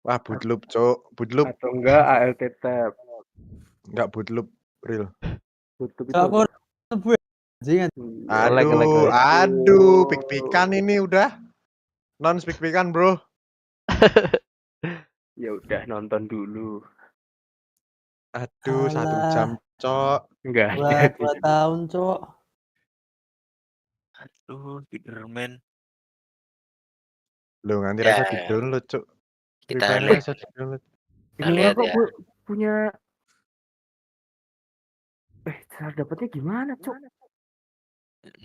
Wah, bootloop, cok. Bootloop. Atau enggak ALT tab. Enggak bootloop real. Tutup itu. Aku gue jangan. Aduh, pik-pikan ini udah. Non pik-pikan, bro. Ya udah nonton dulu. Aduh, 1 jam, cok. Enggak ada. 2 tahun, cok. Aduh, Spiderman. Loh, nanti Ya. rasa di-download, cok. Kita Ribanya lihat. rasa di-download. Ini orang lihat kok ya. punya cara dapatnya gimana, cok?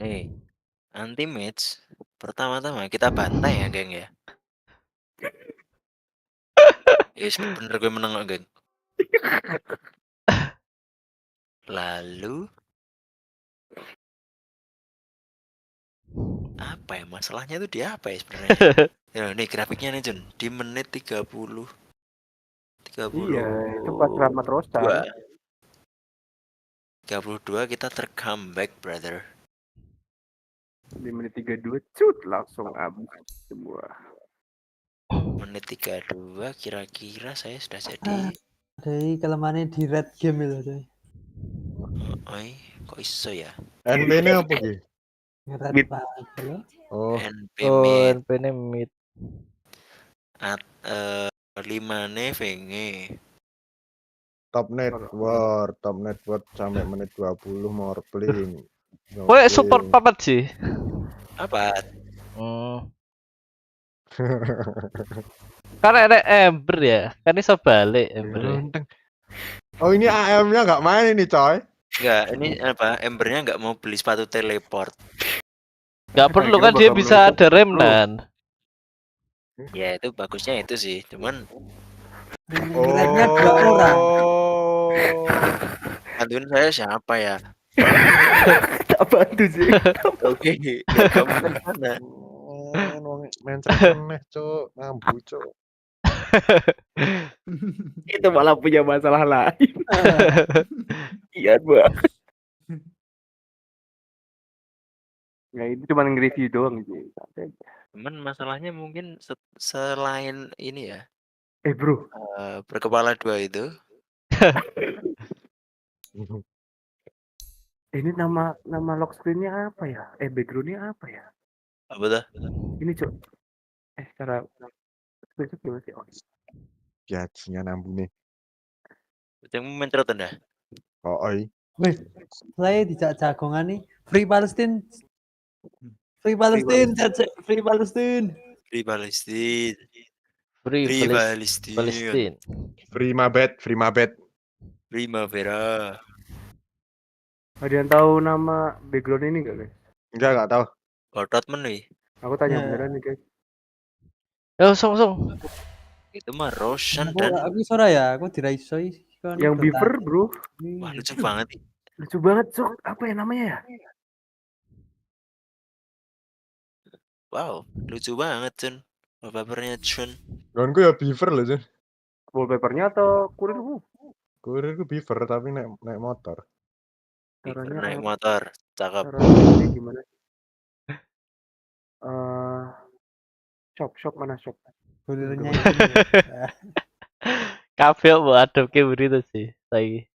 Nih, anti match. Pertama-tama kita bantai ya, geng ya. Yes, bener gue menang kok, geng. Lalu apa ya masalahnya itu di apa ya sebenarnya? Ya, nih grafiknya nih Jun, di menit 30. Iya, itu pas Rahmat Rostan. 32 kita ter-comeback, brother. Di menit 32 cut langsung habis semua. Menit 32 kira-kira saya sudah jadi. Dari kelemahannya di red game itu, coy. Oi, kok iso ya? NP-nya apa, Ki? Red Mid. banget loh. Oh, NP Oh, mid. NP-nya mid. 5 ne venge. top network sampai menit 20 more playing. Woi, support papat sih. Apa? Karena ada Ember ya. Kan iso balik Ember. Ya. Oh, ini AM-nya nggak main ini, coy. Enggak, ini apa? Embernya nggak mau beli sepatu teleport. Gak perlu kan dia bisa ada remnant. Ya itu bagusnya itu sih, cuman Rednya 2 orang. bantuin saya siapa ya? Tak bantu sih. Oke, ya kamu kan mana? Main meneh, cuk, ngambu, cuk. Itu malah punya masalah lain. Iya, Bang. Ya itu cuma nge-review doang sih. Cuman masalahnya mungkin selain ini ya. Bro. Berkepala 2 itu. Ini nama lock screen-nya apa ya? Background-nya apa ya? Apa tuh? Ini, Cok. Cara besok gimana sih? Gajinya nambune. Yang mencrot dah. Oh, oi. Wih, saya dijak jagongan nih. Free Palestine. Free Palestine. Free Palestine. Free Palestine. Free Palestine. Free Mabet. Primavera. Ada yang tahu nama background ini nggak, guys? Enggak tahu. Godotman nih. Aku tanya beneran nih, guys. Yo, song. Itu mah Roshan dan aku suara ya, aku diraisoi. Yang Beaver, bro. wah lucu banget. Lucu banget, Cok. Apa ya namanya ya? Wow, lucu banget, Jun. Wallpapernya Jun. Gonku ya Beaver loh, Jun. Wallpapernya atau kurirmu? Kurirku Beaver tapi naik motor. Caranya naik motor, cakep. Caranya gimana? Shop mana shop? Kurirnya Kafe mau adem ke berita sih lagi.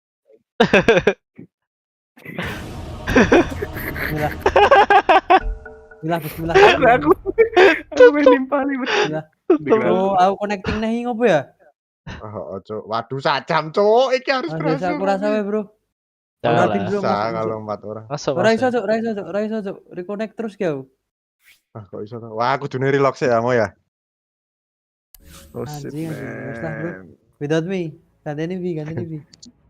Bismillah. Aku nimpali betul. Oh, aku connecting nih ngopo ya? Oh, cuk. Waduh, sajam, cuk. Iki harus berhasil. Aku rasa we, Bro. Bisa kalau 4 orang. Ora iso, Cuk. Reconnect terus kau. Kok iso tuh? Wah, aku dunia relock sih ya, mau ya. Oh, Anjing, Bro. Without me. Ganti V.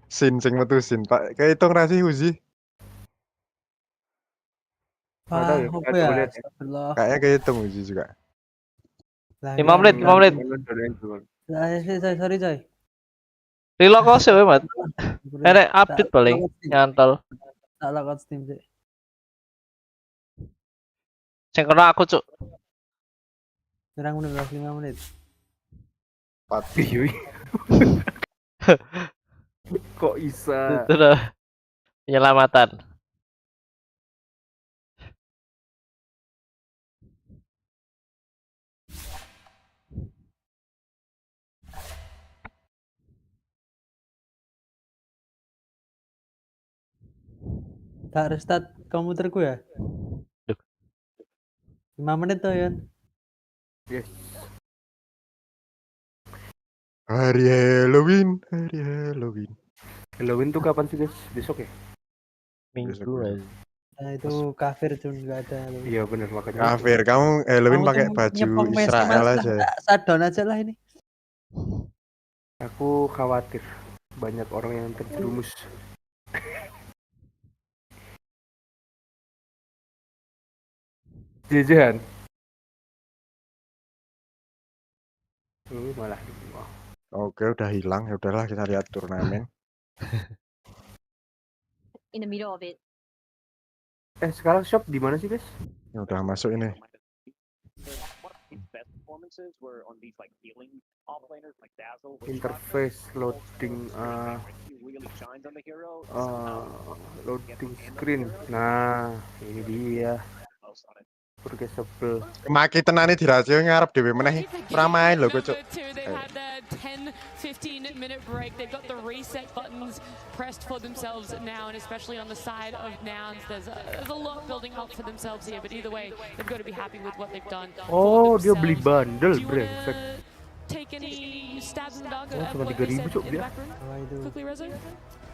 Sing metusin, Pak. Kayak hitung rasi Uzi. Apa ya? Kayaknya kayak hitung Uzi juga. 5 menit. Sorry, coy. Relock kok sih, Mat. Ada update paling nyantol. Tak logout Steam sih. Sing kena aku, Cuk. Kurang 5 menit. 4. Kok bisa? Itu dah penyelamatan. Gak restart komputerku ya? Duh. 5 menit tuh, Yon. Yes. Hari Halloween, hari Halloween. Halloween tuh kapan sih guys? Besok ya? Minggu Besok. aja. Nah, itu kafir Jun, nggak ada. Iya bener makanya. Kafir, kamu Halloween Kamu pakai tuh baju nyepong Messi, Israel Mas, aja. lah. Shutdown aja lah ini. Aku khawatir banyak orang yang terjerumus. Jajan. Malah. Oke, udah hilang. Ya udahlah kita lihat turnamen. In the middle of it. Sekarang shop di mana sih guys? Ya udah masuk ini. Interface loading loading screen. Nah, ini dia. Progressible. Maki tenane dirasio ngarep dhewe meneh. Ora main lho kocok. They had their 10-15 minute break. They've got the reset buttons pressed for themselves now, and especially on the side of Nouns, there's a lot building up for themselves here. But either way, they've got to be happy with what they've done. Oh, dia beli bundle, brengsek. Take any stabs in the dark Oh, at cuma what 3.000 they said cuk in the dia. back room? Apa itu? Quickly, Rezo.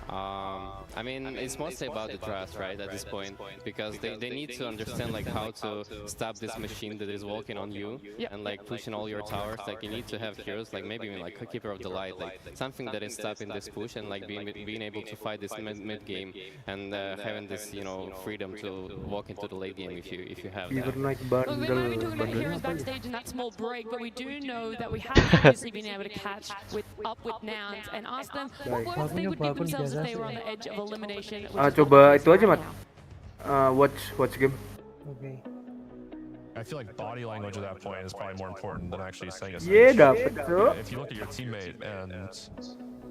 I mean, it's mostly about the draft, right, at this point, because they need to understand, like, how to stop this machine that is walking on you, and, like, pushing all your towers. Like, you need to have heroes, like, maybe, like, Keeper of the Light, like, something that is stopping this push, and, like, being able to fight this mid-game, and having this, you know, freedom to walk into the late game if you have that. Even naik Look, they might be bundle, talking about bundle heroes apa ya? backstage in that small break, but we do know that we have obviously been able to catch up with Nouns and ask them what words they would give themselves if they were on the edge of elimination. Coba itu aja Mat. Watch game. Oke. I feel like body language at that point is probably more important than actually saying a Iya sentence. dapet tuh. If you look at your teammate and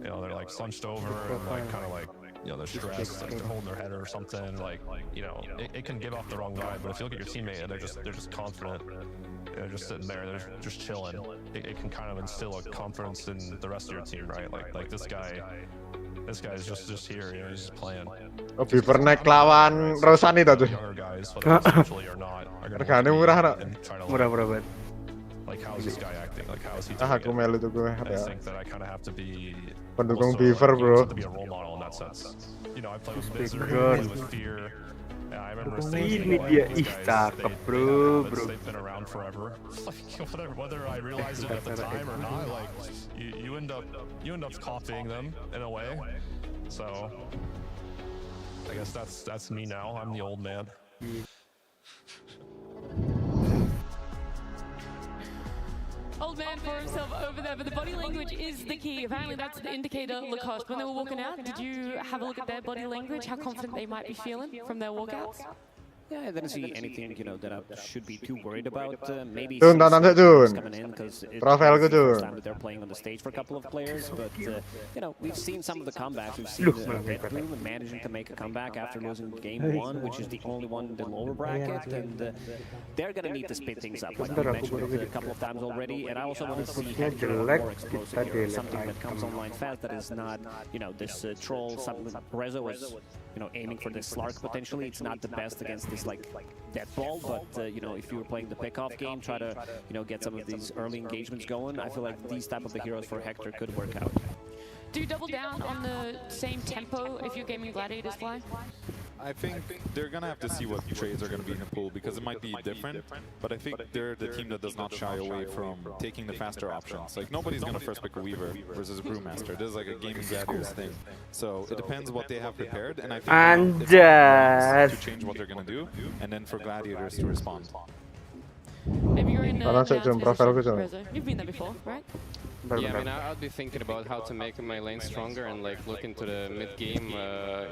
you know they're like slunched over and like kind of like you know they're stressed, like they're holding their head or something, like you know it can give off the wrong vibe. But if you look at your teammate and they're just confident, they're just sitting there, they're just chilling, it can kind of instill a confidence in the rest of your team, right? Like this guy is just here, you know, he's just playing. Beaver naik lawan Rosani tau tuh. Younger guys, whether essentially or not, are gonna Regane murah no. Murah banget. like how is this guy acting? Like how is he Ah, doing aku it? melu tuh gue. I Ya. think that I kind of have to be Pendukung also, Beaver, you know, bro. to be a role model in that sense. You know, I play with Big Misery, gun. I play with Fear. Yeah, I remember Ini dia, ih cakep bro. They've been around forever. Like whether I realized it at the time or not, like you end up copying them in a way. So I guess that's me now. I'm the old man. Old man for himself over there, but the body language is the key. Apparently that's the indicator, Lacoste. When they were walking out, did you have a look at their body language, how confident they might be feeling from their walkouts? Yeah, I didn't see anything, you know, that I should be too worried about. Maybe Jun, some tonton players Jun. coming in because it's Profilku, the first Jun. time that they're playing on the stage for a couple of players. But you know, we've seen some of the comebacks. We've seen Look, Red Room managing to make a comeback after losing game one, which is the only one in the lower bracket, and they're gonna need to speed things up. Like we mentioned it a couple of times already, and I also want to see Hector more explosive here, something that comes online fast that is not, you know, this troll. Something Rezo was, you know, aiming for this Slark potentially. It's not the best against this like dead ball, but you know, if you were playing the pickoff game, try to, you know, get some of these early engagements going. I feel like these type of the heroes for Hector could work out. Do you double down on the same tempo if you're gaming Gladiators Fly? I think they're gonna have to see what trades are gonna be in the pool because it might be different, but I think they're the team that does not shy away from taking the faster options. Like nobody's gonna first pick a Weaver versus a Brewmaster. This is like a gaming gladiators thing. So it depends what they have prepared, and I think it's up to to change what they're gonna do, and then for gladiators to respond. Maybe you're in Tolong cek Jun, profilku Jun. Rezo. You've been there before, right? Yeah, I mean, I'd be thinking about how to make my lane stronger and like look into the mid game.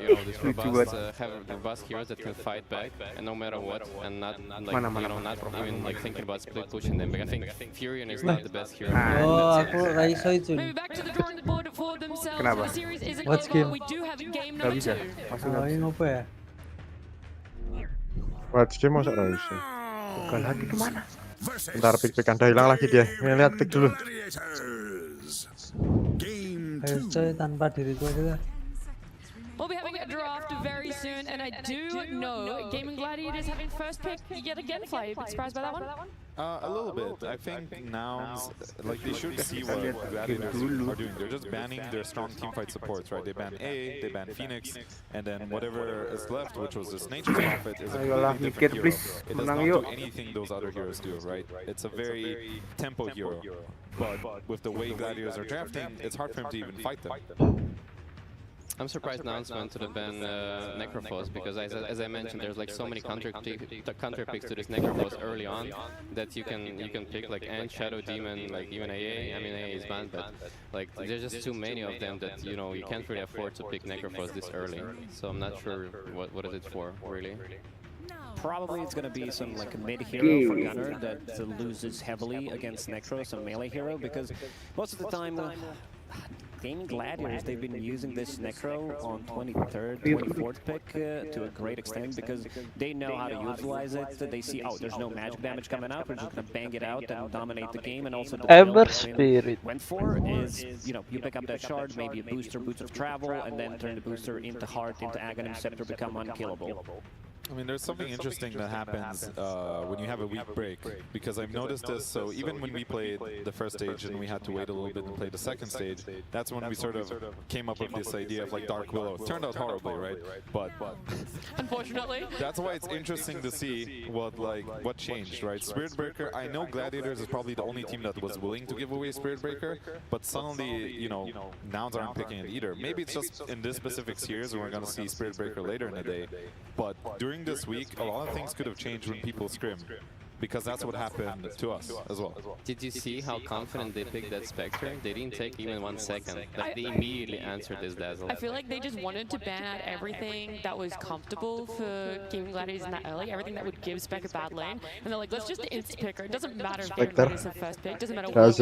You know, this robust, have robust heroes that can fight back, and no matter what, and not like you know, not even like thinking about split pushing them. But I think Furion is not the best hero. Oh, aku raiso itu. Maybe back to the drawing board for themselves. Kenapa? The series isn't What's over. game? We do have game Gak number bisa. 2. Oh, ini apa ya? Watch game masa Raisa. Bukan lagi kemana? Bentar pick-pickan dah hilang lagi dia. Ini lihat pick dulu. Ayo coy, tanpa diriku aja lah. We'll be having a draft very soon, and I do know Gaming Gladiators having first pick yet again. Fly, a bit surprised by that one? A little bit. I think Nouns, like, they should see what Gladiators are doing. They're just banning their strong teamfight supports, right? They ban A, they ban Phoenix, and then whatever is left, which was this Nature's Prophet, is a completely different hero. It does not do anything those other heroes do, right? It's a very tempo hero. But with the way Gladiators are drafting, it's hard for him to even fight them. I'm surprised Nouns went to the ban Necrophos, because as I mentioned, there's like so many counter picks to this Necrophos early on that you can pick, like Ant, Shadow Demon, like even AA. I mean, AA is banned, but like there's just too many of them that you can't really afford to pick Necrophos this early. So I'm not sure what is it for really. Probably it's gonna be some like a mid hero for Gunner that loses heavily against Necro, some melee hero, because most of the time Gaming Gladiators, they've been using this Necro on 23rd, 24th pick to a great extent, because they know how to utilize it. They see, oh, there's no magic damage coming out, we're just gonna bang it out and dominate the game. And also the Ever Spirit went for is, you pick up that shard, maybe a boost of travel, and then turn the booster into Heart, into Aghanim Scepter, become unkillable. I mean, there's something interesting that happens when you have a week break, because I've noticed this. So even when we played the first stage and we had to wait a little bit and play the second stage, that's when we sort of came up with this idea of like Dark Willow. It turned out horribly, right? But unfortunately, that's why it's interesting to see what changed, right? Spirit Breaker. I know Gladiators is probably the only team that was willing to give away Spirit Breaker, but suddenly, Nouns aren't picking it either. Maybe it's just in this specific series and we're gonna see Spirit Breaker later in the day, but during this week, a lot of things could have changed when people scrim, because that's what happened to us as well. Did you see how confident they picked that Spectre? They didn't take even 1 second. Like, they immediately answered this Dazzle. I feel like they just wanted to ban out everything that was comfortable for Gaming Gladiators in that early, everything that would give Spec a bad lane, and they're like, let's just insta pick her. It doesn't matter if Gaming Gladiators have first pick, doesn't matter what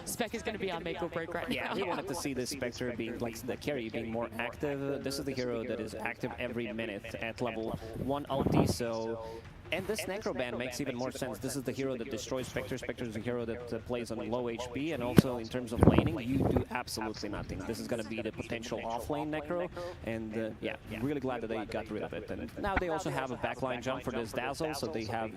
Spec is going to be our make or break right now. Yeah, we wanted to see this Spectre being, like the carry, being more active. This is the hero that is active every minute at level 1 ulti, so... And this Necro ban makes even more sense. This is the hero that destroys Spectre. Spectre is a hero that plays on low HP, and also in terms of laning, you do absolutely nothing. This is going to be the potential off-lane Necro, and yeah, really glad that they got rid of it. And now they also have a backline jump for this Dazzle, so they have,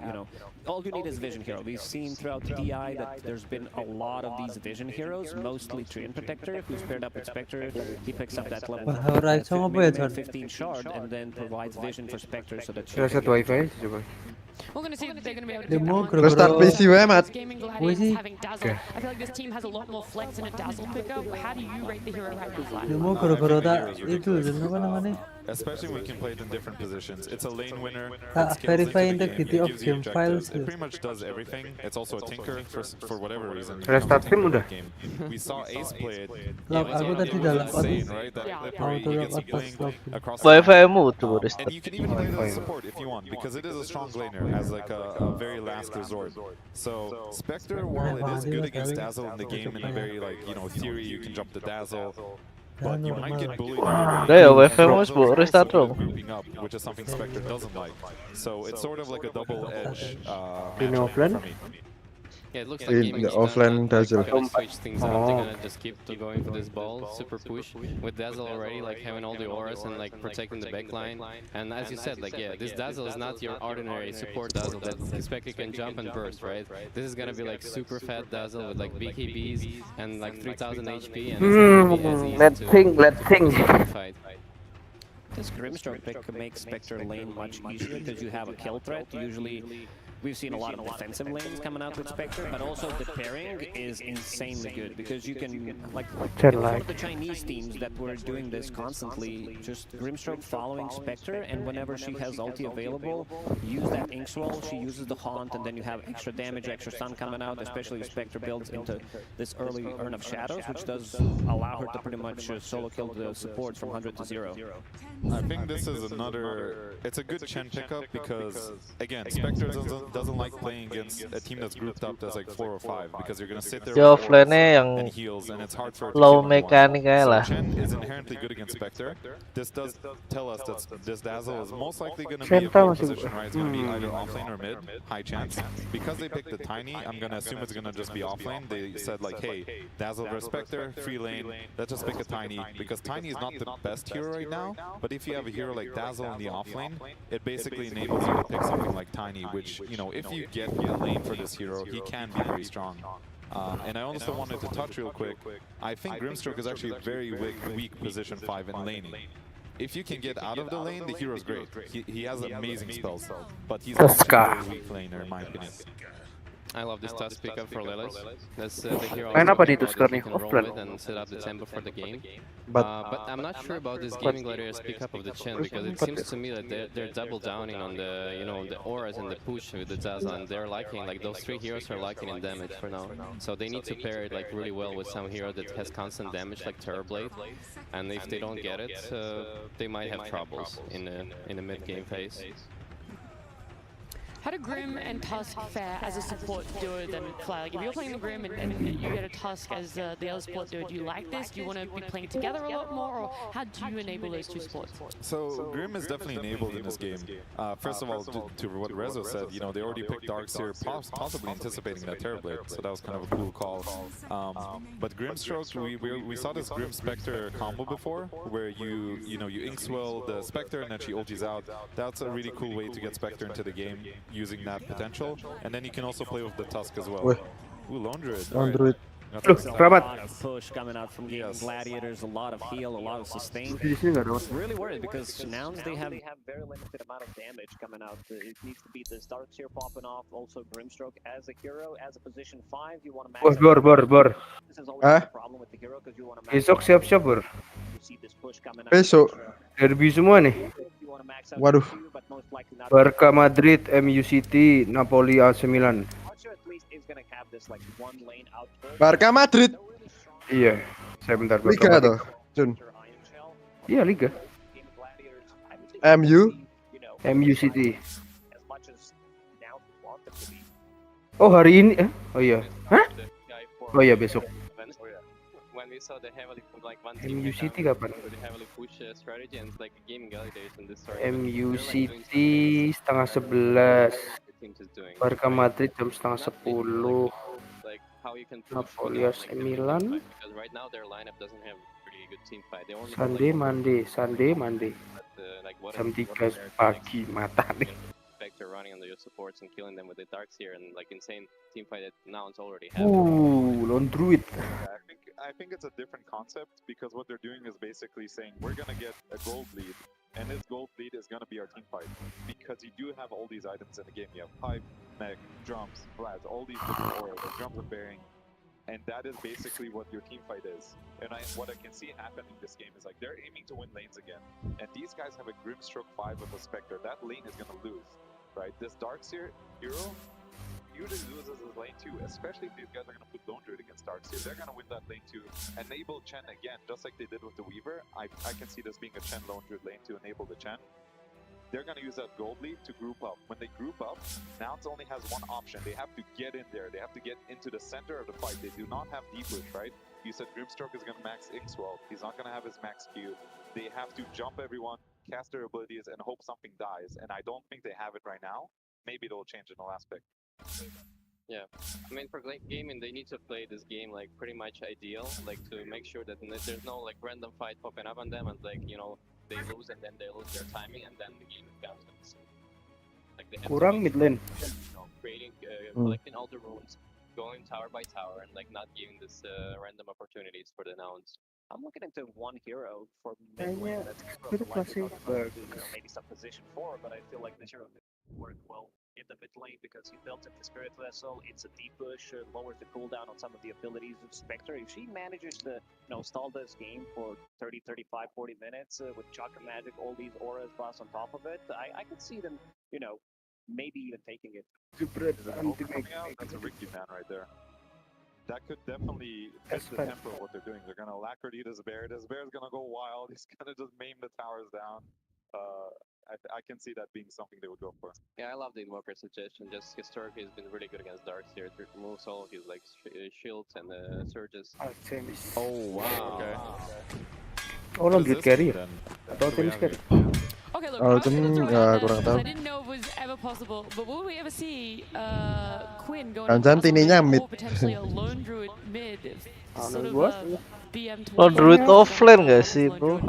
all you need is Vision Hero. We've seen throughout the DI that there's been a lot of these Vision Heroes, mostly Treant Protector, who's paired up with Spectre. He picks up that level 15 shard, and then provides Vision for Spectre, so that she we're going to see that they're going to be able to Terus start PC banget. Gaming Gladiators having Dazzle. I feel like this team has a lot more flex in a Dazzle pickup. How do you rate the hero right now? Especially when we can play it in different positions. It's a lane winner. Verify integrity of game files. It pretty much does everything. It's also a tinker for whatever reason. Restart stream udah. We saw Ace play it. Aku tadi dalam Insane, right? That he gets playing across the Wi-Fi-mu tuh, and you can even play it as support if you want, because it is a strong laner as like a very last resort. So Spectre, while it is good against Dazzle in the game, in a very theory, you can jump the Dazzle. But you might get bullied grouping up, which is something Spectre doesn't like. So it's sort of like a double-edged matchup for me. Yeah, it looks like the offline Dazzle. Gonna switch things up. They're gonna just keep going for this ball, super push with Dazzle already, like having all the auras and like protecting the backline. And as you said, like this Dazzle is not your ordinary support Dazzle that Spectre can jump and burst, right? This is gonna be like super fat Dazzle with like BKBs and like 3000 HP, and let's think. Fight. This Grimstroke pick makes Spectre lane much easier because you have a kill threat. Usually, we've seen a lot of defensive lanes coming out with Spectre, but also the pairing is insanely good because you can, like the Chinese teams that were doing this constantly, just Grimstroke following Spectre, and whenever she has ulti available, use that Ink Swell, she uses the Haunt, and then you have extra damage, extra stun coming out, especially if Spectre builds into this early Urn of Shadows, which does allow her to pretty much solo kill the supports from 100 to 0. I think this is it's a good Chen pickup because, again, Spectre doesn't like playing against a team that's grouped up as like 4 or 5 because you're gonna sit there Dia with auras offline-nya yang and heals, and it's hard for her to low kill anyone. mekanik aja So lah. Chen is inherently good against Spectre. This does tell us that this Dazzle is most likely going to be Senta in pole masih position, right? It's going to be either offlane or mid, high chance. Because they picked the Tiny, I'm going to assume it's going to just be offlane. They said like, hey, Dazzle versus Spectre, free lane, let's just pick a Tiny. Because Tiny is not the best hero right now, but if you have a hero like Dazzle in the offlane, it basically enables you to pick something like Tiny, which, you know, if you get a lane for this hero, he can be very strong. And I also wanted to touch real quick, I think Grimstroke is actually a very weak position 5 in laning. If you can get out of the lane, the hero's great. He has amazing spells, but he's actually a very weak laner in my opinion. I love this Tusk pickup for Lilith. That's the hero Main apa di that Tusker he nih? can roll Offline. with and set up the tempo for the game. But But I'm not sure about this Gaming Gladiators pickup of the Chen, because it seems to me that they're double downing on the, you know, the auras and the push with the Zaza, and they're liking, like, those 3 heroes are liking in damage for now. So they need to pair it like really well with some hero that has constant damage like Terrorblade, and if they don't get it, they might have troubles in the mid game phase. How do Grim and Tusk fare as a support duo then, Fly? Like, if you're playing the Grim and you get a Tusk as the other support duo, do you like this? Do you want to be playing together a lot more, or how do you enable those 2 supports? So Grim is definitely enabled in this game. First of all, to what Rezo said, you know, they already picked Darkseer, possibly anticipating that Terrorblade, so that was kind of a cool call. But Grimstroke, we saw this Grim Spectre combo before, where you Inkswell the Spectre and then she ultis out. That's a really cool way to get Spectre into the game, using that potential, and then you can also play with the Tusk as well. Ooh, Lone Druid. Lone Druid. Loh, A Kramat. lot of push coming out from Gaming Gladiators, a lot of heal, a lot of sustain. Di sini nggak ada. Really worried because Nouns they have very limited amount of damage coming out. It needs to be this Darkseer popping off, also Grimstroke as a hero, as a position 5, you want to max Wah, bor. This is always a problem with the hero because you want to max Besok siap-siap, bor. you see this push coming out. besok, Derby semua nih. You want to max out waduh, Q, but most likely not. Barca Madrid, MU City, Napoli AC Milan. Archer at least is going to have this like one lane out push. Barca Madrid, Iya, saya bentar. Barca Liga Madrid. tuh, Jun. Iya, Liga. MU, MU City. As much as Nouns want them to be. Oh, hari ini? Oh iya. Hah? Oh iya, besok. When we saw the heavily like one MU City kapan? the heavily push strategy and like Gaming Gladiators in this story. MU City setengah 11. The teams is doing. Barca Madrid jam setengah 10. Like how you can Napoli AC Milan. because right now their lineup doesn't have pretty good team fight. They only Sunday, Monday. like what Jam 3 pagi mata nih. Spectre running on your supports and killing them with the Darkseer and like insane team fight that Nouns already have. Lone Druid. I think it's a different concept because what they're doing is basically saying we're gonna get a gold lead, and this gold lead is gonna be our team fight because you do have all these items in the game. You have pipe, mech, drums, flats, all these different auras, like drums are bearing, and that is basically what your team fight is. And what I can see happening this game is like they're aiming to win lanes again, and these guys have a Grimstroke 5 with a Spectre. That lane is gonna lose, right? This Darkseer hero usually loses his lane too, especially if these guys are going to put Lone Druid against Darkseer. They're going to win that lane too. Enable Chen again, just like they did with the Weaver. I can see this being a Chen Lone Druid lane to enable the Chen. They're going to use that gold lead to group up. When they group up, Nouns only has one option. They have to get in there. They have to get into the center of the fight. They do not have deep push, right? You said Grimstroke is going to max Inkswell. He's not going to have his max Q. They have to jump everyone, cast their abilities, and hope something dies. And I don't think they have it right now. Maybe it'll change in the last pick. Yeah, I mean for gaming they need to play this game like pretty much ideal, like to make sure that there's no like random fight popping up on them and like you know they lose and then they lose their timing and then the game comes. Like they have Kurang mid lane. creating, collecting all the runes, going tower by tower and like not giving this random opportunities for the Nouns. I'm looking into one hero for Kayaknya mid itu klasik bagus. maybe some position 4, but I feel like this hero work well in the mid lane because he built up the Spirit Vessel. It's a deep push, lowers the cooldown on some of the abilities of Spectre. If she manages to, stall this game for 30, 35, 40 minutes with Chakra Magic, all these auras plus on top of it, I could see them, maybe even taking it. That's a Ricky man right there. That could definitely fit the tempo of what they're doing. They're gonna Alacrity this bear. This bear's gonna go wild. He's gonna just maim the towers down. I can see that being something they would go for. Yeah, I love the Invoker suggestion. Just historically, he's been really good against Darks here. It removes all his like shields and surges. Oh wow. Okay. Oh, no, good carry. Atau Semis carry. Okay, look, Oh, I was gonna itu throw it out there kurang because tahu. I didn't know if it was ever possible, but will we ever see Quinn going Jangan tininya mid. or potentially a lone druid mid, sort of BM Oh, towards druid offlane gak sih, bro?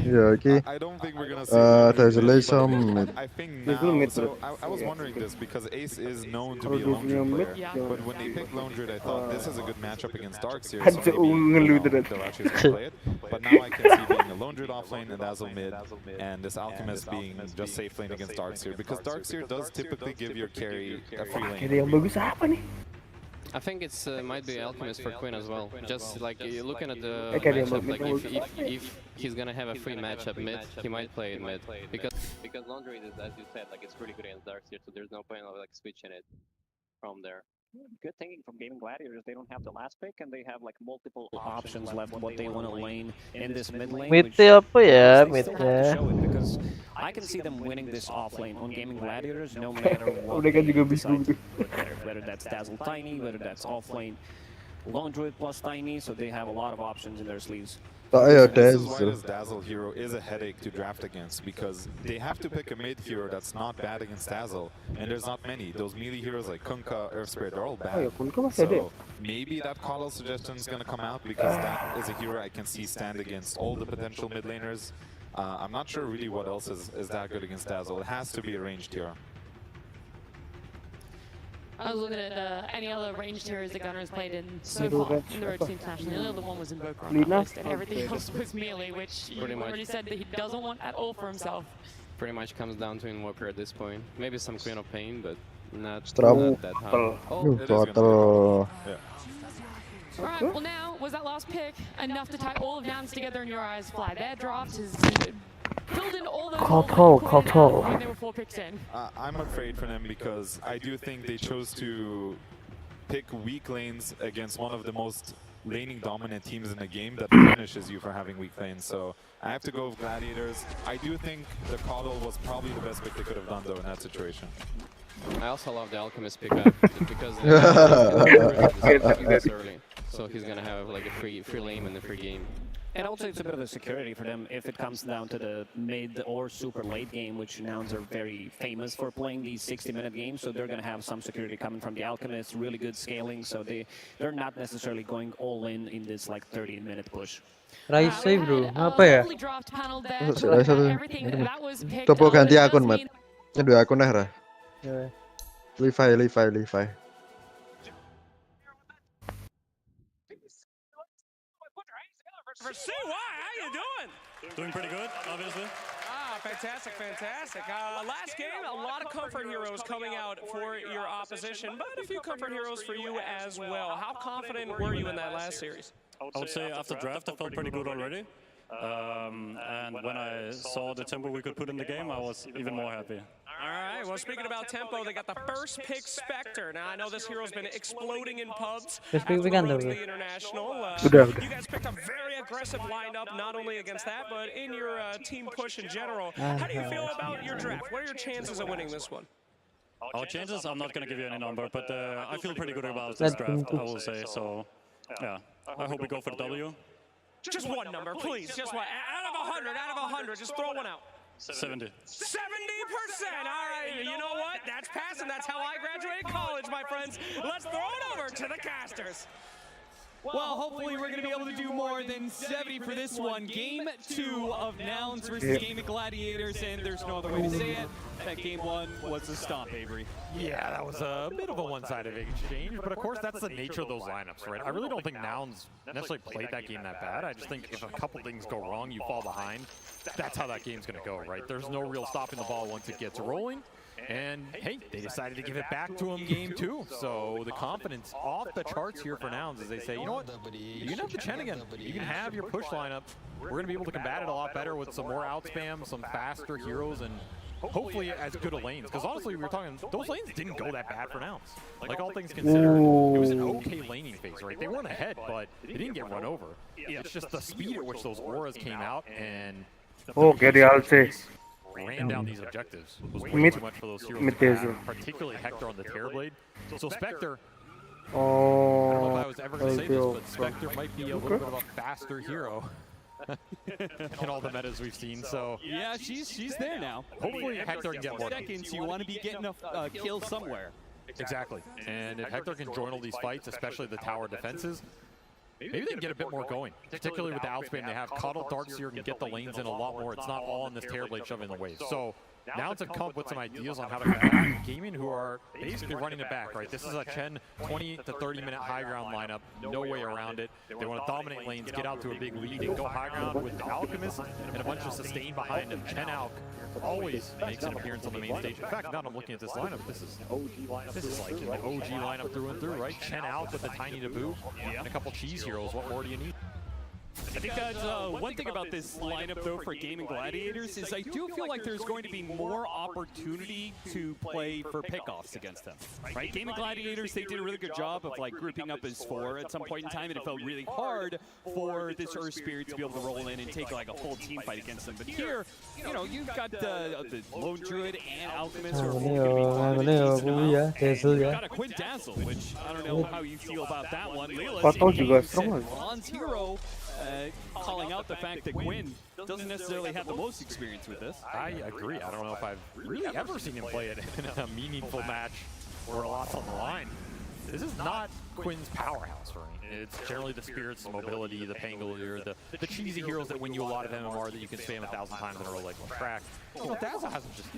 Ya, oke. I don't think we're gonna see There's a late some mid. I think now, so I was wondering this because Ace is known to be a lone druid player, but when they picked lone druid, I thought this is a good matchup against Darkseer, so maybe they'll actually play it. But now I can see being a lone druid offlane and Dazzle mid, and this Alchemist being just safe lane against Darkseer, because Darkseer does typically give your carry a free lane. Carry yang bagus apa nih? I think it's might be Alchemist for Quinn as well. Just like you're looking at the Okay, matchup, like if he's gonna have a free matchup mid, he might play it mid because Laundry is, as you said, like it's pretty good against Darkseer, so there's no point of like switching it from there. Good thinking from Gaming Gladiators. They don't have the last pick and they have like multiple options left what they want to lane in this mid lane. Midnya apa ya? They still have to Midnya. show it because I can see them winning this off lane on Gaming Gladiators no matter what. Mereka juga bingung. Whether that's Dazzle Tiny, whether that's off lane Lone Druid plus Tiny, so they have a lot of options in their sleeves. This is why this Dazzle hero is a headache to draft against, because they have to pick a mid hero that's not bad against Dazzle, and there's not many. Those melee heroes like Kunkka, Earth Spirit, they're all bad. So maybe that Coddle suggestion is going to come out, because that is a hero I can see stand against all the potential mid laners. I'm not sure really what else is that good against Dazzle. It has to be a ranged hero. I was looking at any other ranged heroes the Gunners played in so far in the Road to International. The other one was Invoker on that list, and everything else was melee, which he already said that he doesn't want at all for himself. Pretty much comes down to Invoker at this point. Maybe some Queen of Pain, but not that high. Total. Alright, well now, was that last pick enough to tie all of Nouns together in your eyes? Fly, their draft is filled in all those holes when they were 4 picks in. I'm afraid for them because I do think they chose to pick weak lanes against one of the most laning dominant teams in the game that punishes you for having weak lanes. So I have to go with Gladiators. I do think the Coddle was probably the best pick they could have done though in that situation. I also love the Alchemist pickup because this early, so he's gonna have like a free lane in the free game. And also it's a bit of a security for them if it comes down to the mid or super late game, which Nouns are very famous for playing these 60-minute games, so they're going to have some security coming from the Alchemist, really good scaling, so they're not necessarily going all in this like 30-minute push. Raisai bro, apa ya? Coba ganti akun, Mat. Ini 2 akun dah, Ra. Levi. For CY, how you doing? Doing pretty good, obviously. Fantastic. Last game, a lot of comfort heroes coming out for your opposition, but a few comfort heroes for you as well. How confident were you in that last series? I would say after draft, I felt pretty good already. And when I saw the tempo we could put in the game, I was even more happy. All right, well, speaking about tempo, they got the first pick Spectre. Now, I know this hero's been exploding in pubs after the Road to the International. You guys picked a very aggressive lineup, not only against that, but in your team push in general. How do you feel about your draft? What are your chances of winning this one? Our chances, I'm not going to give you any number, but I feel pretty good about this draft, I will say. So, yeah, I hope we go for the W. Just one number, please. Just one. Out of 100, just throw one out. 70. 70%! All right, you know what? That's passing. That's how I graduated college, my friends. Let's throw it over to the casters. Well, hopefully we're going to be able to do more than 70 for this one. Game 2 of Nouns versus Gaming Gladiators, and there's no other way to say it. That game 1 was a stomp, Avery. Yeah, that was a bit of a one-sided exchange, but of course that's the nature of those lineups, right? I really don't think Nouns necessarily played that game that bad. I just think if a couple things go wrong, you fall behind. That's how that game's going to go, right? There's no real stopping the ball once it gets rolling. And hey, they decided to give it back to him game 2. So the confidence off the charts here for Nouns as they say, you know what, you can have the Chen again. You can have your push lineup. We're going to be able to combat it a lot better with some more outspam, some faster heroes, and hopefully as good a lanes. Because honestly, we were talking, those lanes didn't go that bad for Nouns. Like all things considered, it was an okay laning phase, right? They weren't ahead, but they didn't get run over. It's just the speed at which those auras came out and... Oh, get the ulti. ran down these objectives. It was way Mid- too much for those heroes mid to have, desert. particularly Hector on the Terrorblade. So Spectre, I don't know Oh, if I was ever going to say this, but Spectre might be a little bit of a faster hero in all the metas we've seen. So Yeah, she's there now. hopefully Hector can get more. Seconds, you want to be getting a kill somewhere. Exactly. And if Hector can join all these fights, especially the tower defenses, maybe they can get a bit more going. Particularly with the outspan they have. Cuddle Darkseer can get the lanes in a lot more. It's not all on this Terrorblade shoving the waves. So now to come up with some ideas on how to combat Gaming, who are basically running it back, right? This is a Chen 20 to 30 minute high ground lineup. No way around it. They want to dominate lanes, get out to a big lead, and go high ground with the Alchemist and a bunch of sustain behind him. Chen Alk always makes an appearance on the main stage. In fact, now that I'm looking at this lineup, this is like an OG lineup through and through, right? Chen Alk with the tiny to boot and a couple cheese heroes. What more do you need? I think that's one thing about this lineup, though, for Gaming Gladiators is I do feel like there's going to be more opportunity to play for pickoffs against them, right? Gaming Gladiators, they did a really good job of like grouping up as 4 at some point in time, and it felt really hard for this Earth Spirit to be able to roll in and take like a full team fight against them. But here, you know, you've got the Lone Druid and Alchemist who are both going to be decent. You've got a Quintassel, which I don't know how you feel about that one. Koto juga Leela's strong. Bronze Hero. Calling out the fact that Quinn doesn't necessarily have the most experience with this. I agree. I don't know if I've really ever seen him play it in a meaningful match where a lot's on the line. This is not Quinn's powerhouse, right? It's generally the Spirit's mobility, the Pangolier, the cheesy heroes that win you a lot of MMR that you can spam 1,000 times in a row like on track. You know, Dazzle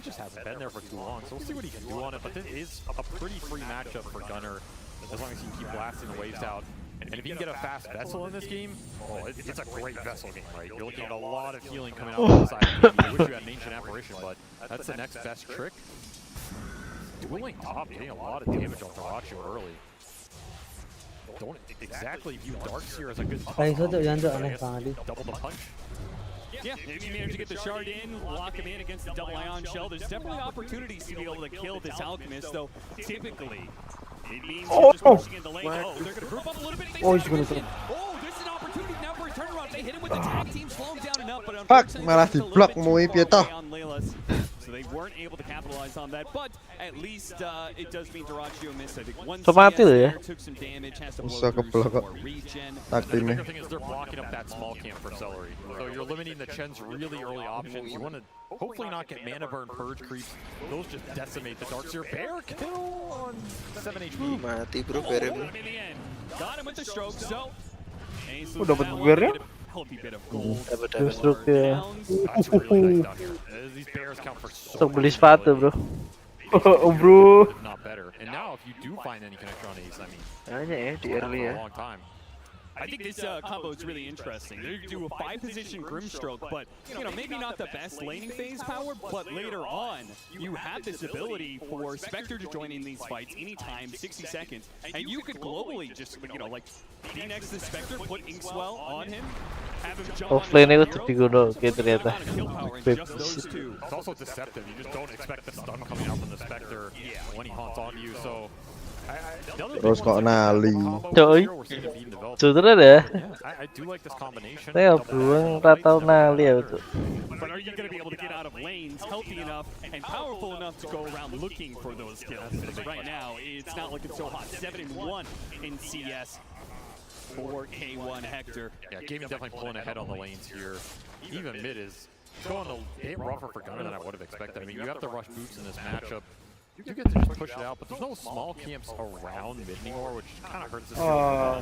just hasn't been there for too long, so we'll see what he can do on it. But this is a pretty free matchup for Gunnar as long as he can keep blasting the waves out. And if you can get a fast Vessel in this game, oh, it's a great Vessel game, right? You're looking at a lot of healing coming out on the side. I wish you had an Ancient Apparition, but that's the next best trick. Dueling top, getting a lot of damage on Taracho early. Don't exactly view Darkseer as a good double the punch. Yeah, if you manage to get the shard in, lock him in against the double ion shell, there's definitely opportunities to be able to kill this Alchemist, though typically it means you're just pushing in the lane. Oh, they're going to group up a little bit. Oh, he's going to. Oh, this is an opportunity now for a turnaround. They hit him with the tag team, slow him down enough, but Fuck, unfortunately, malah it's a little di-block bit mau too piye far toh. away on Leela's. So they weren't able to capitalize on that, but at least it does mean Daraggio missed. I think one CS there took some damage, has to blow through some more regen. The bigger thing is they're blocking up that small camp for Celery. So you're limiting the Chen's really early options. You want to hopefully not get mana burn, purge creeps. Those just decimate the Darkseer. Bear kill on 7 HP. Mati bro, Bear bro. Got him with the stroke, so Oh, dapat bear-nya? healthy bit of gold. Stroke ya. That's really nice down here. These bears count for so Sok beli sepatu bro. Oh bro. Not better. And now if you do find any connection on Ace, I mean, Banyak ya di early for ya. a long time. I think this combo is really interesting. They do a 5-position Grimstroke, but you know, maybe not the best laning phase power, but later on, you have this ability for Spectre to join in these fights anytime, 60 seconds, and you could globally just, you know, like, be next to Spectre, put Inkswell on him, have him jump on Offlane the gue tapi gue kayak ternyata. It's also deceptive. You just don't expect the stun coming out from the Spectre when he haunts on you, so... Terus kok nali. Coy. Sudah deh. I do like this combination. Saya buang ratau nali ya itu. But are you going to be able to get out of lanes healthy enough and powerful enough to go around looking for those kills? Because right now, it's not looking so hot. 7-1 in CS for K1 Hector. Yeah, Gaming definitely pulling ahead on the lanes here. Even mid is going a bit rougher for Gunnar than I would have expected. I mean, you have to rush boots in this matchup. You get to just push it out, but there's no small camps around mid anymore, which kind of hurts this game. Ya.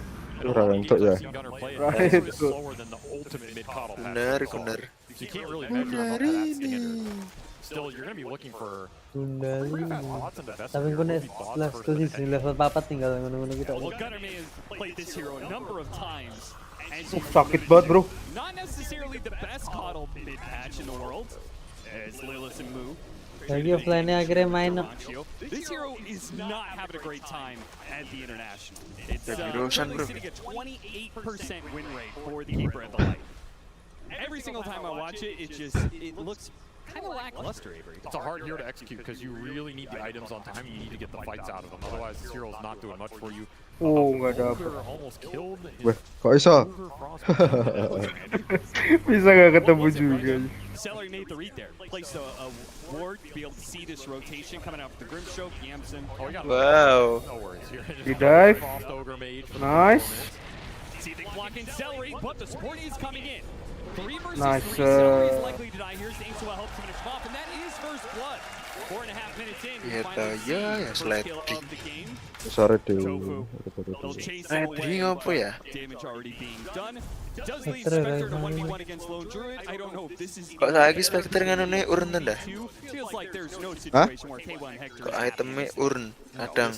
Right. Slower than the ultimate mid coddle pass. Benar. So you can't really measure him up to that standard. Still, you're going to be looking for Tapi gue last position level 4 tinggal ngono-ngono gitu. Well, Gunnar may have played this hero a number of times. Sakit banget bro. Not necessarily the best coddle mid patch in the world, as Lilith and Moo. Lagi offline-nya akhirnya main. This hero is not having a great time at the International. It's Roshan, currently bro. sitting at 28% win rate for the Keeper at the Light. Every single time I watch it, it looks kind of lackluster, Avery. It's a hard hero to execute because you really need the items on time. You need to get the fights out of them. Otherwise, this hero's not doing much for you. Oh, nggak dapet. Almost killed. Weh, kok iso? Bisa nggak ketemu juga. Celery made the read there. Placed a ward to be able to see this rotation coming out with the Grimstroke, Yamson. Oh, Wow. No worries. He dive. Nice. See if they can block in Celery, but the support is coming in. 3 versus Nice, 3. Celery is likely to die here. Stains will help to finish off, and that is first blood. 4.5 minutes in. Ya ya ya sliding. Sorry deh. Sliding apa ya? Damage already being done. Does leave Spectre to 1v1 against Lone Druid. I don't know if this is Kok saiki Spectre nganone urn dah? feels like there's no Hah? situation where K1 Hector Kok itemnya urn kadang.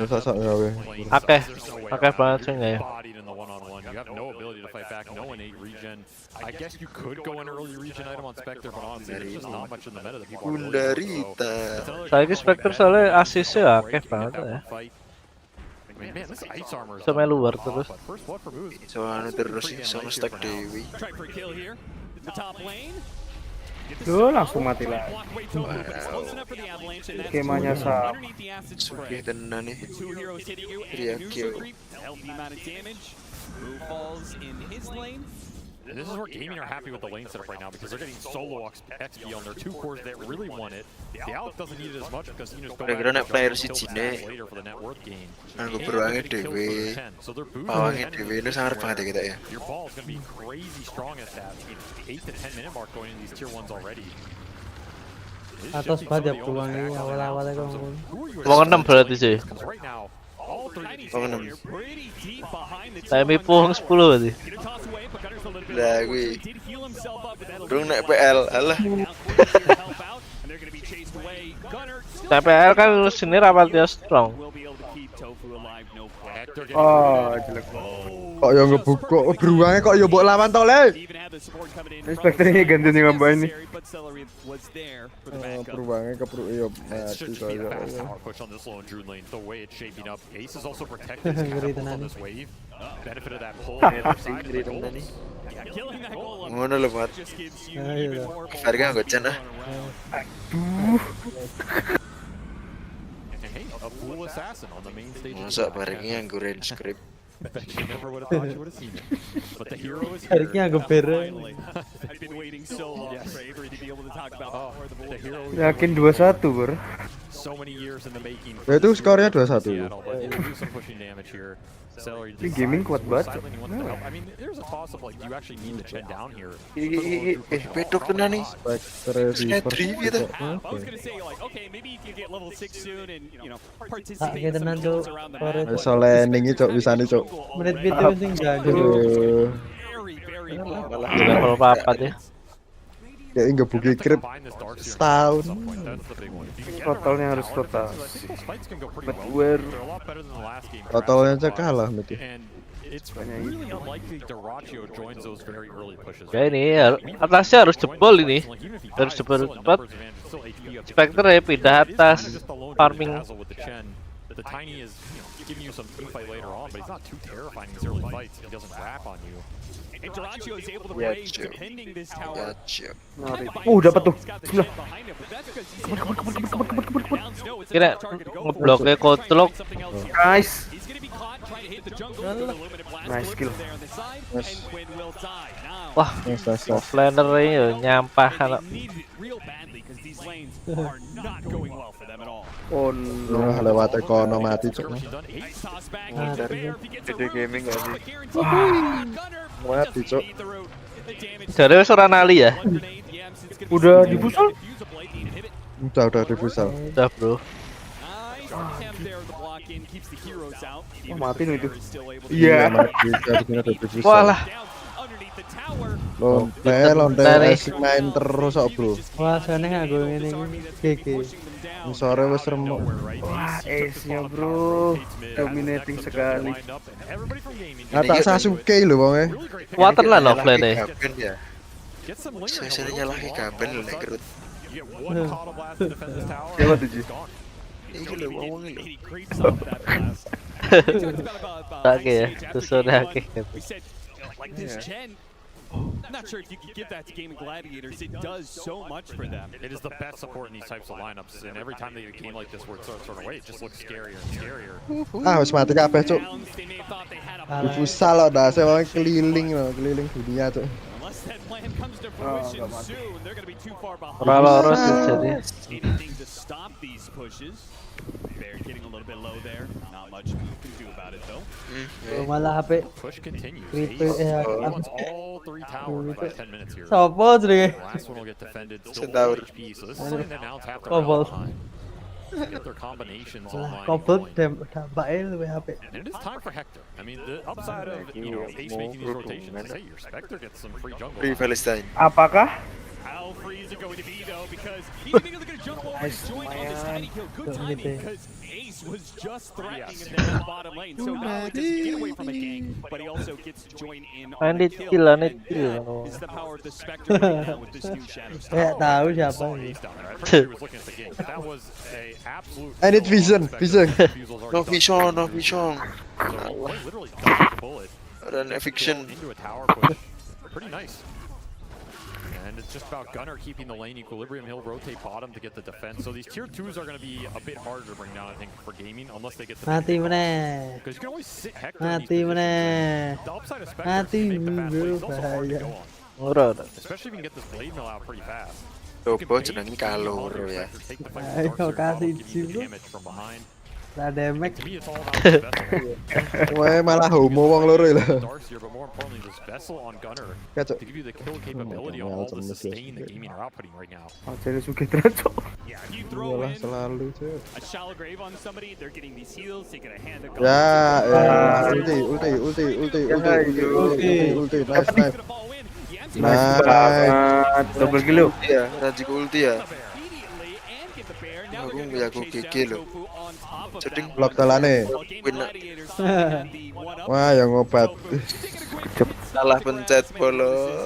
Sok ya weh. Akeh banget sih nggak ya? Bodied in the one-on-one. You have no ability to fight back, no innate regen. I guess you could go an early regen item on Spectre, but honestly, there's just not much in the meta that people are really doing. So, Saiki Spectre soalnya asisnya akeh banget ya. man, this ice armor is Sampai luar terus. first blood for Moose. Soalnya terus sih sama stack Dewi. try for a kill here. The top lane. Duh, langsung mati lah. Skemanya sama. Sugih tenan nih. Teriak Healthy amount of damage. Move falls in his lane. And this is where gaming are happy with the lane setup right now because they're getting solo XP on their 2 cores that really want it. The Alex doesn't need it as much because you just go Kira-kira nek player kill siji stats ne later for the net worth gain. nganggo beruangnya dewe. Pawangnya dewe itu sangat banget ya kita ya. Your ball is going to be crazy strong at that 8 to 10 minute mark going into these tier 1s already. Atas banget ya peluangnya awal-awalnya kamu. Peluang 6 berarti sih. Right now, all 30 Peluang 6. Saya mipung 10 berarti. Lah gue Durung naik PL, alah. TPL kan sini rapat dia strong. Oh, jelek. Kok yo ngebuka beruangnya kok yo mbok lawan to le. Inspektornya ganti nih ngambah ini. Beruangnya kepruk yo It's mati just be a kaya. fast power push on this Lone Druid lane. The way it's shaping up, Ace is also protected his catapult on this wave. Benefit of that pull on the other side. Ngeri tenan nih. Killing that golem Ngono lho, Mat. just gives you even more Harga nggak cen ah. And hey, a fool assassin on the main stage. Masa barengnya nganggo range script. You never would have thought you would have seen it. But the hero is here. Hariknya agak bere. I've been waiting so long for Avery to be able to talk about more of the The hero Yakin 2-1, Bro. so many years in the making. Ya itu skornya 2-1. Seattle, but he'll do some pushing damage here. Celery Ini gaming kuat banget. silently wants to help. I mean, there's a toss of like, do you actually need the Chen down here? Pedok tenan nih. Spectre di gitu. I was gonna say like, okay, maybe you can get level 6 soon and you know Tak participate kayak in some tenan tuh. kills around the map. Iso landing cok bisa nih cok. Menit video sing jago. Very, very Level 4 ya. Kayak ngebuki krip setahun. Totalnya harus total. But where Totalnya cek kalah berarti. And it's really unlikely Dyrachio joins those very early pushes. Ya ini ya, atasnya harus jebol ini. Harus jebol cepat. Spectre ya pindah atas farming. The Tiny is, you know, giving you some team fight later on, but he's not too terrifying in these early fights. He doesn't wrap on you. And Dyrachio is able to Ya, break Cuk. defending this tower. Gacor. dapat tuh. Sebelah. Kira ngebloknya kotlok. Nice. Nice kill. Wah, offlaner ya nyampah kalau. Oh Nah, lewat ekono mati cok. Gede gaming gak sih? Mati cok. Jadi wis ora nali ya? Udah dibusol? Udah dibusal. Udah, Bro. Oh, mati nih itu. Iya mati. Jadi ada dibusal. Walah. Lonte asik main terus kok bro. Wah, sana nganggo ngene iki. Sore wis remuk. Wah, ace-nya bro. Dominating sekali. Ngata Sasuke lho wonge. Kuatan lah offlane. Gaben ya. Saya nyalahi gaben lho nek kerut. Siapa tuh, Ji? Iki lho wong iki lho. Oke ya, terus udah oke. Like this Chen, I'm not sure if you could give that to Gaming Gladiators. It does so much for them. It is the best support in these types of lineups, and every time they get a game like this where it's sort of away, it just looks scarier and scarier. Ah wis mati kabeh cuk. Dibusal kok ndase wong keliling lho, keliling dunia cuk. Unless that plan comes to fruition soon, they're going to be too far behind. Anything to stop these pushes. They're getting a little bit low there. Not much you can do about it though. Malah HP. Push continues. Creeper wants all 3 towers by 10 minutes here. Sopo jenenge? Last one will get defended. Still Centaur. HP, so this is something that now have to Kobol. time. Get their combinations online. Kobol dampaknya lebih HP. And it is time for Hector. I mean, the upside of Ace making these rotations is, hey, your Spectre gets some free jungle. Free Palestine. Apakah? How free is it going to be though? Because he's immediately going to jump over and join on this tiny kill. Good timing because Ace was just threatening him there in the bottom lane. So not only does he get away from a gank, but he also gets to join in on the kill. And that is the power of the Spectre right now with this new Shadow Star. Tahu siapa ini. That was a absolute. I need vision. No vision, no vision. Literally dodged the bullet. Run eviction. Into a tower push. Pretty nice. And it's just about Gunner keeping the lane equilibrium. He'll rotate bottom to get the defense. So these tier 2s are going to be a bit harder to bring down, I think, for gaming, unless they get the Mati mana? Because you can always sit Hector. Mati mana? The upside of Spectre is make the fast plays. It's also hard to go on. Especially if you can get this blade mill out pretty fast. Coba jenengin kalor ya. Ayo kasih jiwa. Lah damage. Wah malah homo wong loro lho. But more importantly, this vessel on Gunner Kacau. to give you the kill capability on all the sustain that gaming are outputting right now. Jadi suka teracok. Yeah, if you throw in Selalu cuy. a shallow grave on somebody, they're getting these heals, they get a hand of ulti, Nice. Double kill. Iya, Raji ulti ya. Aku gigi loh. Jadi Blok talane. win. Wah, yang ngobat. Salah pencet bolo.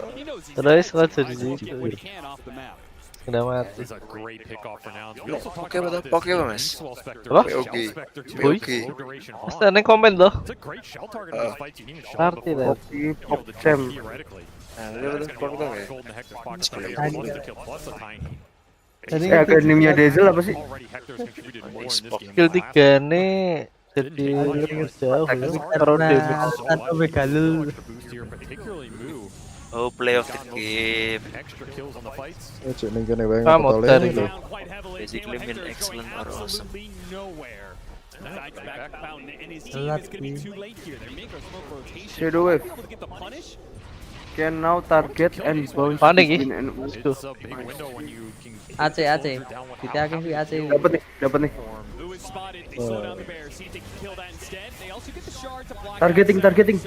Terus kok jadi udah mati. Oke, betul. Oke, Mas. Apa? Oke. Oke. Mas ada komen loh. Arti deh. Pop jam. Nah, betul betul ya. Tadi akademinya Diesel apa sih? Skill 3 nih jadi lebih jauh ya. Satu megalul. Oh, play of the game. Cuk ning kene wae Kamu dari lho. Basically mean excellent or awesome. Shadow Wave can now target and bounce Panik between and AC. Kita akan di AC. Dapat nih. Targeting.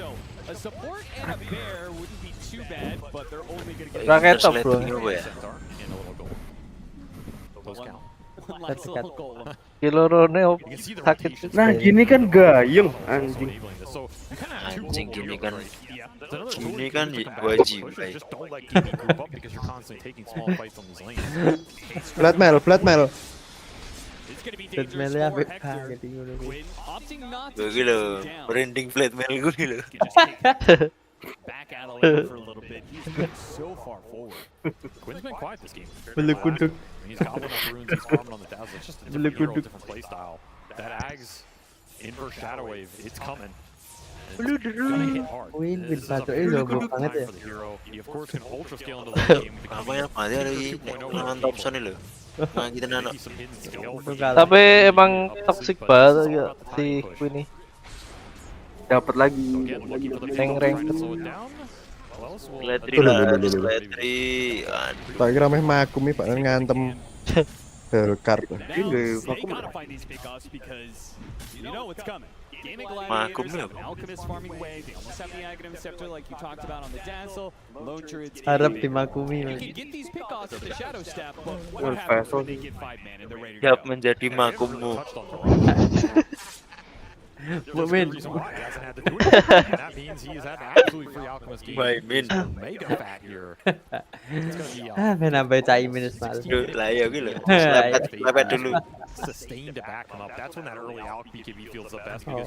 Raket top bro. Kilorone sakit. Nah, gini kan gayeng anjing. Anjing gini kan wajib. Flat mail. Treadmill ya banget ngono kuwi. Gue lho, branding flat mail gue lho. Back out of lane for a little bit. He's been so far forward. Quinn's been quiet this game. Belum kunduk. He's gobbling up runes, he's farming on the dazzle. It's just a different hero, different play style. That Ag's inverse shadow wave, it's coming. Win batu itu goblok banget ya. He of course can ultra scale into the game. Apa yang ada lagi dengan Thompson lho. Nah, kita nano. Tapi emang toxic banget ya si Queen ini. Dapat lagi. Rank. Letri. Tak kira meh makumi Pak ngantem. Hellcard. Makum ya. Harap dimakumi. Siap menjadi makummu. Mumin. Min. Main sampai caimin semalam. Lah ya gitu. Lepet dulu.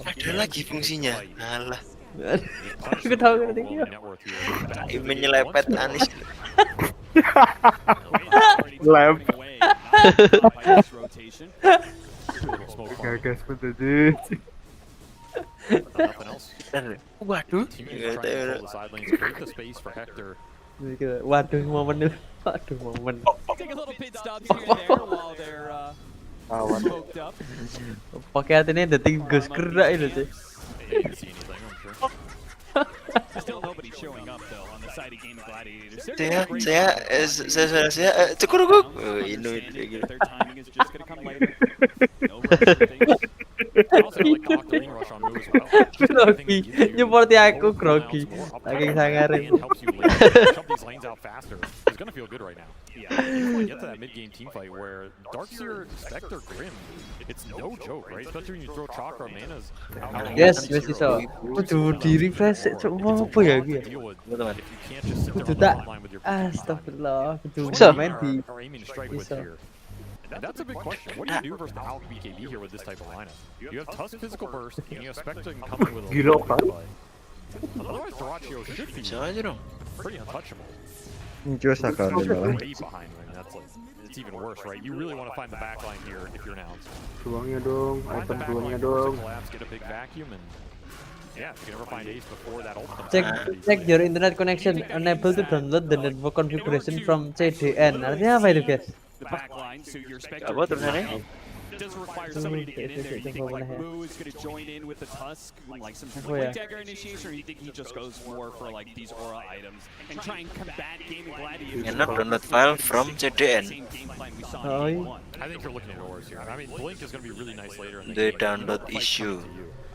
Ada lagi fungsinya. Alah. Aku tahu kan ini. Caimin nyelepet Anis. Lab. Gagas betul. Waduh. Waduh momen itu. Waduh momen. Take a little pit stops here and there while they're smoked up. Pakai hatinya detik gus gerak itu sih. Still nobody showing up though on the side of Game of Gladiators. Saya cukup. Ini gitu. Their timing is just gonna come later. Grogi, nyuporti aku grogi. Saking sangarin. It's gonna feel good right now. Yeah, you want to get to that mid-game team fight where Darkseer, Spectre, Grim, it's no joke, right? Especially when you throw Chakra, Mana's out. Yes, wes iso. Kudu di refresh apa ya iki? Kudu tak. Astagfirullah, kudu main di. Iso. And that's a big question. What do you do versus the Hulk BKB here with this type of lineup? You have Tusk physical burst, and you have Spectre coming with a Gila kan? Otherwise, Doraccio should be pretty untouchable. Just Way behind him. It's even worse, right? You really want to find the backline here if you're announced. Ruangnya dong, Find the item backline, ruangnya force dong. a collapse, get a big vacuum, and yeah, if you can ever find Ace before that ult comes Check your internet connection. Unable to download the network configuration from CDN. Artinya apa itu guys? The backline, so your Spectre Apa tulisannya? it does require somebody to get in there. You think like Moo is going to join in with the Tusk, like some Oh, yeah. dagger initiation, or you think he just goes more for like these aura items and try and combat Game of Gladiators? Enak download file from CDN. Oh, iya. I think you're looking at auras here. I mean, Blink is going to be really nice later in the The game. download issue.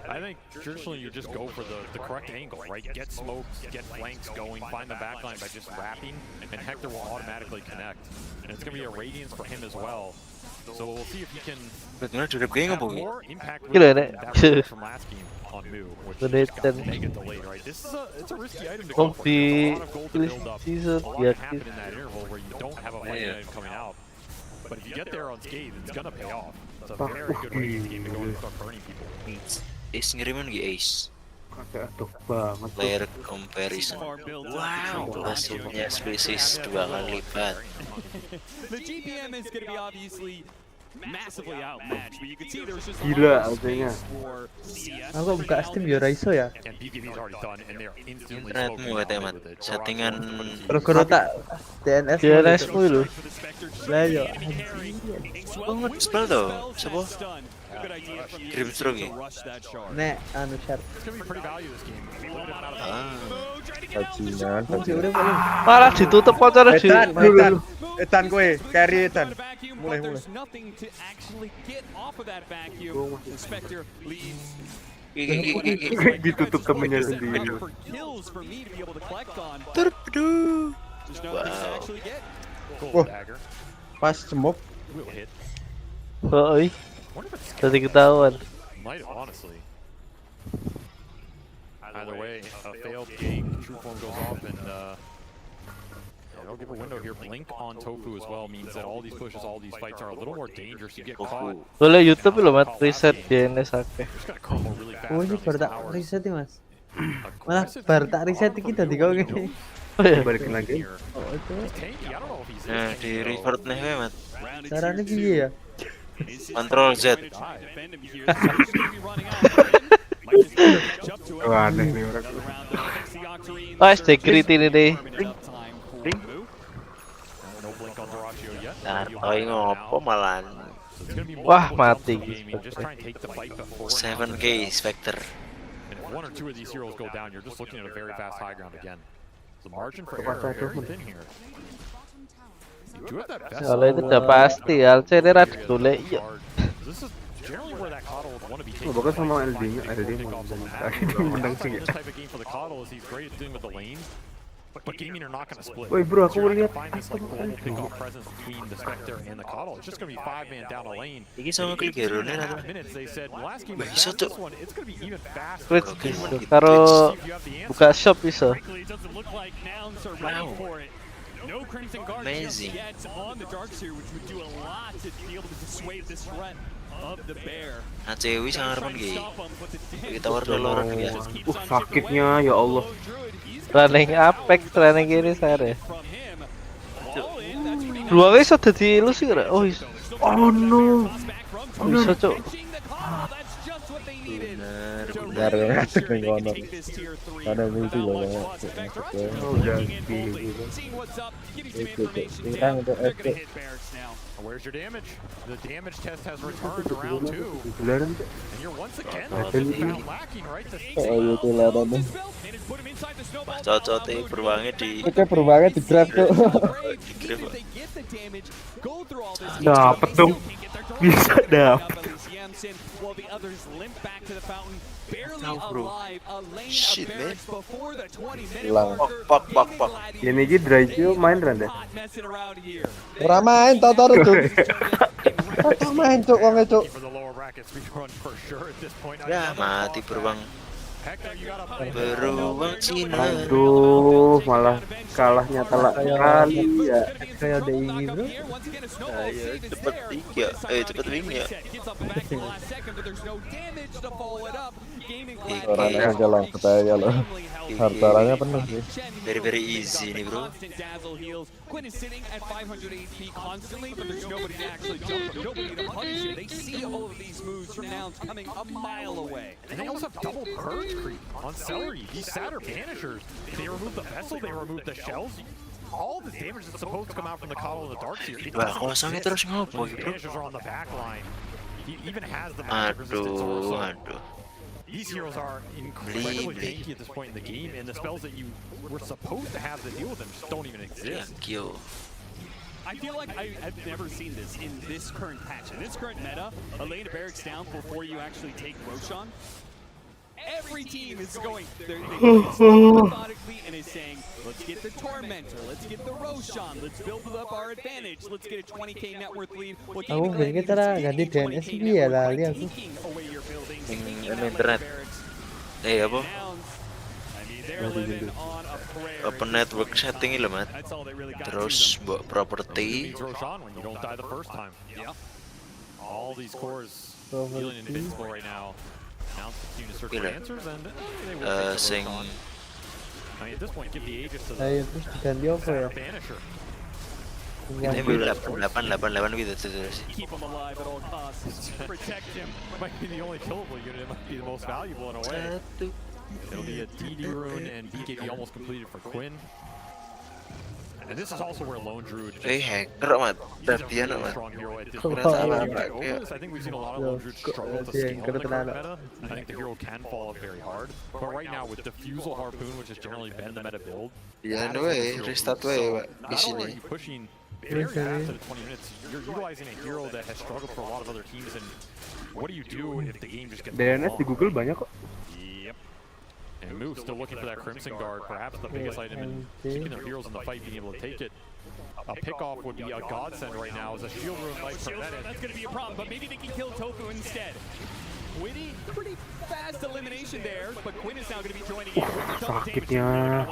I think traditionally you just go for the correct angle, right? Get smokes, get flanks going, find the backline by just wrapping, and Hector will automatically connect. And it's going to be a radiance for him as well. So we'll see if he can have more impact with Gila, that Nek. was from last game on Moo, which Gede got dan mega delayed, right? This is it's a risky item to go for. di A lot of gold to build up. season A lot ya can happen in that interval where you don't have a fight item coming out. But if you get there unscathed, it's going to pay off. It's a very good radiance game to go and start burning people. Ace ngirimin ke Ace. Aduh banget. Player comparison. Wow, hasilnya spesies 2 kali lipat. The GPM is going to be obviously massively outmatched, but you can see there's just Gila artinya. for CS. Aku buka Steam ya Raiso ya. And BKB's already done, and they're instantly Internetmu katanya Mat. Settingan Gara-gara tak DNS. DNS-mu itu. Lah yo. banget spell tuh. Siapa? Grim Stroke ya? Nek anu share. Bajingan. Malah ditutup kocornya di. Edan kowe, carry Edan. Mulai. Ditutup temennya sendiri. Torpedo. Wah, pas smoke. Oh, tadi ketahuan. Might have, honestly. Either way, a failed gate, true form goes off, and they'll give a window here. Blink on Tofu as well means that all these pushes, all these fights are a little more dangerous. You get caught. Boleh YouTube loh Mat, reset DNS akeh. Oh ini baru tak reset ya mas. Malah baru tak reset kita di kau gini. Balikin lagi. Oh itu. Nah, di revert nih we, Mat. Caranya piye ya? Control Z. Wah, aneh nih orang. Oh, security ini deh. Nah, toy ngopo malan. Wah, mati. 7K Spectre. And if one or two of these heroes go down, you're just looking at a very fast high ground again. The margin for error very thin here. You do have that best. Kalau itu udah pasti, Alce ini rada dole. Iya. This is generally where that coddle would want to be taken. Bahkan sama LD-nya, LD menang sih ya. This type of game for the coddle is he's great at dealing with the lane. But gaming are not going to split. Woi bro, aku lihat Find this like global pick-off presence between the Spectre and the coddle. It's just going to be 5-man down a lane. Iki sama klik hero nih lah. Minutes they said last game was Bisa fast. tuh. This one it's going to be even faster. Switch bisa. Karo buka shop bisa. Wow. No Crimson Guard Amazing. yet on the Darkseer, which would do a lot to be able to dissuade this threat of the bear. Nah, Cewi sangar pun ki. Kita war dulu orang dia. Sakitnya ya Allah. Running Apex, running kiri saya. Dua kali sudah di lu sih kira. Oh, oh no. Bisa cok. Nyari yang ngasih ning kono. Karena multi loh ya. Oh ganti gitu. Kurang untuk FP. Where's your damage? The damage test has returned to round 2. Gelaran And you're once again lacking, right? Oh, itu larannya. Cocok beruangnya di Oke, beruangnya di grab tuh. Dapet dong. Bisa dapet. shit man. Hilang. Pak. Ini aja Draco main rada. Ora main Totoro tuh. Ora main cuk wong cuk. Ya mati beruang. Beruang Cina. Aduh, malah kalahnya telak sekali ya. Kayak ada ini bro. Ayo cepet tiga, cepet win ya. Orangnya aja lah, katanya loh. Hartaranya penuh sih. Very easy nih bro. Quinn is sitting at 500 HP constantly, but there's nobody to actually jump him, nobody to punish him. They see all of these moves from Nouns coming a mile away. And they also have double purge creep on Celery. These Satyr Banishers, they remove the vessel, they remove the shells. All the damage that's supposed to come out from the Coddle of the Darkseer. Wah, kosongnya terus ngopo The bro. Banishers are on the back line. He even has the magic resistance also. Aduh. These heroes are incredibly tanky at this point in the game, and the spells that you were supposed to have to deal with them just don't even exist. I feel like I have never seen this in this current patch. In this current meta, a lane of barracks down before you actually take Roshan. Every team is going, they methodically and is saying, let's get the Tormentor, let's get the Roshan, let's build up our advantage, let's get a 20k net worth lead. Aku pengen kita ganti DNS dia lah lihat aku. Internet. Apa? Open network setting loh mat. Terus buat property. All these cores feeling invincible right now. Now continue to search for answers and they sing. I mean, at this point, give the Aegis to Ayo terus diganti apa ya? Banisher. Ini 8 gitu terus. Keep him alive at all costs. Protect him. Might be the only killable unit. It might be the most valuable in a way. It'll be a TD rune and BKB almost completed for Quinn. And this is also where Lone Druid. Hacker mat. Perhatian mat. I think we've seen a lot of Lone Druids struggle to scale in the current meta. I think the hero can fall very hard. But right now with Diffusal Harpoon, which has generally been the meta build. Ya restart way di Not sini. only are you pushing very fast at 20 minutes, you're utilizing a hero that has struggled for a lot of other teams. And what do you do if the game just gets DNS di Google banyak kok. And Moose still looking for that Crimson Guard, perhaps the biggest item in keeping their heroes in the fight, being able to take it. A pickoff would be a godsend right now as a shield rune might prevent it. That's going to be a problem, but maybe they can kill Tofu instead. Witty, pretty fast elimination there, but Quinn is now going to be joining in. Sakitnya.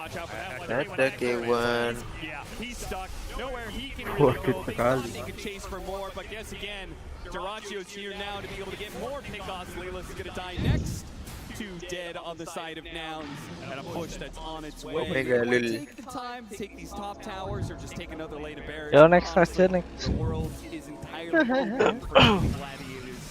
Ada K1. Yeah, he's stuck. Nowhere he can Wah, really go. sekali. He can chase for more, but guess again, Duracio's here now to be able to get more pickoffs. Leela's is going to die next. Two dead on the side of Nouns, and a push that's on its way. Take the time to take these top towers, or just take another lane of barracks. Yo, next. The world is entirely open for gladiators,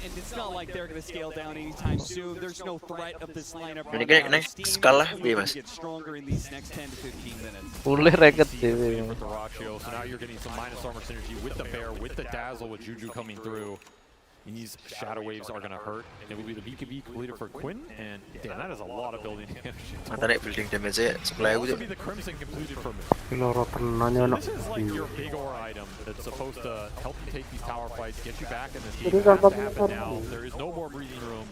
and it's not like they're going to scale down anytime soon. There's no threat of this lineup. Ini kan next skala piye mas? Get stronger in these next 10 to 15 minutes. Boleh reket deh. So now you're getting some minus armor synergy with the bear, with the dazzle, with Juju coming through. These shadow waves are going to hurt. It will be the BKB completed for Quinn, and damn, that is a lot of building damage. Mata building damage ya sebelah aku. Also be the Crimson completed for Loro tenannya nak. This is like your big aura item that's supposed to help you take these tower fights, get you back in this game. It has to happen now. There is no more breathing room.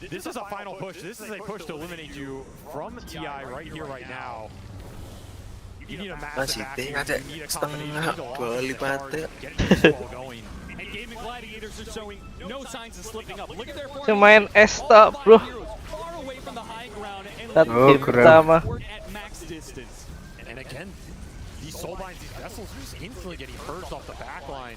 This is a final push. This is a push to eliminate you from TI right here, right now. You need a massive back. You need a combination of get this ball going. And Gaming Gladiators are showing no signs of slipping up. Look at their Main Esta bro. far away from the high ground and Game pertama. at max distance. And again, these soulbinds, these vessels are just instantly getting purged off the back line.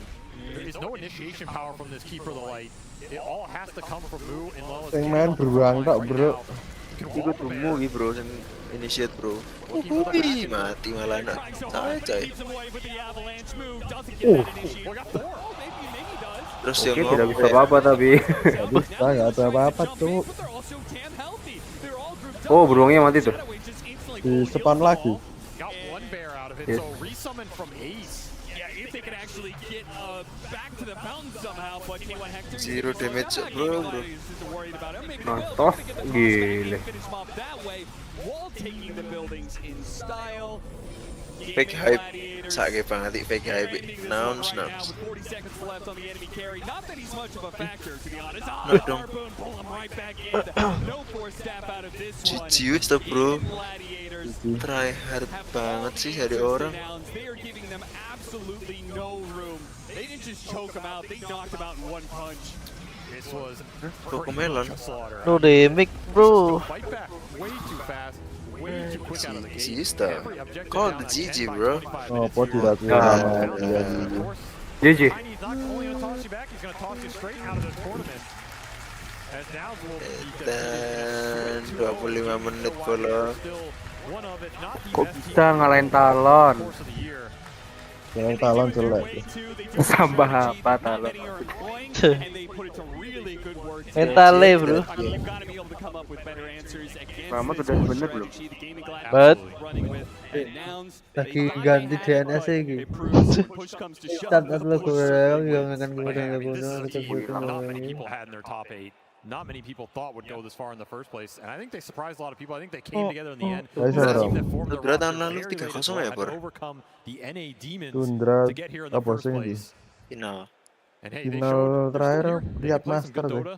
There is no initiation power from this Keeper of the Light. It all has to come from Mu and Lola's. Yang main beruang tak bro. Ikut tunggu bro, yang initiate bro. Wih, mati malah nak. Coy. Keeps him away with the avalanche move. Doesn't get that initiation. Maybe does. Terus Oke, yang tidak bisa ngomong apa-apa tapi. Gak bisa, gak ada apa-apa tuh. Oh, beruangnya mati tuh. Di spawn lagi. Got one bear out of it, Yes. so resummon from Ace. Yeah, if they can actually get back to the mountain somehow, but K1 Hector... Zero damage, bro. Nontos, gile. While taking the buildings in style. Fake hype, sakit banget fake hype. Nouns. 40 seconds left on the enemy carry. Not that he's much of a factor, to be honest. No, dong. Harpoon pull him right back in. No force step out of this one. Jijik tuh bro. Try hard banget sih dari orang. They are giving them absolutely no room. They didn't just choke him out. They knocked him out in one punch. This was Cocomelon. No damage, bro. Fight back way too fast, way too quick out of the gate. Sister, call the GG, bro. Oh, pot tidak sama dia. GG. He's not only gonna toss you back, he's gonna toss you straight out of the tournament. As Nouns will Dan 25 menit bola. Kok bisa ngalahin Talon? Yang talon jelek. Sampah apa Talon? Mentale, bro. Selamat udah bener belum? But lagi ganti DNS lagi. Start lagu yang akan not many people had in their top 8. Not many people thought would go this far in the first place, and I think they surprised a lot of people. I think they came together in the end. Tundra tahun lalu 3-0 ya, Bor. Tundra to get here in the apa first sih ini? place. Final. And hey, they Final showed terakhir they lihat play some master good deh. Dota,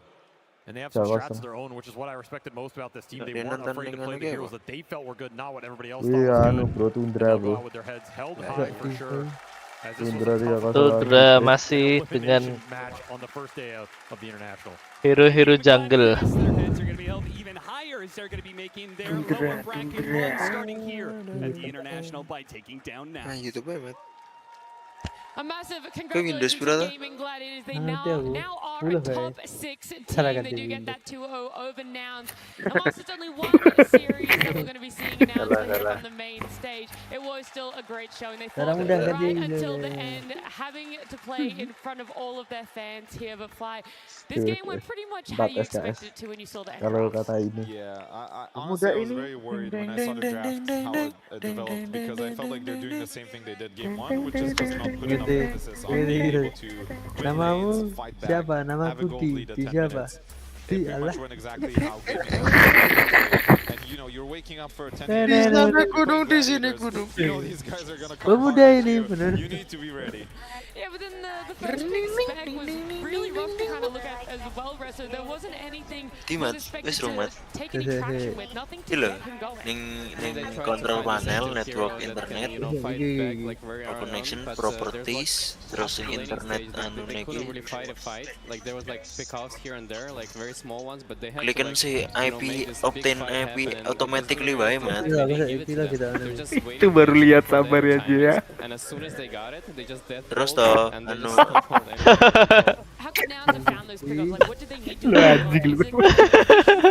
and they have some Jawa strats of Tengah. their own, which is what I respected most about this team. They Dia weren't nonton afraid to dengan play the kayak heroes apa? that they felt were good, not what everybody else thought Iya was anu good. bro, Tundra They'll go bro. out with their heads held high for sure. As this was Tundra dia a tough Tundra masih dengan match on the first day of the international. hero-hero jungle. Even higher as they're going to be making their lower bracket run starting here at the international by taking down now. Nah, YouTube banget. A massive Windows, congratulations to brother. Gaming Gladiators. They Nanti now are a top 6 team. Salah They ganti do get Windows. that 2-0 over Nouns. Amongst it's only one series that we're going to be seeing announced here on the main stage. It was still a great showing. They fought Sekarang udah ganti right Windows. until the end, having to play in front of all of their fans here. But Fly, this game went pretty much how you expected it to when you saw the end. Kalau kata ini. Yeah, I honestly was very worried when I saw the draft how it developed because I felt like they're doing the same thing they did game 1, which is just not putting enough emphasis on being able to win Namamu lanes, fight back, siapa? have a Namaku gold lead at 10 siapa? minutes. They pretty much went exactly how game and you know, you're waking up for a 10 minutes. You know these guys are gonna come hard at you. You need to be ready. Yeah, but then the first big spec was really rough to kind of look at as well, so there wasn't anything Timat, was expected wes to rumat. take any traction with, nothing to Gila, get him going. ning control panel, network internet, connection, properties, terus yang internet anu couldn't really niki. fight a fight. Like there was like pick-offs here and there, like very small ones, but they had to Klikan like, si IP make this big obtain fight IP happen, and automatically it was wae mat. Iya, really bisa give it to gila them. kita. They're just waiting Itu baru for lihat their sabar aja ya. timings, and as soon as they got it, they just death Terus rolled, toh, and they anu. just teleported anywhere. How come now they found those pickups? Like, what did they need to do? Is it for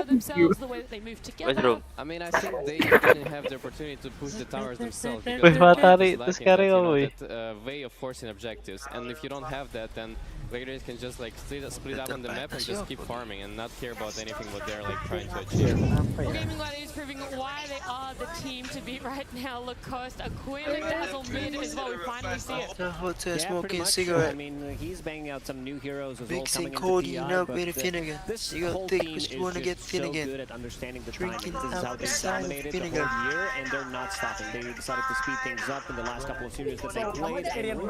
themselves, the way that they move together? I mean, I think they didn't have the opportunity to push the towers themselves Wih, because matahari, they're terus lacking that, sekarang you know, apa, wih? that way of forcing objectives. And if you don't have that, then Gladiators can just like split up on the map and just keep farming and not care about anything what they're like trying to achieve. Well, Gaming Gladiators proving why they are the team to beat right now. Lacoste, a Quinn, Dazzle mid as well. We finally see it. Yeah, pretty much. I mean, he's banging out some new heroes as well coming into TI, but this whole team is just so good at understanding the timing. This is how they dominated the whole year, and they're not stopping. They decided to speed things up in the last couple of series that they played, and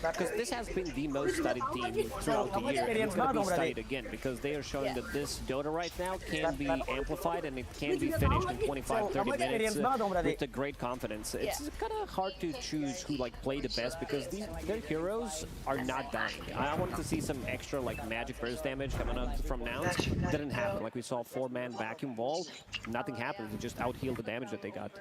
because this has been the most studied team throughout the year, and it's going to be studied again, because they are showing that this Dota right now can be amplified, and it can be finished in 25-30 minutes with a great confidence. It's kind of hard to choose who like play the best, because their heroes are not dying. I wanted to see some extra like magic burst damage coming out from Nouns. Didn't happen. Like we saw 4-man vacuum wall, nothing happened. It just out-healed the damage that they got.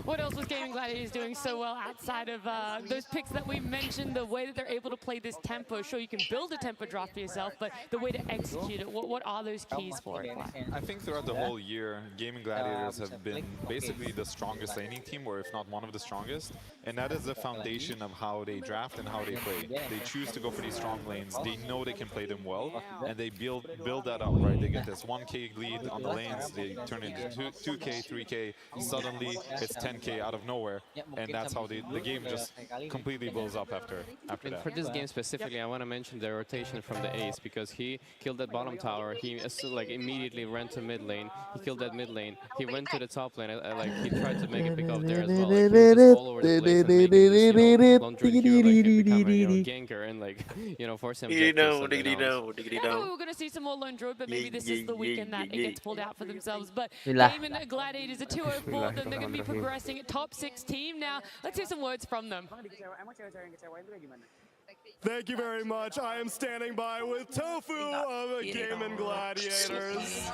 What else was Gaming Gladiators doing so well outside of those picks that we mentioned? The way that they're able to play this tempo. Sure, you can build a tempo draft for yourself, but the way to execute it. What are those keys for it? I think throughout the whole year, Gaming Gladiators have been basically the strongest laning team, or if not one of the strongest. And that is the foundation of how they draft and how they play. They choose to go for these strong lanes. They know they can play them well, and they build that up, right? They get this 1K lead on the lanes, they turn it into 2K, 3K, suddenly it's 10K out of nowhere, and that's how the game just completely blows up after that. For this game specifically, I want to mention the rotation from the ace, because he killed that bottom tower, he like immediately ran to mid lane, he killed that mid lane, he went to the top lane, like he tried to make it pick up there as well, like he was just all over the place and making this, laundry hero like become a ganker and like, force him to We're going to see some more lone druid, but maybe this is the weekend that it gets pulled out for themselves. But Gaming Gladiators are 204, then they're going to be progressing at top 6 team. Now, let's hear some words from them. Thank you very much. I am standing by with Tofu of Gaming Gladiators,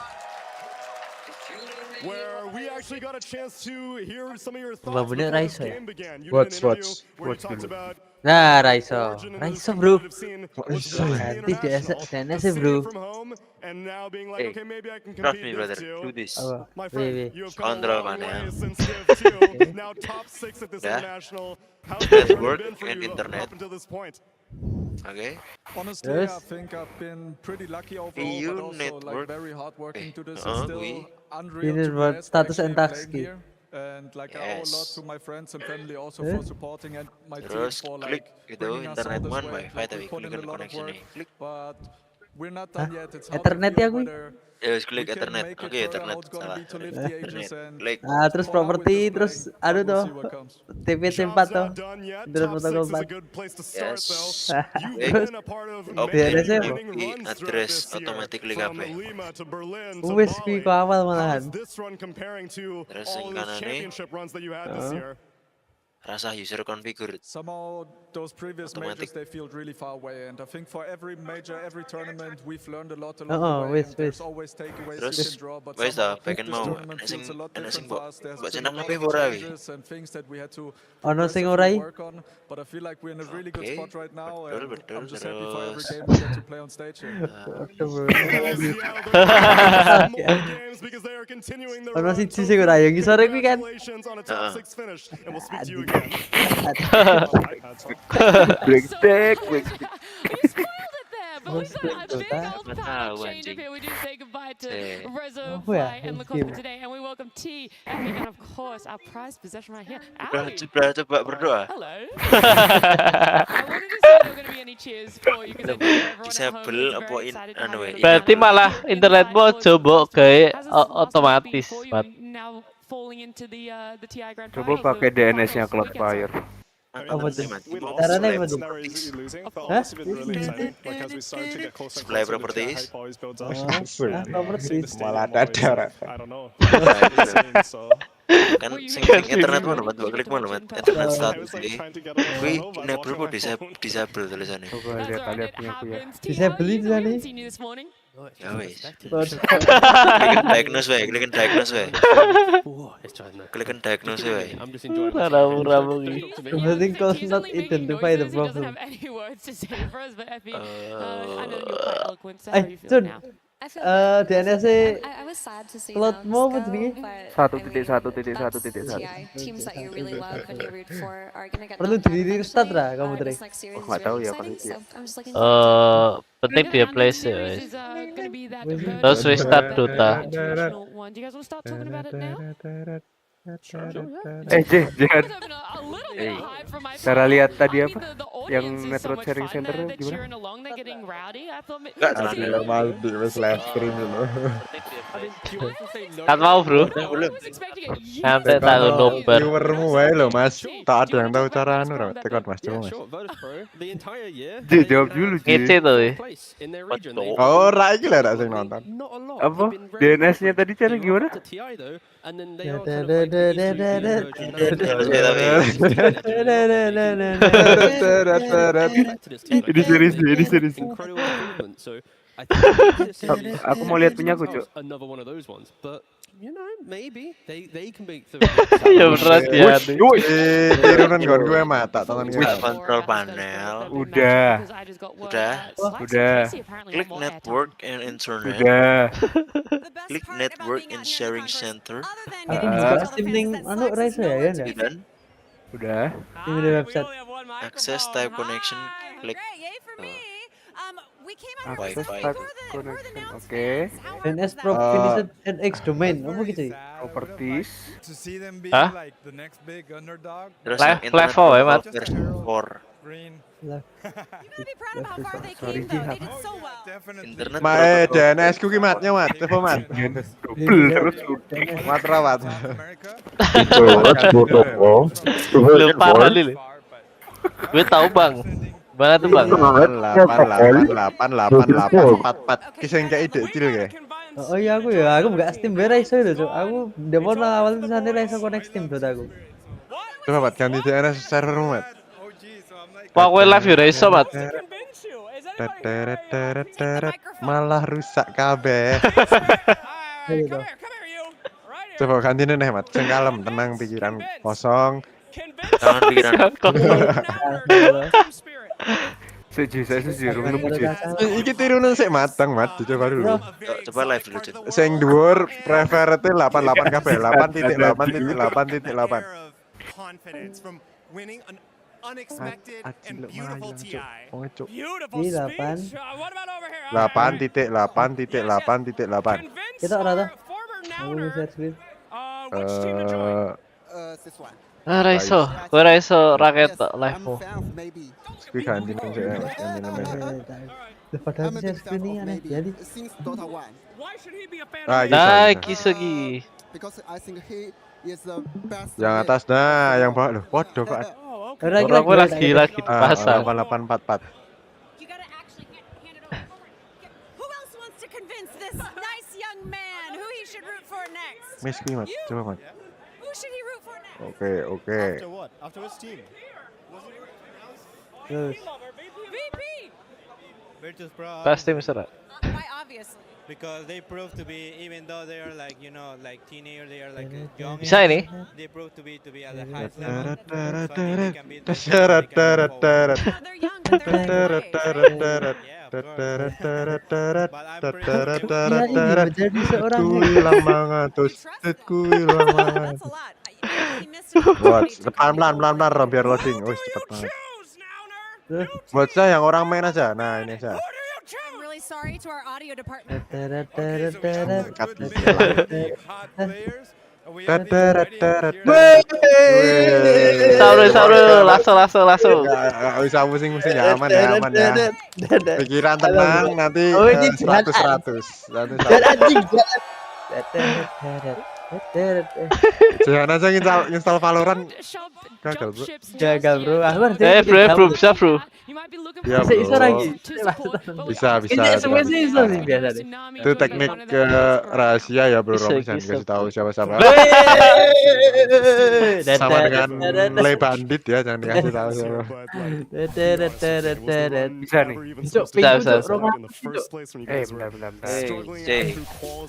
where we actually got a chance to hear some of your thoughts before this game began. You did an interview where you talked about Nah, Raiso bro. Tidak bro. and now being like, okay, maybe I can Trust compete me, brother. this too. Do this. My friend, you have come a Control long man, way yeah. since Div 2, now top 6 at this Yeah. international. How's the journey Network been for and you internet. up until this point? Okay. Honestly, Yes. I think I've been pretty lucky overall, EU but also network. like very hard working to this. we- It's still unreal Ini to buat rest status actually and playing task here. And like I owe a lot Yes. to my friends and family also Eh? for supporting and my team Terus for klik like itu bringing us all internet this one way. wifi Like, tapi we put in klik a lot of connection work, nih. Klik. but we're not done yet. It's hard to Ethernet feel ya, gue? whether Ya wis we klik can ethernet. make it Oke, further, ethernet how it's gonna salah. be to lift the ages Ethernet. and Klik. Ah, terus for now we're properti, just terus playing, aduh but we'll tuh see what comes. TP4 Job's tuh. not done yet. Internet Top 6 protokol is a 4. good place to start, Yes. though. You've Klik. been a part of Oke, many DNS-nya apa? winning runs throughout Address this year, automatically from apa? Lima to Berlin to Wes Bali. ku awal How's malahan. this run comparing to Terus all yang those kanan nih. championship runs that you had this year? Rasa user configured. Somehow those previous Automatic. majors they feel really far away, and I think for every major, every tournament we've learned a lot along Oh, the way. wes, And there's wes. always takeaways Terus you can draw, but wes somehow dah pengen this mau tournament feels a lot different for us. There's buat been a senang lot apa of ora wi. changes and things that we had to Ono sing progressively orai? work on, but I feel like we're in a really good Oke. spot right now, Betul, and betul, I'm just happy for every terus. game we get to play on stage here. Ono siji sing ora ya ngisore kuwi kan. Congratulations on a top 6 finish, and we'll speak to you But we've got a big old power change up here. We do say goodbye to Rezo, Fly, and Lacoste for today, and we welcome T, Epic, and of course our prized possession right here, Ali. Coba berdoa. Hello. I wanted to see if there were going to be any cheers for you because I know everyone at home Disable is apa very excited to have you. Berarti malah internetmu coba kayak otomatis, Pat. Now falling into the TI Grand Coba Finals. pakai DNS-nya Cloudfire. Apa tuh? We Caranya lost apa tuh? narrowly losing, but Hah? also been really exciting. Like as we started to get closer and Supply closer, the properties. hype always builds up. Properties. Malah dadar. I don't know. Kan sing internet mana buat klik mana buat internet status ini. Kui enable apa disable tulisannya. Coba lihat punya aku ya. Disable di sana. Ya wes. Klik diagnose wae. Klik diagnose wae. Ramu-ramu ini. The thing does not identify the problem. Any words to say for us, but Effie, I know you're quite eloquent, so how are you feeling Jun, now? DNS I was sad to see Cloud them mau go, begini. but 1.1.1.1. TI teams that you really love and you root for are gonna get Perlu knocked out di restart eventually. lah kamu tadi. This next series Oh, is nggak tahu really ya exciting, pasti ya. so I'm just looking forward to it. Penting dia place ya. Series is gonna be that Terus restart Dota. traditional one. Do you guys want to start talking about it now? Jangan. Cara lihat tadi apa? Yang Metro Sharing Center gimana? Enggak tadi normal di live stream dulu. Kan mau bro. Sampai tahun Oktober. Viewermu wae lho Mas. Tak ada yang tahu cara anu ora tekan Mas coba Mas. Jawab dulu Ngece tuh. Ora iki lah sing nonton. Apa? DNS-nya tadi cara gimana? Ini serius. Incredible improvement. So I think Aku mau lihat punya aku, Cuk. another one of those ones, but You know, maybe they can make the. Ya beneran ya. Tirunan gon gue mata tonton gue. Kontrol panel. Udah. Klik network and internet. Udah. Klik network and sharing center. Aku buka Steam ning anu Raisa ya kan? Dan udah. Steam di website. Access type connection. Klik Access Wi-Fi. type connection. Oke. NS Pro finished NX domain. Apa gitu ya? Properties. Hah? Terus Level ya, Mat. version 4. Internet DNS ku ki matnya mat, coba mat. Mat rawat. Lupa kali. Gue tahu bang. Mana tuh bang? 8888844 kisah kayak ide cil kayak. Oh iya aku buka Steam Raisa itu, Cuk. Aku demo awal tulisannya Raisa connect Steam tuh aku. Coba mat ganti DNS server mat. Pak gue live ya Raisa mat. Malah rusak kabeh. Coba ganti nih mat, sing kalem, tenang pikiran kosong. Jangan pikiran. Setuju. Iki tirunan sik mateng mat, dicoba dulu. Coba live dulu, Cid. Sing dhuwur preferred 88 kabeh, 8.8.8.8. Confidence from winning an unexpected and beautiful TI. Di 8. 8.8.8.8. Kita rata. Aku bisa screen. Raiso, gue Raiso raket live mo. Kuwi ganti nang sik ganti nang. Padahal bisa screen ini aneh jadi. Nah, kisegi. Yang atas nah, yang bawah loh. Waduh kok. Orang gue lagi dipasang. 8844. Miss kuwi mat, coba mat. Oke. After which team? Terus. Pasti misalnya. Because they prove to be, even though they are like, you know, like teenager, they are like young. Bisa ini? They prove to be at the highest level. Pelan biar loading. Oh, cepet banget. Buat saya yang orang main aja. Nah, ini aja. Sorry to our audio department. Saur, langsung. Gak usah pusing ya, aman ya. Pikiran tenang, nanti 100. Jangan aja install Valorant. Gagal bro. Bro, bisa bro. Ya bisa lagi. Bisa. Semua sih bisa sih biasa deh. Itu teknik rahasia ya bro, jangan kasih tahu siapa-siapa. Sama dengan lay bandit ya, jangan dikasih tahu siapa. Bisa nih. Bisa. Benar.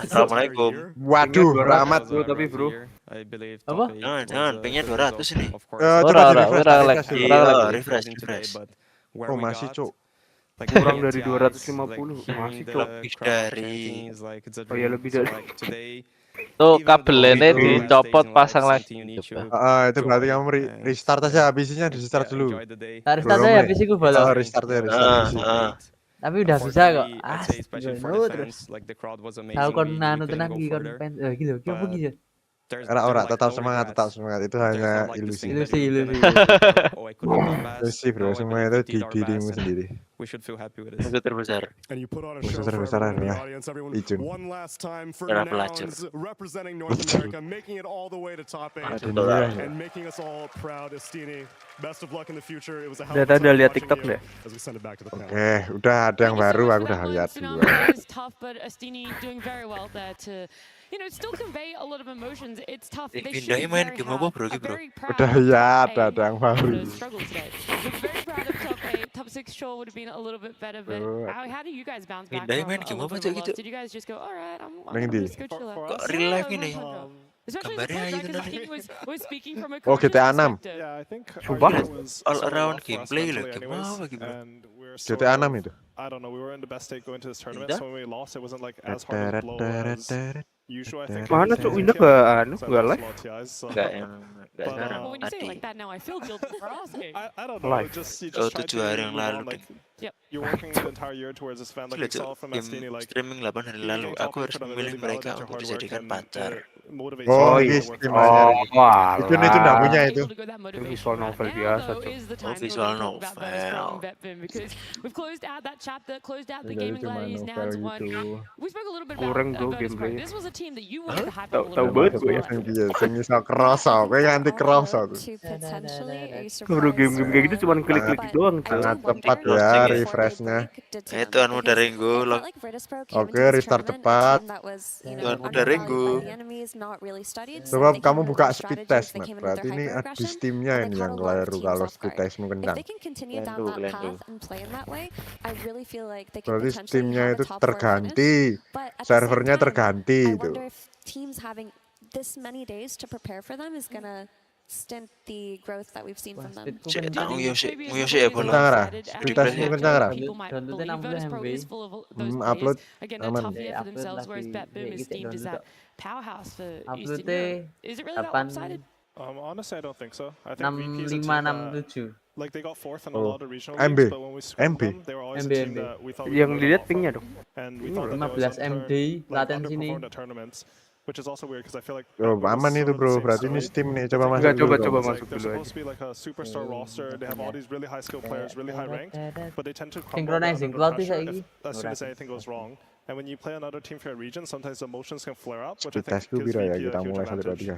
Assalamualaikum. Waduh, rahmat bro tapi bro. Apa? Jangan, pingnya 200 ini. Coba refresh. Oh masih cuk. Kurang dari 250 masih cuk. Lebih dari. Oh ya lebih dari. Tuh kabelnya dicopot pasang lagi. Itu berarti kamu restart aja, habisnya di restart dulu. Restart aja habis itu boleh. Restart. Tapi udah bisa kok. Terus. Tahu kon nanu tenang iki kon pen gitu. Apa gitu? Ora tetap semangat itu hanya ilusi bro, semua itu di dirimu sendiri. Musuh terbesar adalah Ijun. Para pelacur. Udah lihat TikTok deh. Oke, udah ada yang baru, aku udah lihat dulu. You know, still convey a lot of emotions. It's tough. They Pindahin main game apa bro? Udah ya, ada yang baru. Very proud of top 8. top 6 sure would have been a little bit better, but how do you guys bounce back Pindahin from main a game little apa bit tuh of a loss? gitu? Did you guys just go, alright, I'm Main gonna di. just go chill out? Kok real life gini? Especially as a Gambarnya coach, right? gitu Because nih. he was speaking from a Oh, coach's GTA 6. perspective. Yeah, I think Sumpah. our game was All somewhat around off for us gameplay loh, mentally game anyways, apa gitu. and we're GTA sort 6 of, itu. I don't know, we were in the best state going to this tournament, Udah? so when we lost, it wasn't like as hard of a blow as usual, I think. Mana Because cuk we Windows killed nggak them, anu so I nggak lost live? a lot of TIs, so- Enggak yang But, sekarang Well, when you say it tadi. like that now, I feel guilty for asking. I don't know, Live. you just Oh, try 7 to hari yang move lalu on, like, deh. Yep. you're working the entire year towards this fan, like Gila we saw cuk, from game Mastini, like streaming 8 hari being lalu. top Aku harus put on a memilih really mereka validates your untuk hard work dijadikan and pacar. it motivates Oh, you ini to work Steam hard. aja. Wah, Itu nggak punya itu. visual novel biasa Now, cuk. is the Oh, time visual to talk about Virtus Pro novel. and Betfin, because we've closed out that chapter, closed out the Jadi Gaming cuma Gladiators novel Nouns one. gitu. We spoke a little bit Kurang about bro Virtus Pro. gameplay. This was a team that you wanted to hype Tahu up a tahu little bit banget gue ya. as well. Iya, sing iso kerasa, kowe nganti kerasa tuh. To potentially a Bro game-game kayak gitu cuma klik-klik doang tuh. Sangat tepat ya refreshnya. Tuan muda Ringgo loh. Oke, restart cepat. Tuan muda Ringgo. Coba kamu buka speed test, Mat. Berarti ini di Steam-nya ini yang keliru kalau speed testmu kencang. Berarti Steam-nya itu terganti, servernya terganti itu. stint the growth that we've seen from them. Cek tahu Yoshi ya bolong. Kencang ra? Speed testmu kencang ra? Upload aman. Uploadnya Honestly, I don't think so. I think VP is a team 6567. like they got fourth in a Oh. lot of regional MB. leagues, but when we screwed them, they were always a team that we thought we Yang could dilihat win pingnya off dong. of. And we thought that they 15 always MD latensi nih. underperformed at tournaments, which is also weird because I feel like Oh, aman itu bro, berarti ini Steam nih. Coba masuk Enggak, dulu. coba dong. masuk they're dulu supposed aja. to be like a superstar roster. They have all these really high skilled players, really high ranked, but they tend to crumble Synchronizing under cloud bisa pressure ini. as soon as anything goes wrong. And when you play another team for a region, sometimes the emotions can flare up, which I Speed think test dulu gives biro ya, VP kita a huge mulai 1, 2, advantage. 3.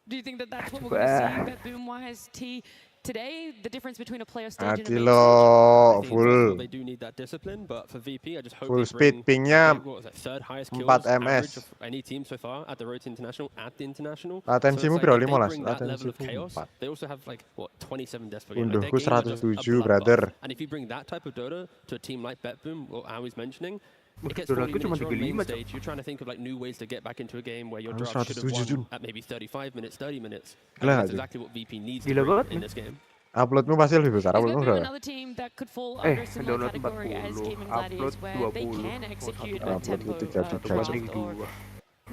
Do you think that that's what we're going to see Betboom-wise, T, today? The difference between a player stage and a Hati main lo, stage? full. They do need that discipline, but for VP, I just hope Full they speed, bring pingnya what was it, third highest 4 kills ms. average of any team so far at the Road to International at the International. Latensimu it's biro if they 15, bring that level latensiku of chaos, 4. they also have like what 27 deaths per game. Like, their Unduhku games are just a 107, bloodbath. brother. And if you bring that type of Dota to a team like Betboom, what I was mentioning. It gets Dota 40 aku cuma minutes, you're on main 35, stage, you're trying to think of like new ways to get back into a game where your Harus draft should have 107, won at maybe 35 minutes, 30 minutes. Gila And that's aja. exactly what VP needs Gila to bring banget, in nih. this game. Uploadmu pasti lebih besar, Is uploadmu Betboom berapa? another team that could fall under a similar download category as 40, Gaming upload Gladiators, where they 20. can execute Upload a tempo 3 draft, giga. or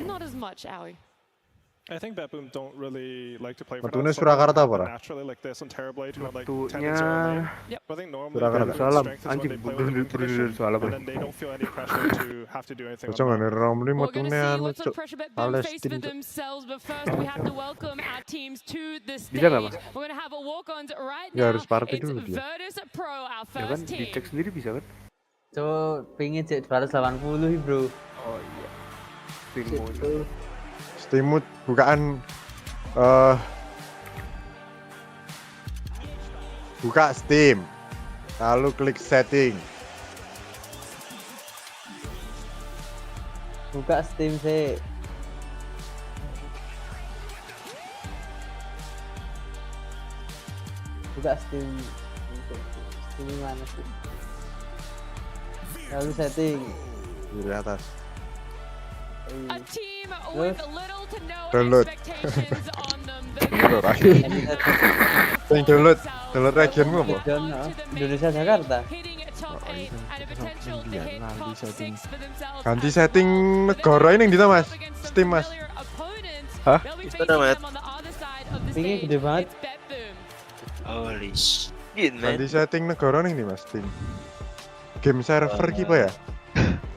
not as much, Owie? I think Betboom don't really like to play for Metunya that. Surakarta apa, Ra? Naturally, like there's some terrible who have like 10 Metunya and 0 lane. But I think normally Surakarta. Betboom's Salam. strength is when Anjing, they play with the win condition, salam. and then they don't feel any pressure to have to do anything on Cocok nggak that. nih Rom ini We're going to metunya see anu what sort cuk. of pressure Betboom Alias face tim for cuk. themselves, but first we have to welcome our teams to the stage. Bisa nggak, Mas? We're going to have a walk-ons right Ya now. harus party It's dulu dia. Virtus Pro, our Ya kan first team. dicek sendiri bisa kan? Coba pingin cek 280 bro. Oh iya. Steam Steammu bukaan buka Steam, lalu klik setting. Buka Steam sih. Buka Steam. Steam mana sih? Lalu setting. Di atas. A team with little to no Download. expectations on them. Yang download regionmu apa? Indonesia Jakarta. Ganti setting negara ini yang di Mas. Steam Mas. Hah? Itu namanya Pingin gede banget. holy shit man. Ganti setting negara nih Mas Steam. Game server gitu ya?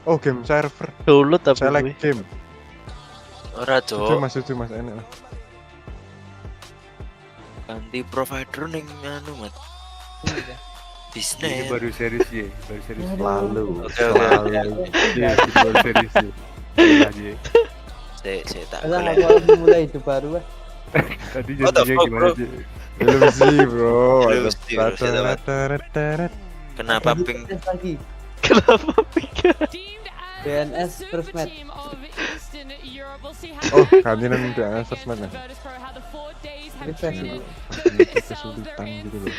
Oh game server. Download tapi Select game. Ora Itu cok, Mas enak lah. ganti provider ning anu mat. ini Bisnis. baru series Y, baru series Y. Lalu. Oke oke oke. Iya, ini baru series Y. Gila, J. Saya tak Masa boleh. aku mulai hidup baru ah. Tadi What the jadinya fuck, gimana bro? sih? Ilusi bro. Ilusi, bro, saya dapat. Kenapa ping? Lagi. Kenapa pikir? BNS first match. Oh gantian BNS first match. Refresh dulu. Kesulitan gitu loh.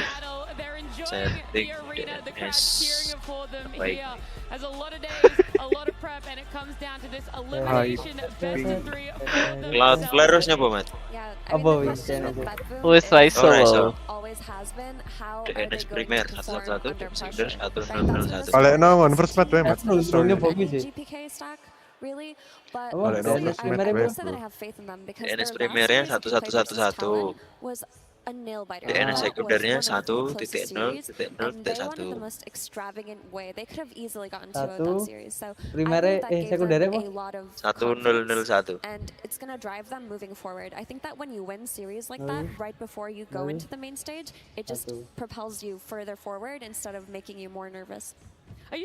they're enjoying Setting the arena, the crowd cheering for them baik. here. As a lot of days, a lot of prep, and it comes down to this elimination best of 3 for them. Cloud Flare harusnya apa, Mat? Yeah, I Apa mean, the wis question channel with itu? Batboom Wis is, Raiso Oh, Raiso. loh. always has been, how are DNS they going primer to perform 1-1 under Singer pressure? 1-0-1. Balik nongon first match we Mat. Untungnya bagus sih. GPK stack, really, but Apa? Balik nongon honestly, first I match will we, say that I bro. have faith in them because DNS their primernya last series they played versus 1-1-1-1. Talon was a nail biter. DNS That sekundernya was one of the closest series, 1.0.0.1. and they won in the most extravagant way. They could have easily gotten 2-0 that Satu. series. So I Primere, think that gave sekundernya them apa? a lot of 1-0-0-1. and it's going to drive them moving forward. I think that when you win series like that, right before you go into the main stage, it just propels you further forward instead of making you more nervous.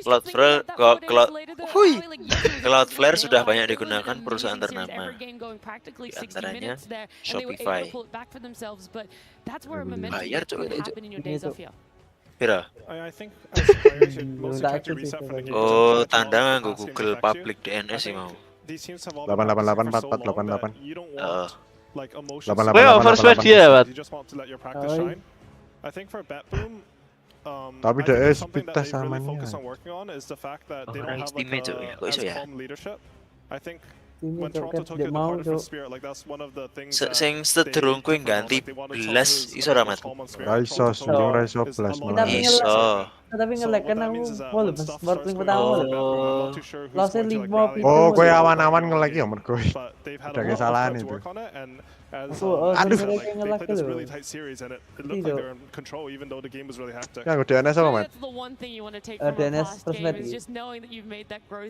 Cloud Flare, Cloud Flare sudah banyak digunakan perusahaan ternama, di antaranya Shopify. Bayar coba itu. Pira? Oh, tanda nganggo Google Public DNS sih mau. 888 Weh, overspread dia, Bat. Tapi dia speed test sama nih. Estimate tuh ya, kok iso ya? Sing sedurung kuwi ganti belas iso ra Mat? Raiso, sejung Raiso plus malah. Iso. Tapi nge-lag kan aku mau lepas sparkling pertama loh. Lossnya 5 people. Oh, kowe awan-awan nge-lag ya menurut kowe. Ada kesalahan itu. Aduh. Ya, gue DNS apa, Mat? DNS first match.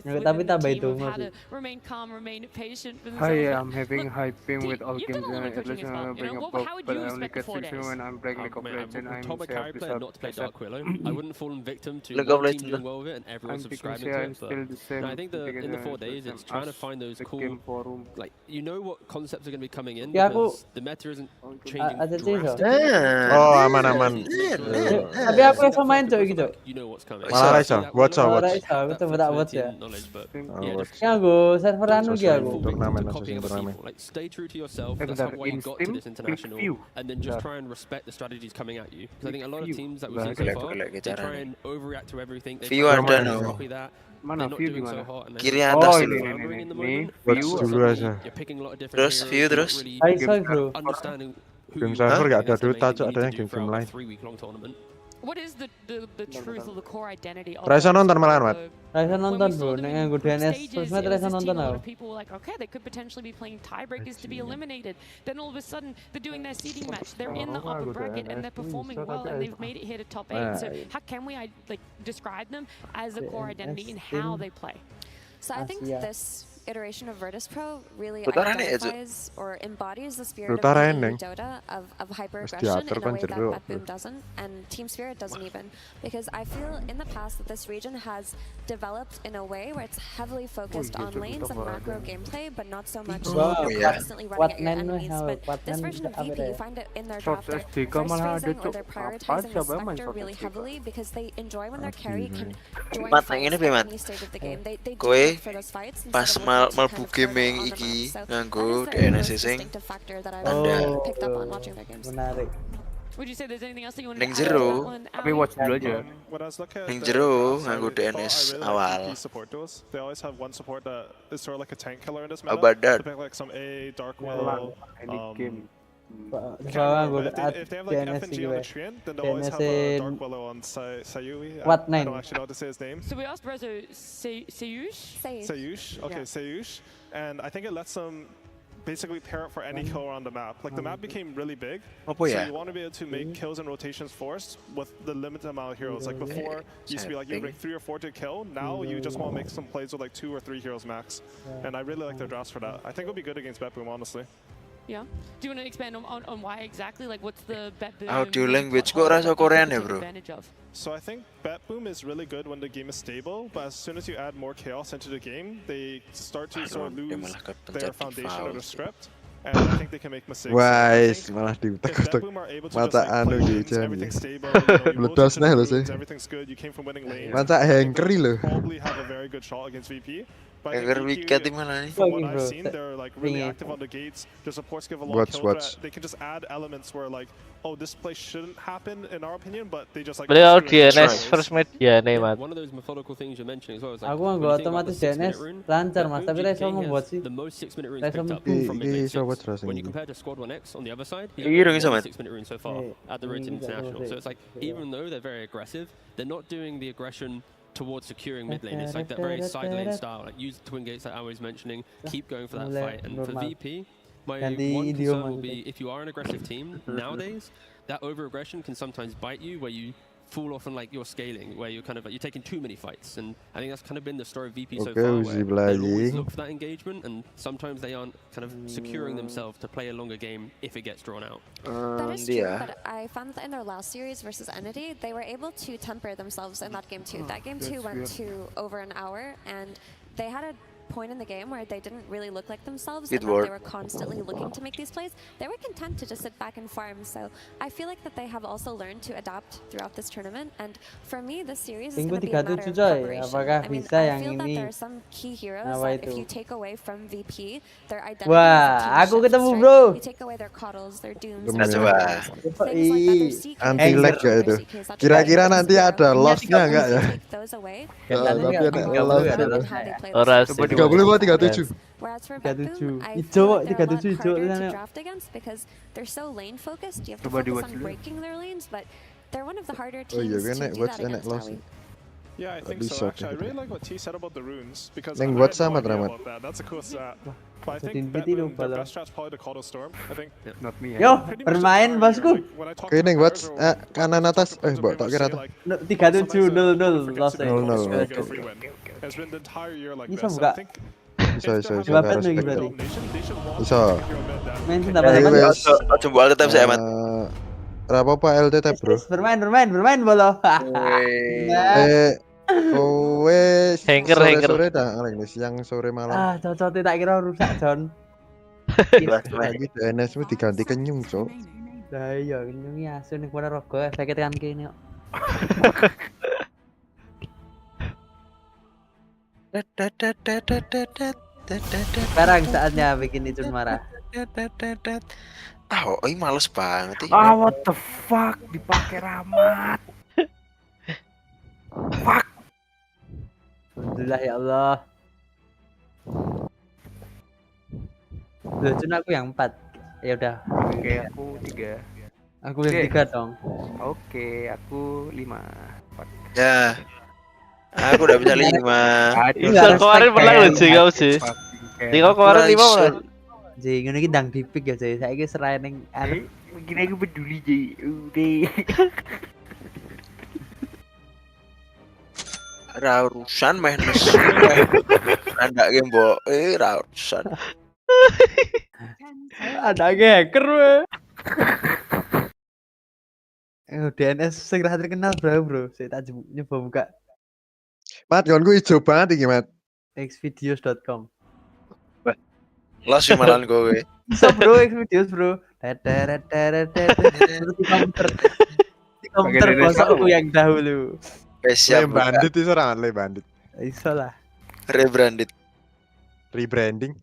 Tapi tambah itu masih. Hi, I'm having high ping with all games and at least bring up but I only get 6 when I'm playing League of Legends. I'm told my character player not to play Dark Willow. I wouldn't fall victim to League of one team Legends. doing well with it and everyone subscribing to it. But I think in the 4 days, it's trying to find those cool, like, you know what concepts are going to be coming in Ya, aku- because the meta isn't changing Ada cerita. drastically. Oh, aman-aman. Tapi aku yang main cok gitu. You know what's coming. Malah Raiso, watch out, watch. Raiso, aku coba tak watch ya. Knowledge, but Oh, watch. Yang aku server anu dia aku. Turnamen, copying asosiasi other turnamen. people. Like, stay true to yourself. Eh, That's bentar, why you got to in this Steam, international, click view. and then just Bentar. try and respect the strategies coming at you. Because I think a lot of View. teams that we've seen Gelek, so far, gelek, they caranya. try and overreact to everything. They View try ada and no. copy that. Mana They're not view doing so gimana? hot, and Kiri then- atas Oh, dulu. ini Floundering in the nih. moment. Watch View, dulu suddenly aja. you're picking a lot of different Terus, heroes, view you're not terus. really Raiso bro. understanding who Game you server are, gak and ada that's the duit main aja, thing you adanya need to do game throughout lain. a 3-week-long tournament. What is the truth or the core identity of Raiso nonton malahan, Mat. Raiso nonton bro, nek nganggo DNS first match Raiso nonton A lot aku. of people were like, okay, they could potentially be playing tiebreakers to be eliminated. Then all of a sudden, they're doing their seeding match. They're in the upper bracket and they're performing well, and they've made it here to top 8. So how can we like describe them as a core identity in how they play? So I think Asia. this iteration of Virtus Pro really Putaran ya, Ezo? identifies or embodies the spirit Putaran, of Neng. Dota of hyper-aggression Mesti in atur a kan way that jeruk. Batboom doesn't, and Team Spirit doesn't even. Because I feel in the past that this region has developed in a way where it's heavily focused on lanes and macro gameplay, but not so much Wow. constantly running at your Quad enemies. nine, But quad this nine version of apa VP, ya? you find it in their Short draft. SD They're malah ada first phasing or cok. they're Apa prioritizing the siapa yang main Spectre short really SD? heavily because they enjoy when their carry can join Mat, fights yang ini at Mat. any stage of the game. They do Kowe look for those fights pas instead of mal looking to malbu kind of gaming further on the iki map. So nganggo that is the DNS most sing distinctive factor that I've Anda. picked up on watching their games. Menarik. Would you say there's anything else that you want Ning to add to that jero. one? Tapi Ali? watch dulu aja. When I was looking at Ning the jero draft side, nganggo I thought DNS I really awal. like VP support duos. They always have one support that is sort of like a tank killer in this Oh, meta. but that- They pick like some A, Dark Lang, Willow. any game. Soalnya gue If they have like DNS FNG sih on gue. the Treant, then they'll always have DNS-in Dark Willow on Sayui. What I name? don't actually know how to say his name. So we asked Rezo Seyush. Sayush. Okay, Yeah. Sayush. And I think it lets them basically pair up for any kill around the map. Like the map became really big, Apa so ya? you want to be able to make kills and rotations forced with the limited amount of heroes. Like before, it used to be like you bring 3 or 4 to kill. Now you just want to make some plays with like 2 or 3 heroes max. And I really like their drafts for that. I think it'll be good against Batboom, honestly. Yeah. Do you want to expand on why exactly? Like, what's the Batboom? Audio language kok rasa Korean ya, bro? advantage of? So I think Batboom is really good when the game is stable, but as soon as you add more chaos into the game, they start to sort of dia lose malah kepencet their foundation or default. their script. And I think they can make mistakes. Wais, malah If diutak-utak. Batboom are able to Mata just like anu play gitu lanes, aja. everything's stable, you know, you Meledos rotate nah to lo the sih. runes, everything's good, you came from winning lanes. Mata I think hankeri lo. they'll probably have a very good shot against VP. But I Agar think wicket VQ, di mana nih? from what I've seen, they're like really active on the gates. Their supports give a lot of kill threat. They can just add elements where like, oh, this play shouldn't happen in our opinion, but they just like. Beliau DNS first media nih, Mat. One of those methodical things you're mentioning as well is like. Aku nggak otomatis DNS lancar mas, tapi saya membuat sih. The most 6-minute runes Saya picked up membuat. from mid lane 6. When you compare to Squad 1X on the other side, he's Iya dong, got Sobat. 6-minute runes so far at the Roots International. So it's like even though they're very aggressive, they're not doing the aggression towards securing mid lane. It's like that very side lane style, like use the twin gates like I was mentioning, keep going for that fight. And for VP, my one concern will be if you are an aggressive team nowadays, that over aggression can sometimes bite you, where you fall off on like your scaling, where you're kind of like you're taking too many fights. And I think that's kind of been the story of VP so far, where they always look for that engagement, and sometimes they aren't kind of securing themselves to play a longer game if it gets drawn out. That is true, but I found that in their last series versus Entity, they were able to temper themselves in that game too. That game too went to over an hour, and they had a point in the game where they didn't really look like themselves and that they were constantly looking to make these plays. They were content to just sit back and farm, so I feel like that they have also learned to adapt throughout this tournament, and for me this series is going to be a matter of preparation. I mean, I feel that there are some key heroes that if you take away from VP, their identity Wah, as a aku team ketemu shifts, bro. right? You take away their coddles, their dooms, their things like that, their CKs, Anti-lag gak itu? Kira-kira nanti ada loss-nya enggak ya? those away. Tapi ada loss ya. Ora sih. 30 Whereas for Batum, I Ijo, feel like they're a lot 37 ijo harder to sana. draft against because they're so lane focused. You have to focus on breaking their lanes, but they're one of the harder teams to do that against Howie. Yeah, I think so. Actually, I really like what T said about the runes because I Neng had buat no sama idea Dramat. about that. That's a cool stat. But I Satu think invite Batman, lupa their loh. best strat's probably the Coddle Storm. I think. Not me. Yo, bermain bosku. Oke, Neng buat kanan atas. Buat tak kira tuh. 37-0 loss ya. 0-0. It's been the entire year like Bisa this. buka. I think Bisa. Bapak Harus nih back. tadi. Bisa. Main sih Eh, dapat wes. Coba kita bisa aman. Apa LT tab bro? bermain bolo. Wes. Hanger. Sore dah, ini siang sore malam. Ah, cocok tak kira rusak John. Lagi DNS mu diganti kenyum, Cok. Lah iya, kenyungi asu nih pada rogo sakit kan kene kok. Sekarang saatnya bikin itu marah. Oh, ini males banget. Ah, what the fuck? Dipakai Ramat. Fuck. Alhamdulillah ya Allah. Loh, cuma aku yang 4. Ya udah. Oke, aku 3. Aku yang 3 dong. Oke, aku 5. Ya. Aku udah bisa 5. Bisa kemarin menang loh sih kau sih. Kau kemarin 5 menang. Ji, ngono iki ndang dipik ya, Ji. Saiki serai ning anu. Mungkin aku peduli, Ji. Udah. Rausan menes. Anda game bo, rausan. Ada hacker we. DNS segera terkenal bro. Saya tak nyoba buka. Mat, gonku ijo banget iki, Mat. xvideos.com. Los malan kowe. Bisa bro, xvideos bro. Di komputer bosku yang dahulu. Siap bandit itu orang le bandit. Iso lah. Rebranded. Rebranding.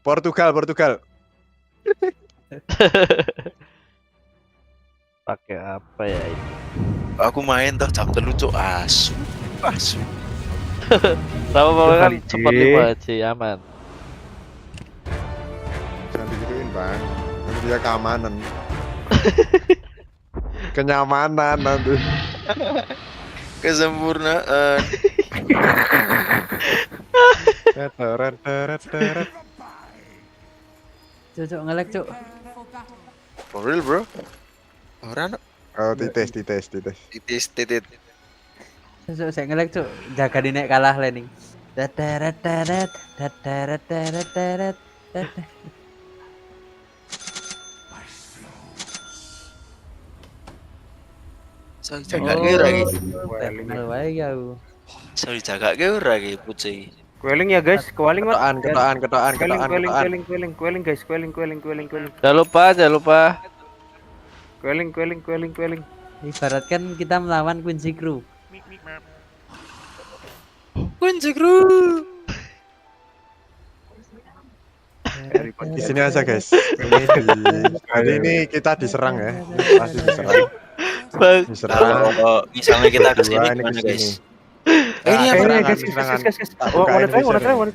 Portugal. Pakai apa ya ini? Aku main tuh jam 3 cuk asu. Sama kan cepat 5 sih aman. Jangan digituin, Bang. Nanti dia keamanan. Kenyamanan nanti. Kesempurnaan. Cuk, ngelek cuk. For real, bro? Orang Oh, titis. titit. Cuk, saya ngelek cuk. Jaga di nek kalah laning. Saya jaga ke ora iki. Kenal wae ya. Saya jaga ke ora iki puci. Quelling ya guys, quelling Mat. Ketokan. Quelling guys, quelling. Jangan lupa. Quelling. Ibaratkan kita melawan Quincy Crew. kunci kru. Di sini aja guys. Jadi ini kita diserang ya. Ini pasti diserang. Kalau misalnya kita kesini Ini gimana kesini. guys? Ini apa? Serangan.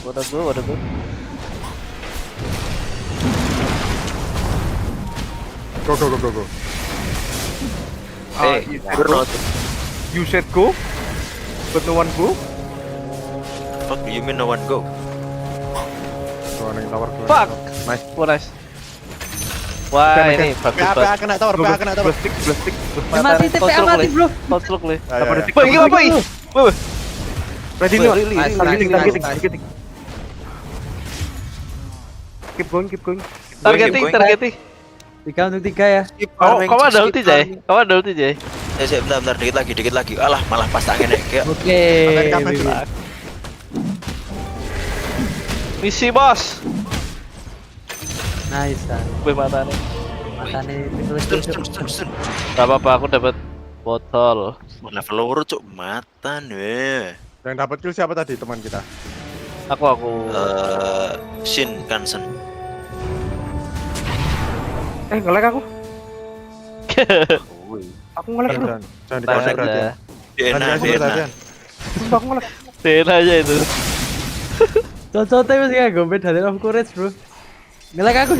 Wanna go. Go. You said go, but no one go. What do you mean no one go? Fuck. Nice. Nice. Wah, ini bagus PA banget. kena tower. Plastik. Mati TPA mati bro. Konstruk le. Wah, ini apa ini? Wah. Ready nih. Targeting. Keep going. Targeting. 3 untuk 3 ya. Kamu ada ulti Jay? Ya, bentar, dikit lagi. Alah, malah pas tangan kayak. Oke. Misi bos. Nice. Wih matanya. Stun. Gak apa-apa, aku dapat botol. Level loro cuk, matan weh. Yang dapat kill siapa tadi teman kita? Aku. Shin Kansen. Nge-lag aku. Aku nge-lag bro. Jangan dikasih perhatian. Dena. Sumpah aku nge-lag. Dena aja itu. Cocoknya masih kayak gombet dari of courage bro. Nge-lag aku.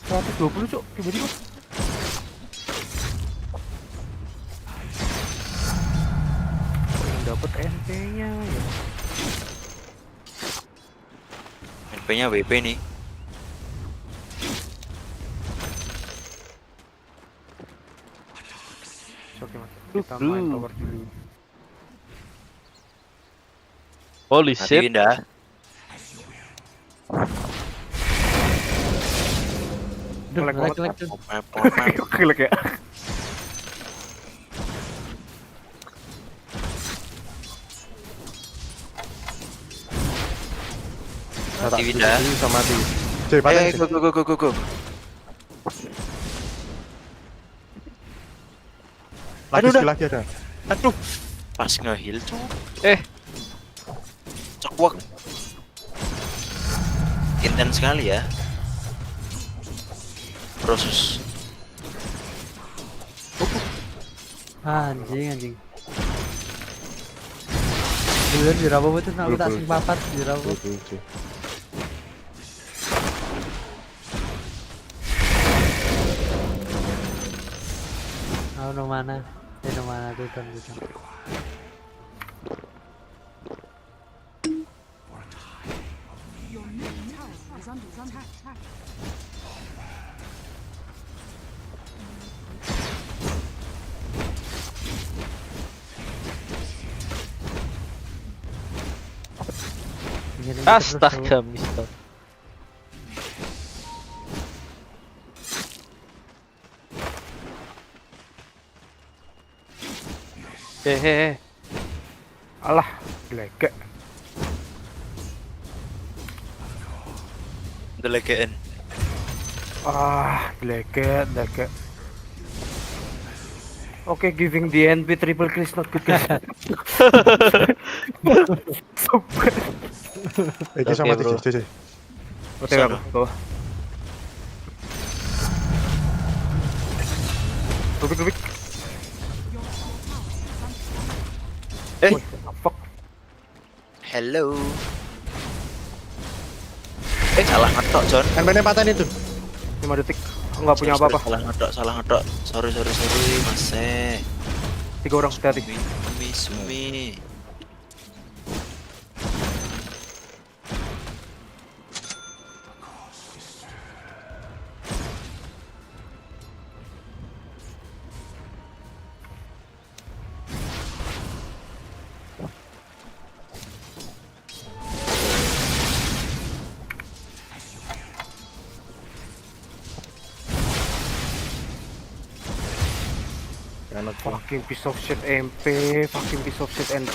120 cuk, tiba-tiba. Dapat NP-nya ya. NP-nya WP nih. Oke, Mas. Kita main tower dulu. Holy shit. Pindah. Nge-lag ya. Mati pindah. Bisa mati. Go. Lagi ada. Aduh. Pas nge-heal cuk. Cekwak. Intens sekali ya. Proses. Anjing. Duluan jurawa itu nak tak sing papat jurawa. No mana tuh kan. Astaga, mister. Hehehe. Alah, delegate. Delegain. Delegate. Okay, giving the NP triple kill is not good guys. So bad. Iki sama TJ. Oke, bawah. Rubik. Fuck. Hello. Salah ngetok, John. NP-nya patahin itu. 5 detik. Aku nggak punya apa-apa. Salah ngetok. Sorry, Mas. 3 orang, hati-hati. Sumi. Fucking piece of shit MP, fucking piece of shit NP.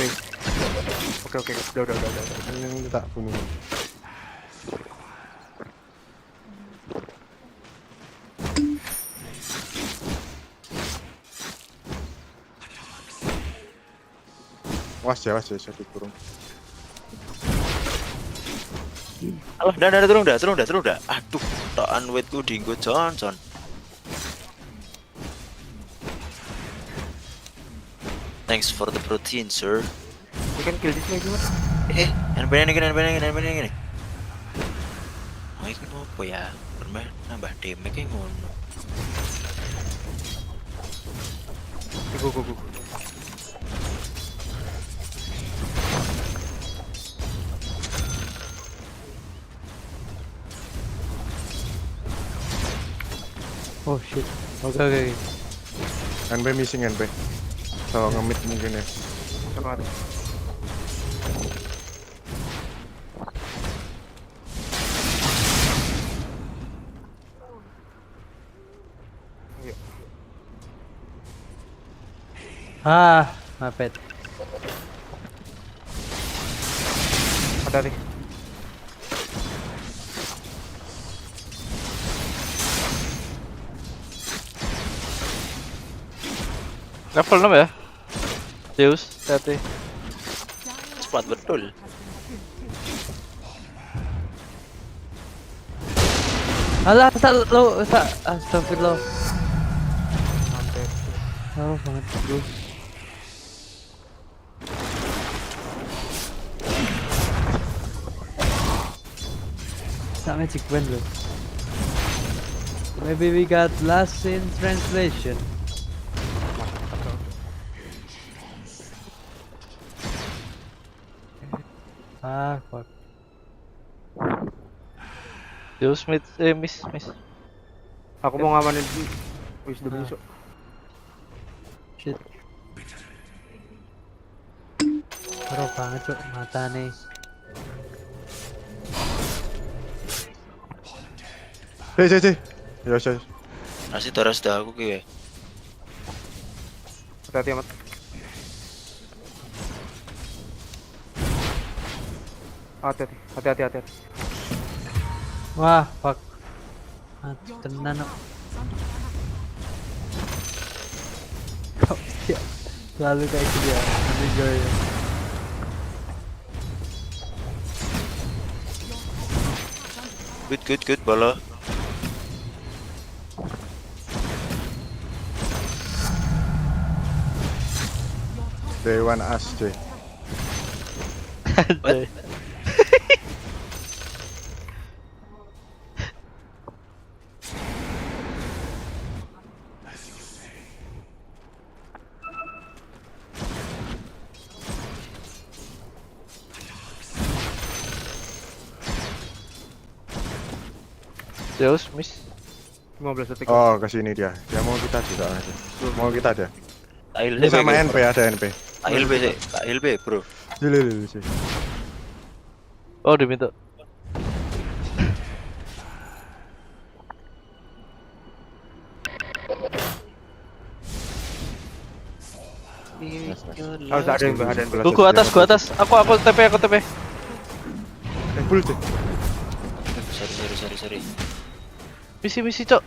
Oke, udah. Ini tak bunuh. Was ya sedikit kurung. Alah, dah turun dah. Aduh, tokan wetku dienggo Johnson. Thanks for the protein, sir. You can kill this guy juga. NPN ini. Oh, ini apa ya? Bermain nambah damage kayak ngono. Go. Oh shit. Oke. NP missing NP. So ngemit mungkin ya. Coba. My bad. Hati-hati. Level 6 ya? Zeus, hati. Cepat betul. Alah, astagfirullah. Oh, banget bro. That magic win bro. Maybe we got lost in translation. Fuck. Zeus miss. Aku mau ngamanin wisdom besok. Shit. Parah banget cok mata nih. Cek. Ya. Ras dah aku ki. Hati-hati amat. Hati-hati. Wah, fuck. Mati tenan kok. Kok dia selalu kayak gitu ya. Enjoy. Good bola. They want us cuy. What? Zeus miss. 15 detik. Oh, ke sini dia. Dia mau kita juga aja. Mau kita aja. Ini Ini sama NP ada NP. Tak LB, bro. Lili sih. Oh, diminta. Harus ada yang belas. Gua atas. Aku TP. Full tuh. Sorry. Misi, cok.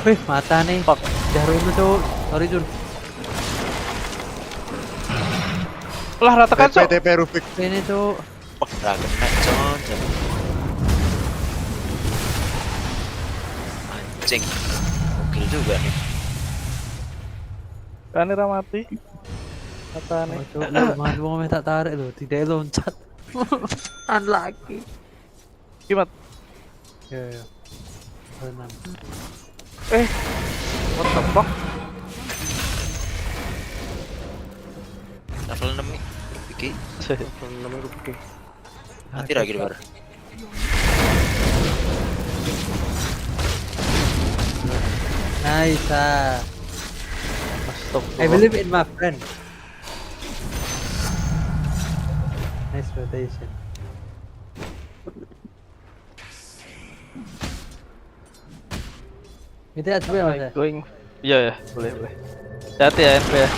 Wih, mata nih. Fuck. Jarum itu. Sorry, Jun. Lah, ratakan, cok. TP Rufik. Ini tuh. Wah, kena Johnson. Anjing. Gokil juga nih. Kanira mati. Mata nih. Mau tak tarik loh, tidak loncat. Unlucky. Gimana? Ya. What the fuck? Level 6 nih. Oke. Namanya Rufik. Mati lagi luar. Nice. I believe in my friend. Nice rotation. Itu HP ya, Mas? Going. Iya, boleh. Hati ya NP ya.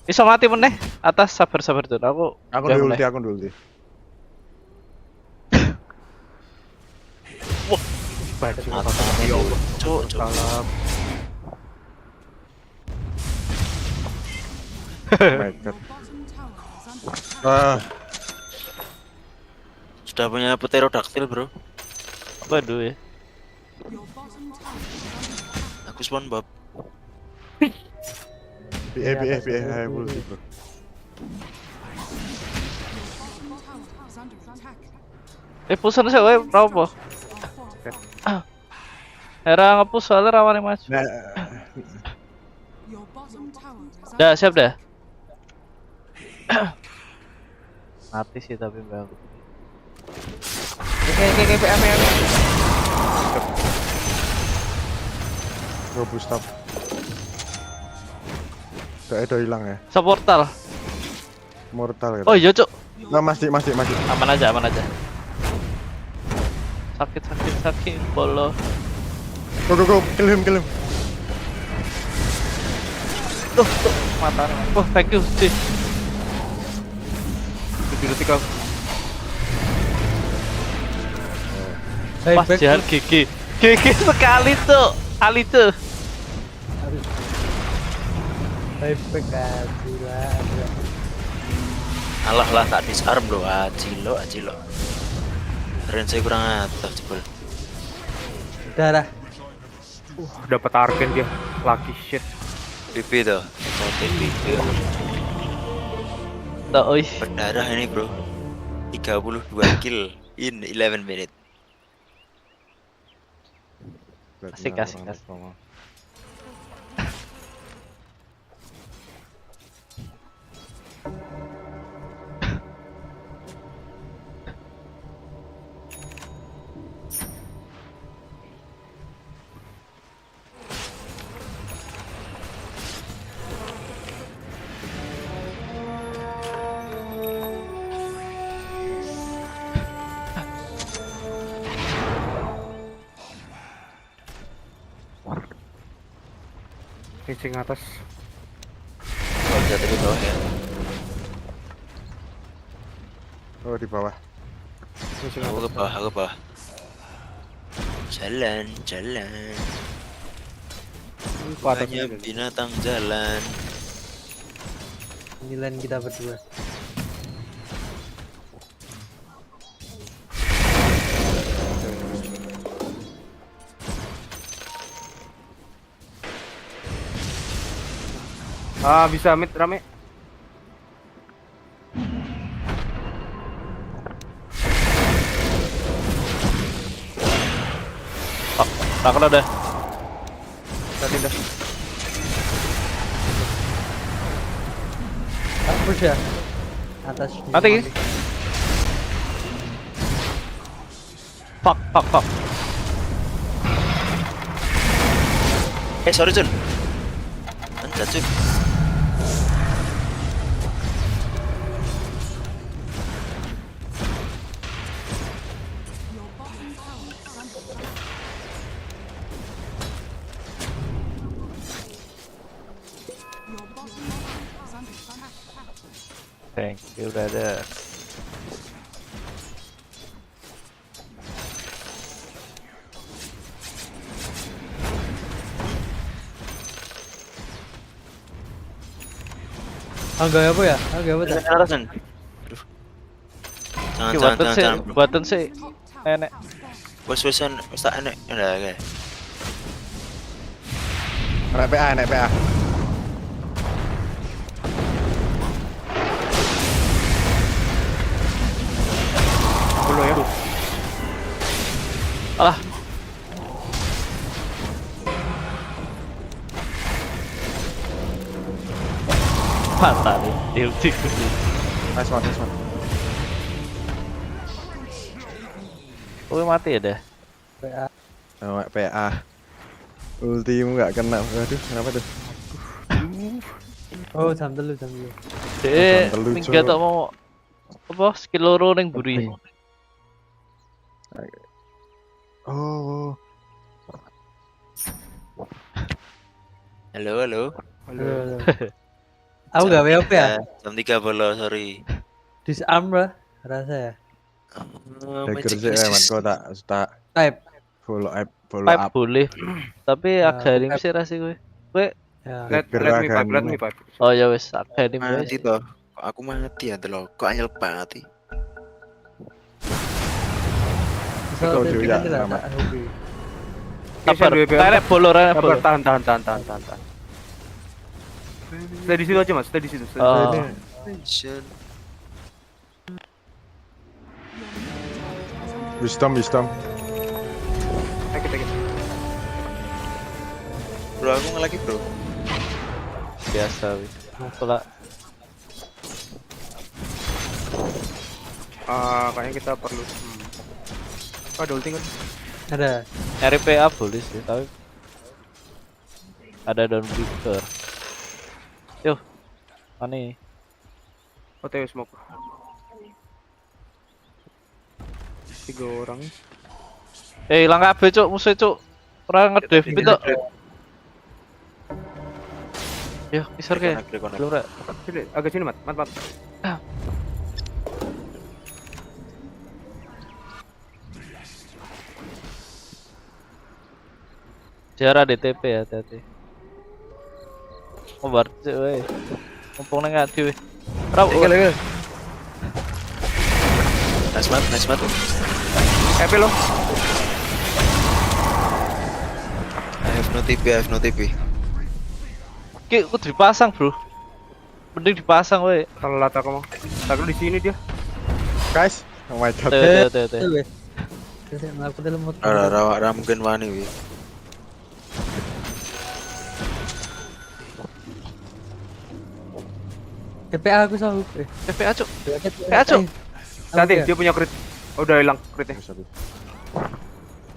Bisa mati meneh. Atas sabar tuh. Aku dulu ulti. Matanya cuk. Sudah punya pterodaktil, bro. Waduh ya. Aku SpongeBob. BA multi, bro. Pusan sih, weh, berapa? Era ngepus soalnya rawan yang maju. Dah, siap dah. Mati sih tapi mbak aku. Oke, PM. Robust stop. Udah hilang ya. Supportal. Mortal gitu. Oh iya, Cuk. Nah, masih. Aman aja. Sakit, bolo. Go, kill him. Tuh, mata. Oh, thank you, sih. 7 detik kau. Pas jahat gigi sekali tuh, kali tuh. Baik gila. Alah lah tak disarm lo, ajilo. Range saya kurang atas jebol. Darah. Dapat Arken dia. Lucky shit. PP tuh. PP. Tuh, oi. Berdarah ini, bro. 32 kill in 11 minutes. Asik. Kencing atas. Kalau jatuh di bawah ya. Oh, di bawah. Aku ke bawah. Jalan. Hanya binatang jalan. Nilai kita berdua. Bisa mid rame. Tak kena dah. Tadi dah. Push ya. Atas. Mati. Fuck. Sorry Jun. Anjat Jun. Thank you, brother. Agak apa ya? Jangan. Button sih. Enek. Wes-wesan tak enek. Udah kayak. Enek PA. Dulu ya. Alah. Patah nih, ulti. Nice one. Oh, mati ya dah. PA. PA. Ultimu nggak kena. Aduh, kenapa tuh? Oh, jam dulu. Minggat tak mau apa skill loro ning buri. Oh. Halo. Aku gak WP ya? Jam 3 bolo, sorry. Disarm lah, rasa ya. Dagger sih, man, kau tak. Type. Follow up, Pipe boleh. Tapi agak ini sih rasih gue. Gue Let me pipe. oh ya wes agak ini wes. Mati toh. Kok aku mati ya delok. Kok anyel banget. Kau juga selamat. Sabar. Tarik bolo, Sabar, tahan. Stay di situ aja mas, stay di situ. Wisdom. Take it. Bro, aku ngelagi bro. Biasa wis. Pula. Kayaknya kita perlu. Ada ulti kan? Ada. RPA boleh sih, tapi ada downbreaker. Yo, mana? OTW smoke. 3 orang. Hilang kabeh cuk, musuh cuk. Ora ngedev itu. Yo, isor ke. Belum rek. Agak sini mat. Jara DTP ya hati-hati. Ngobar cuk we. Mumpung nang ati we. Ra. Nice mat. EP lo. I have no TP. Ki, kudu dipasang, Bro. Mending dipasang we. Telat aku mau. Tapi di sini dia. Guys, oh my god. Tuh. Aku dalam motor. Ra mungkin wani wi. TPA aku sahut. TPA cuk. Nanti dia punya crit. Udah hilang critnya.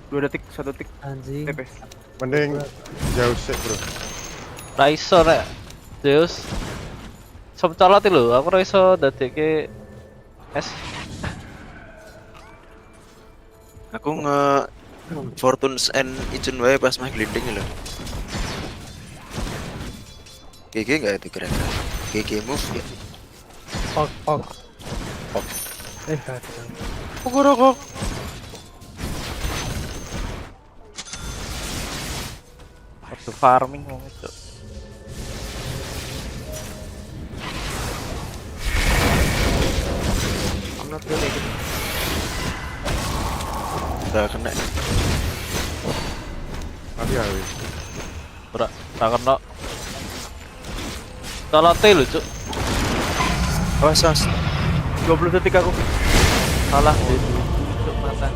2 detik, 1 detik. Anjing. TP. Mending jauh sih bro. Raiso rek. Deus. Sob colot lho, aku raiso dadekke S. Aku Fortunes and Ijun wae pas mah glinding lho. GG enggak itu kira-kira? GG move ya? Pok. Pokok. Waktu farming mau itu. I'm not really good. Udah kena. Tapi ya wis. Ora kena. Colote lho, Cuk. Awas. 20 detik aku. Salah Cuk mata.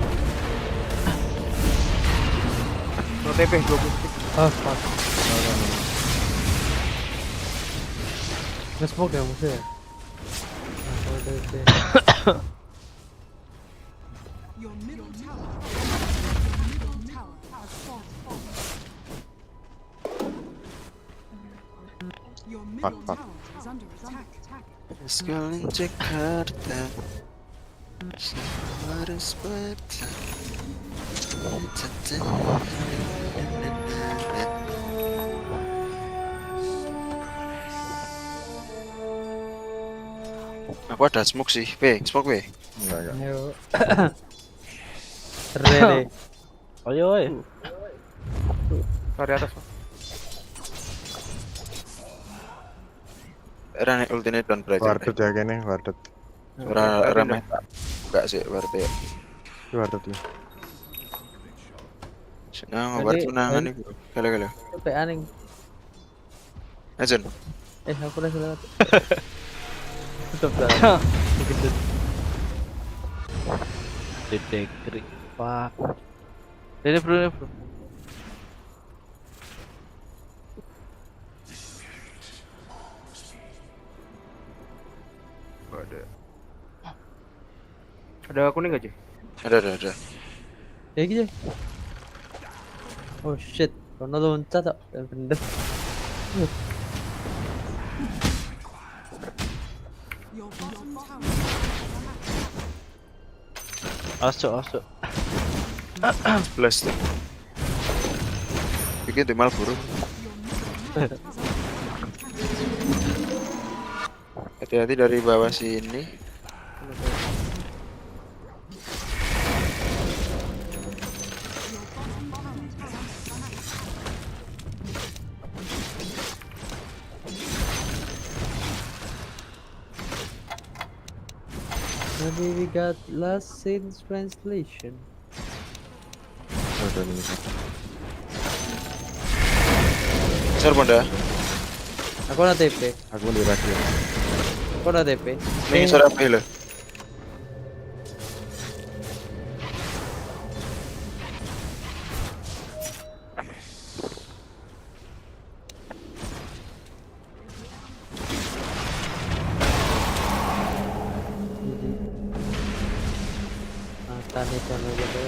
No TP 20 detik. Fuck. Nge-smoke ya musuh ya? Fuck. Sekalian Jakarta. Harus baca. Aku ada smoke sih, smoke B. Enggak. Ayo. Rere. Ayo woy. Dari atas. Era nek ultine down berarti. Wardet ya kene, wardet. Ora meta. Enggak sih wardet. Wardet ya. Senang wardet menangan iku. Gale. TPA ning. Ajen. Aku udah lewat. Tutup dah. Detekri. Fuck. Ini bro. Ada kuning gak, Ci? Ada. Ya gitu. Oh shit, kono loncat kok, bener. Asuk. Blast. Bikin timal buruk. Hati-hati dari bawah sini. Maybe we got lost in translation. Sir Bunda. Aku na TP. Aku di radio. Aku na TP. Ning sir apa lo? Tani kan gitu.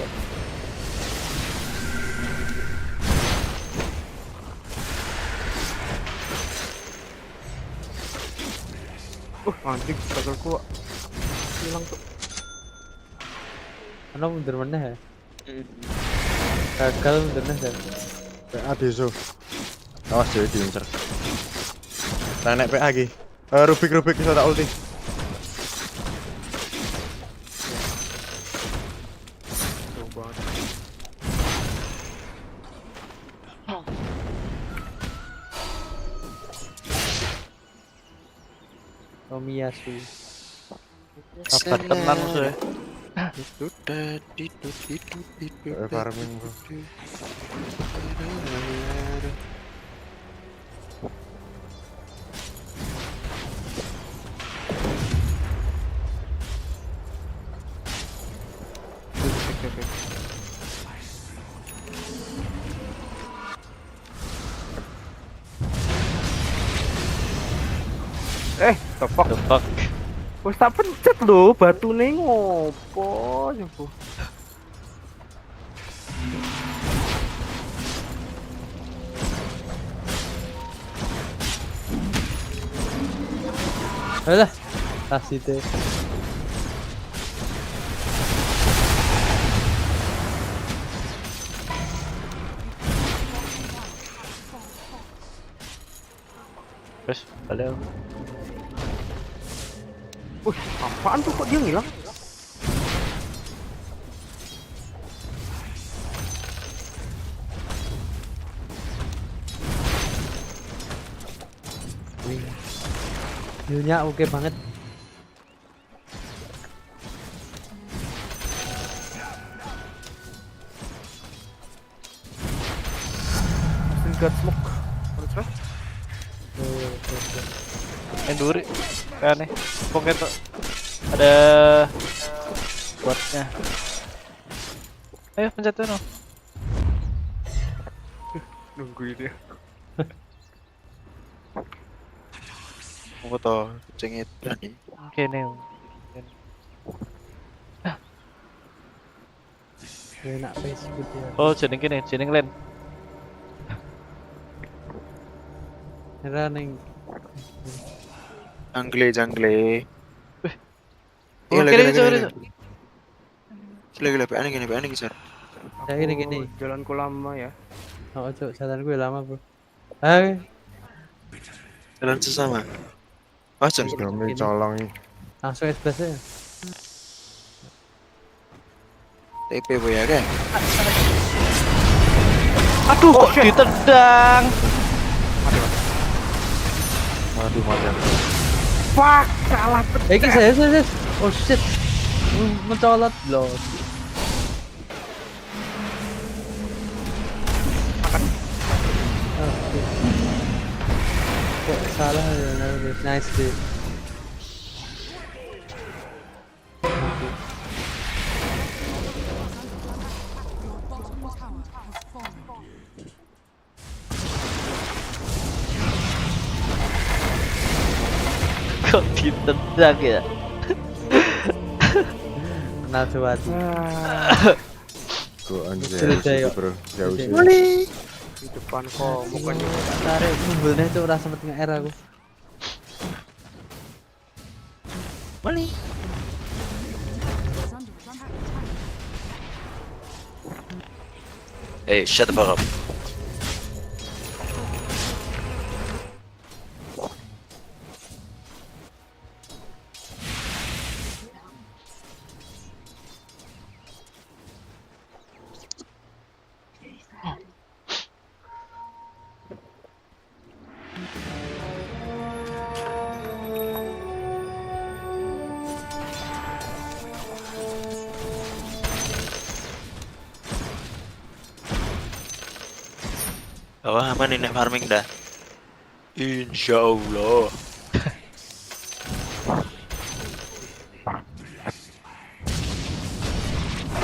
Anjing, gagalku hilang tuh. Ano mundur mana ya? Gagal mundur mana? PA deso. Awas jadi diincer. Naik PA lagi. Rubik bisa tak ulti. Tomiyasu. Sabar tenan musuh. Farming bro. The fuck? The fuck? Wes tak pencet lho, batune ngopo nyopo. Alah, kasih teh. Terus, balik. Wih, apaan tuh kok dia ngilang? View-nya oke banget. God smoke. Terus? Enduri. Aneh. Pokoknya tuh ada buatnya. Ayo pencet tuh no. Nungguin dia. Aku toh cengit tadi. Oke nih. Enak Facebook ya. Oh jeneng gini, jeneng lain. Running. Jungle. Oh, kiri. Gila, PA gini kisar. Ya gini. Jalanku lama ya. Oh, cok, jalan gue lama, bro. Hai. Jalan sesama. Pasang. Kami colong ini. Langsung S+ ya. TP boy ya kan? Aduh, kok ditendang. Aduh, mati aku. Fuck, salah. Iki saya. Oh shit. Mencolot loh. Kok salah ya, nice deh. Kok ditendang ya? Kenal Suwati. Kok anjir bro, jauh sih. Di depan kok bukannya tarik mobilnya itu rasa sempet nge-air aku. Mali. Hey, shut the fuck up. Bawah aman ini farming dah. Insya Allah.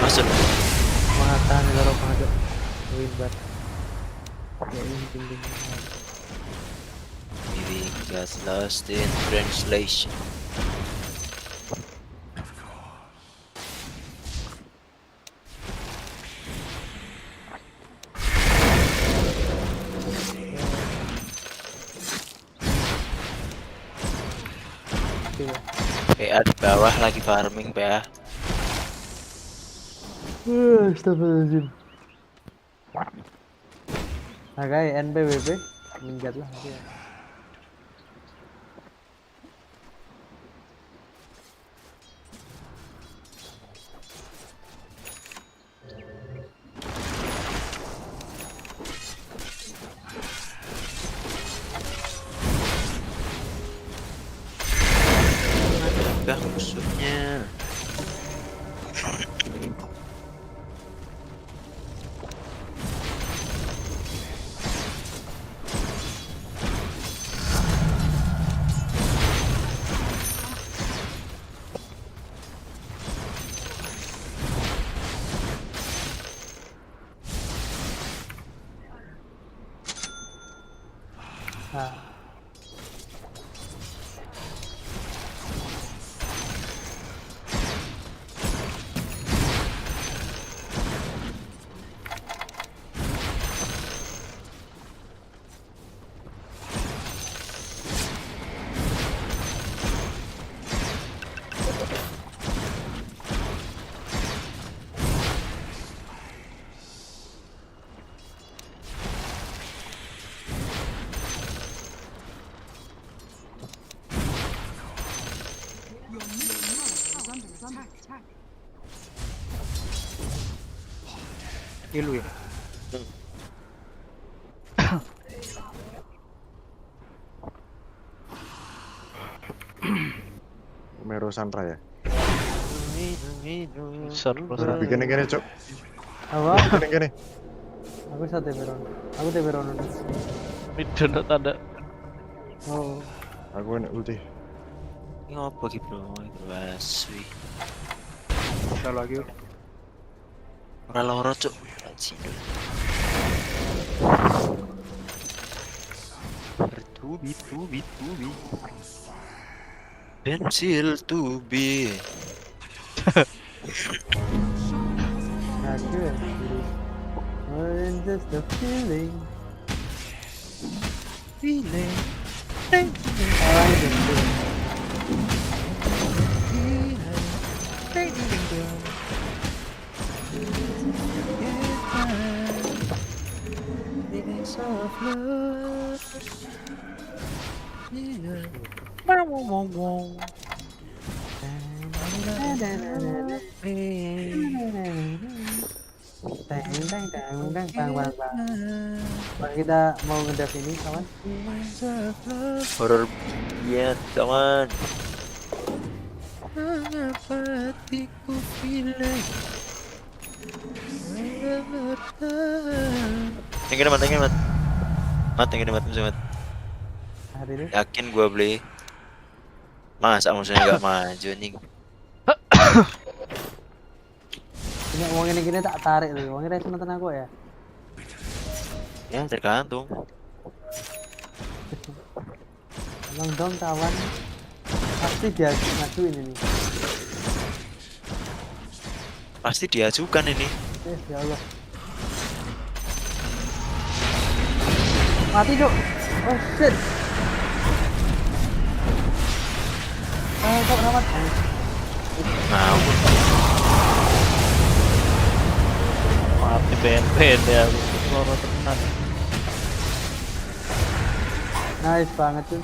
Masuk. Mata negara pada ribet. Ya ini tinggi. Maybe got lost in translation. PA di bawah lagi farming PA. Astagfirullahaladzim. Nah guys, NPWP menjat lah dia. Enggak musuhnya. Ilu ya. Mero Sandra ya. Bikin gini cok. Apa? Gini. Aku sate Veron. Aku teh Veron. Midon ada. Oh. Aku enak ulti. Ini apa gitu bro? Baswi. Kita lagi. Ora loro cuk. Anjir. Bertubi. Pensil tubi. Aku. And just the feeling. Kita mau ngedev ini kawan. Horror ya kawan. Mengapa hatiku pilih? Tinggi mat. Tinggi mat musuh mat. Yakin gua beli. Masa musuhnya gak maju nih. Ini uang ini gini tak tarik tuh. Uangnya dari nonton aku ya. Ya tergantung. Emang dong kawan. Pasti dia ngajuin ini. Pasti diajukan ini. Ya Allah. Mati dok. Oh shit. Kok ramat? Ngawur. Mati ben ya. Loro tenan. Nice banget tuh.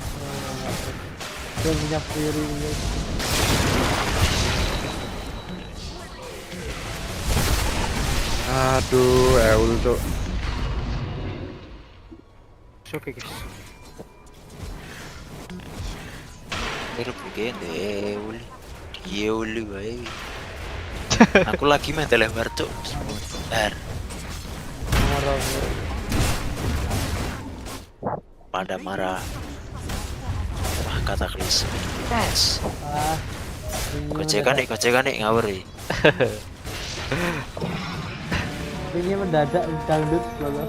Dia punya fury. Aduh, Eul tuh. Oke guys. Pero begini Eul. Eul wae. Aku lagi main telebar cuk. Bentar. pada marah. Wah, kataklizm. Yes. Kocekan nih ngawur. Ini mendadak dangdut loh.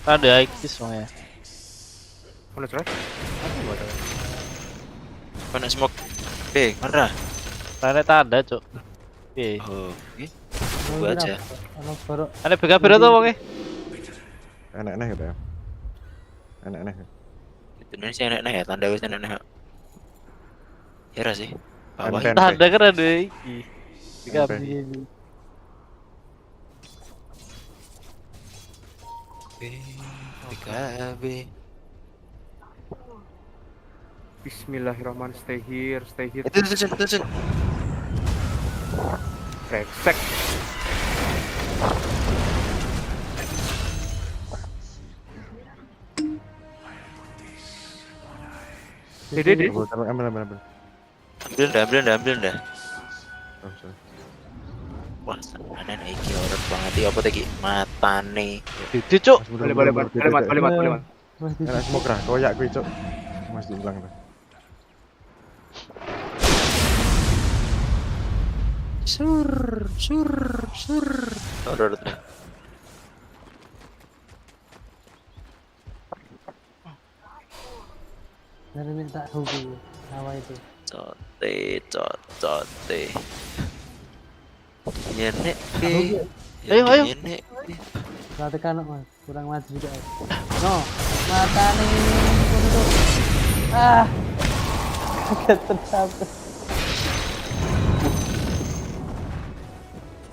Ada IQ semuanya. Mana coy? Mana smoke? Mana? Planet ada, Cuk. Oh, gua aja. Ada BKB atau wong Enak-enak gitu ya. Enak-enak. Itu nih sih enak ya, tanda wis enak. Ya ra sih. Bawah ada kan ada iki. BKB. BKB. Bismillahirrahmanirrahim. Stay here. Itu. Brengsek. Dede. Ambil. Ambil dah. Oh, sorry. Wah, ada iki orang banget iki apa tadi matane. Itu, Cuk. Boleh. Enak smoke ra, koyak kuwi, Cuk. Mesti hilang tuh. Sur. Udah. Dari minta hobi apa itu? Cote. Yenek. Ayo. Berarti kan Mas, kurang maju juga. No, mata nih. Tercapai.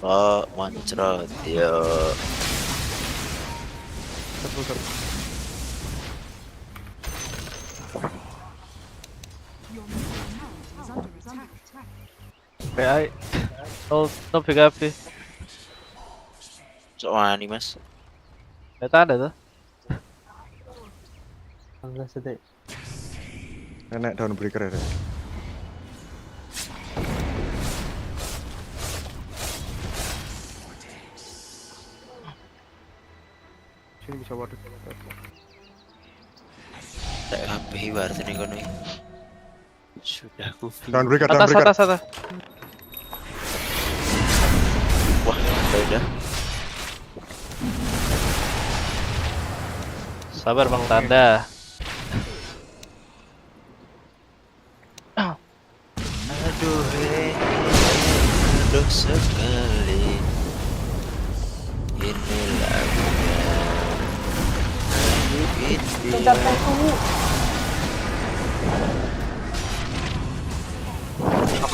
Oh, mancrot yo. PI. Oh, no BKB. Soalnya nih, Mas. Data ada tuh. Enggak sedih. Enak daun breaker ya. Sini bisa waduh. Tak HP ibarat ini kono. Sudah ku. Daun breaker. Atas. Wah, udah. Sabar Bang Tanda. Aduh sekali. Ini lagunya.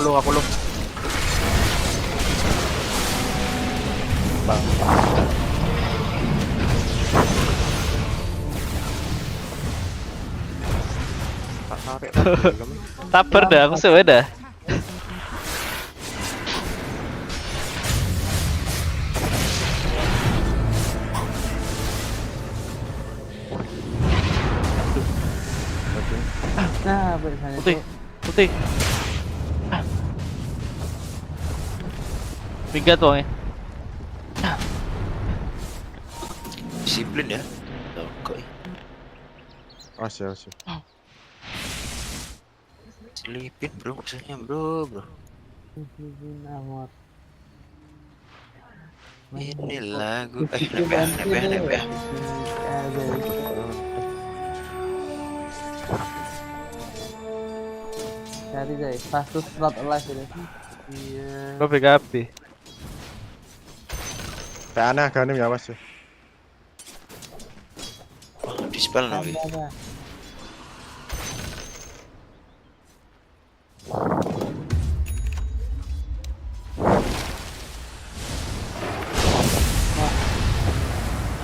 Apa lu? Bang. Sabar dah, aku sewa dah. Nah, bersanya Putih. Minggat wongnya. Disiplin ya. Kok. Asyik. Selipin bro, maksudnya bro. Amor. Ini lagu nebeh. Cari deh, fastest slot alive ini. Iya. Lo BKB. Aneh ganim ya Mas. Oh, dispel lagi.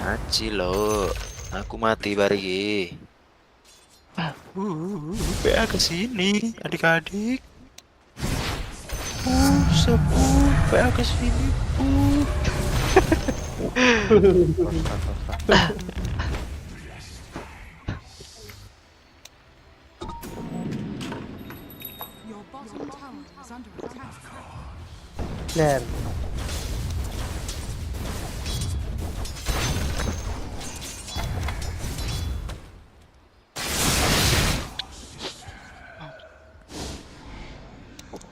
Aci lo, aku mati bari. PA kesini, adik-adik. Sepuh, PA kesini. Ler.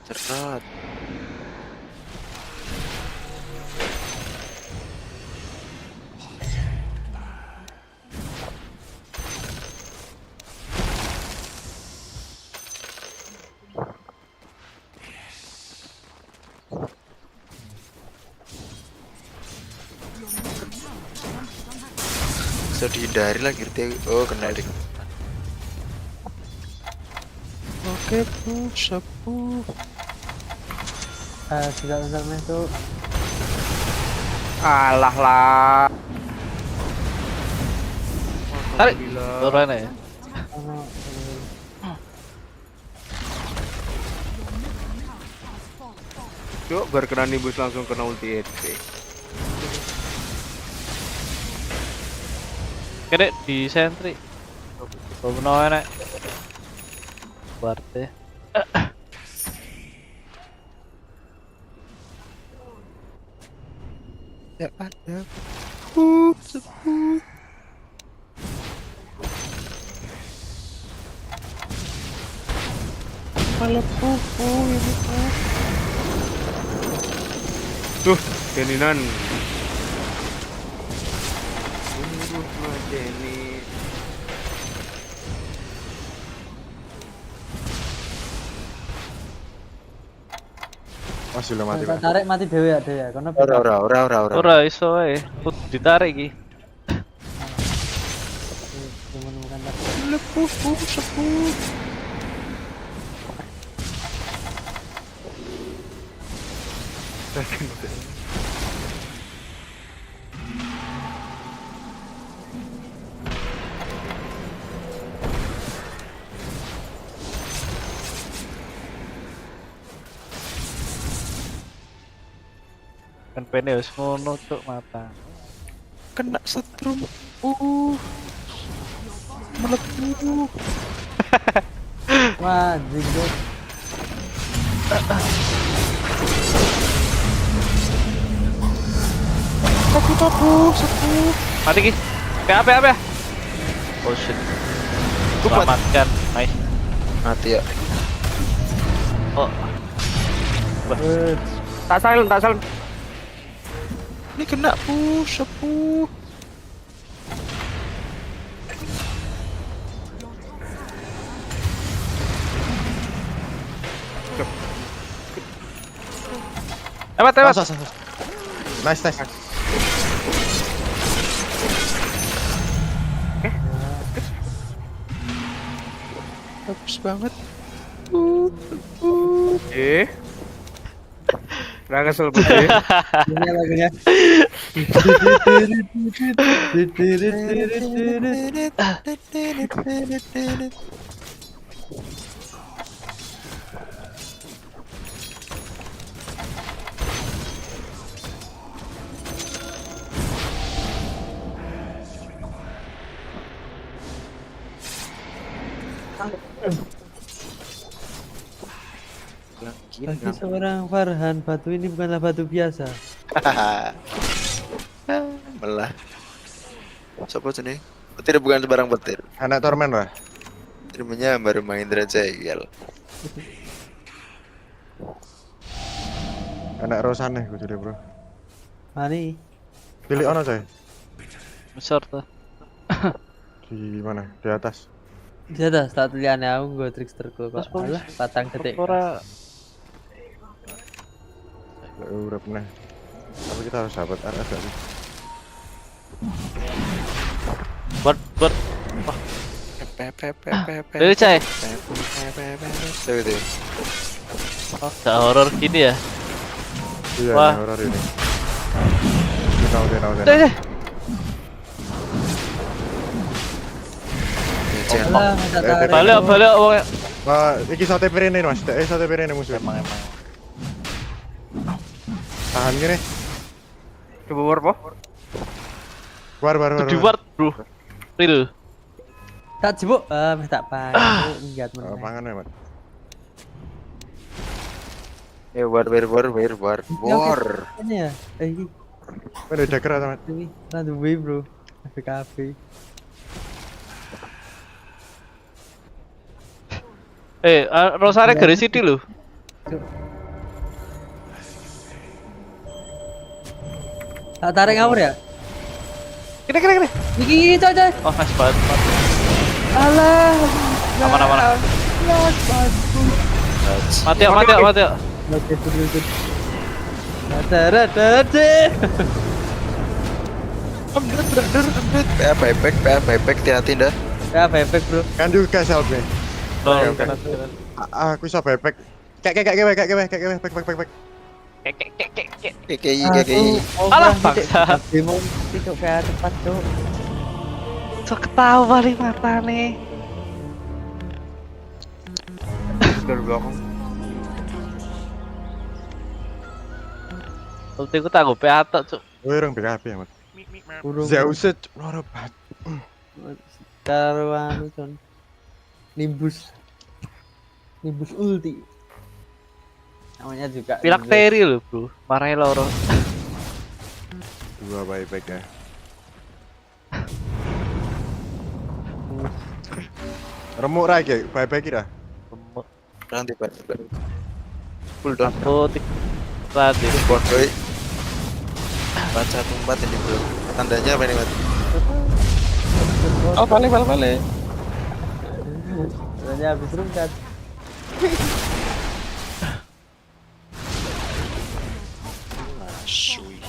Cerat. Bisa dihindari lagi oh kena deh. Oke push up. Sudah itu. Alah lah. Tarik. Turun ya. Yuk, berkena nimbus langsung kena ulti HP. Kede di sentri. Bener enak. Barte. Ya ada. Malah ini Tuh, Jeninan. Jenny. Masih belum mati, Pak. Tarik mati dewe ya, dewe. Kono Ora iso ae. Ditarik iki. Kan pene wis ngono cuk mata. Kena setrum. Melepuh. Wah, jinggot. Mati ki. Apa? Oh shit. Selamatkan. Nice. Mati ya. Oh. Tak silent. Ini kena push. Hebat. Nice. Bagus banget. Nggak kesel putih. Ini lagunya. Bagi seorang Farhan, batu ini bukanlah batu biasa. Melah. Sopo sini? Petir bukan sebarang petir. Anak tormen lah. Termanya baru main Drajegel. Anak Rosane gue jadi bro. Mani. Pilih ono coy. Besar tuh. Di mana? Di atas. Di atas tak liane aku gue tricksterku kok. Alah, patang detik. Ora. Udah pernah. Tapi kita harus sahabat RS gak sih? Buat. Dari cai. Oh, gak horor gini ya? Iya, wah. Horor ini. Tenang. Balik wong. Wah, iki sate pirene Mas. Sate pirene musuh. Emang. Tahan gini. Coba war po. War. Di ward, bro. Real. Tak jebuk, tak pangan. Enggak Pangan ya, Mat. War. Ini ya. Ini. Ada dagger teman. Ini. Run away bro. FKP. Rosare garis City loh. Tak tarik ngawur ya? Kini. Iki coy. Oh, nice banget. Alah. Aman. Mati ya. Mati betul. Buyback hati-hati dah. Ya buyback bro. Kan juga help me. Aku bisa buyback. Kayak back. KKI. Alah bangsa. Demo itu kayak tepat tuh. Sok ketawa nih mata nih. Dari belakang. Ulti ku tangguh PA tok, Cuk. Orang BKB ya, Mat. Zeus loro bat. Taruhan con. Nimbus ulti. Namanya juga Pilakteri loh, Bro. Marahin loro. Dua buyback ya. Remuk lagi, buyback kira. Remuk. Nanti Pak. Full down. Aku tadi buat boy. Baca tumpat ini bro. Tandanya apa ini Mat? Oh balik. Tandanya habis rungkat. Sui.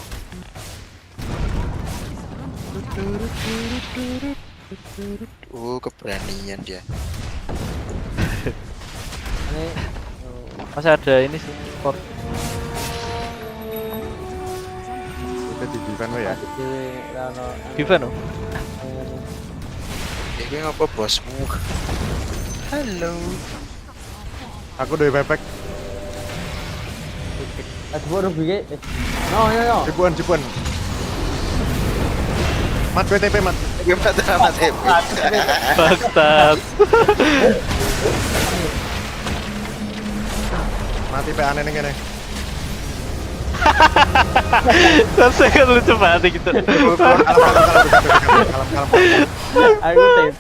Keberanian dia. Ini masih ada ini sih sport. Kita di defend ya. Defend oh. Ini apa bosmu? Halo. Aku udah buyback. Baru bigi. No. Cipuan. Mat BTP mat. Mat TP. Bangsat. Mati PA aneh ngene. Saya kan lucu banget gitu. Kalem. Aku TP.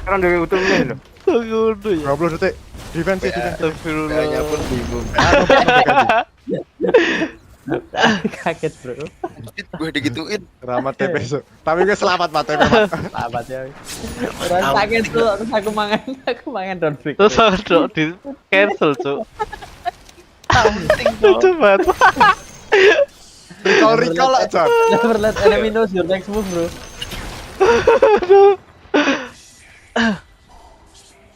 Sekarang dari utuh ini loh. Tunggu ya. 20 detik. Defense. Kayaknya pun bingung. Kaget bro. Gue digituin. Selamat TP so. Tapi gue selamat Mat TP. Selamat ya. Orang kaget tuh, terus aku mangan down break. Terus aku di cancel, Cuk. Lucu banget. Recall lah, Cok. Never let enemy knows your next move, bro.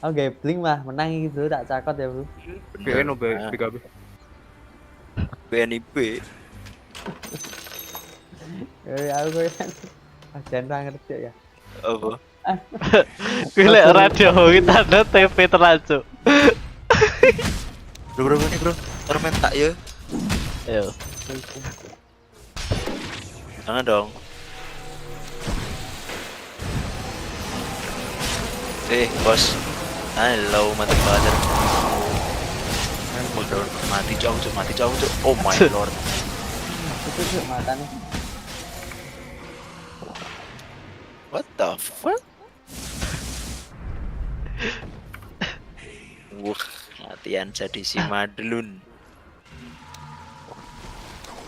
Oke, bling mah menang gitu, tak cakot ya, bro. BKB. BNIB. Aku kan ajan ra ngerti ya. Apa? Gila radio kita ada TP terlanjur. Bro nih bro, termen tak ya? Ayo. Jangan dong. Bos. Halo, mati father. Mati jauh Cuk. Oh my lord. Itu matanya. What the fuck? Wah, latihan jadi si Madlun.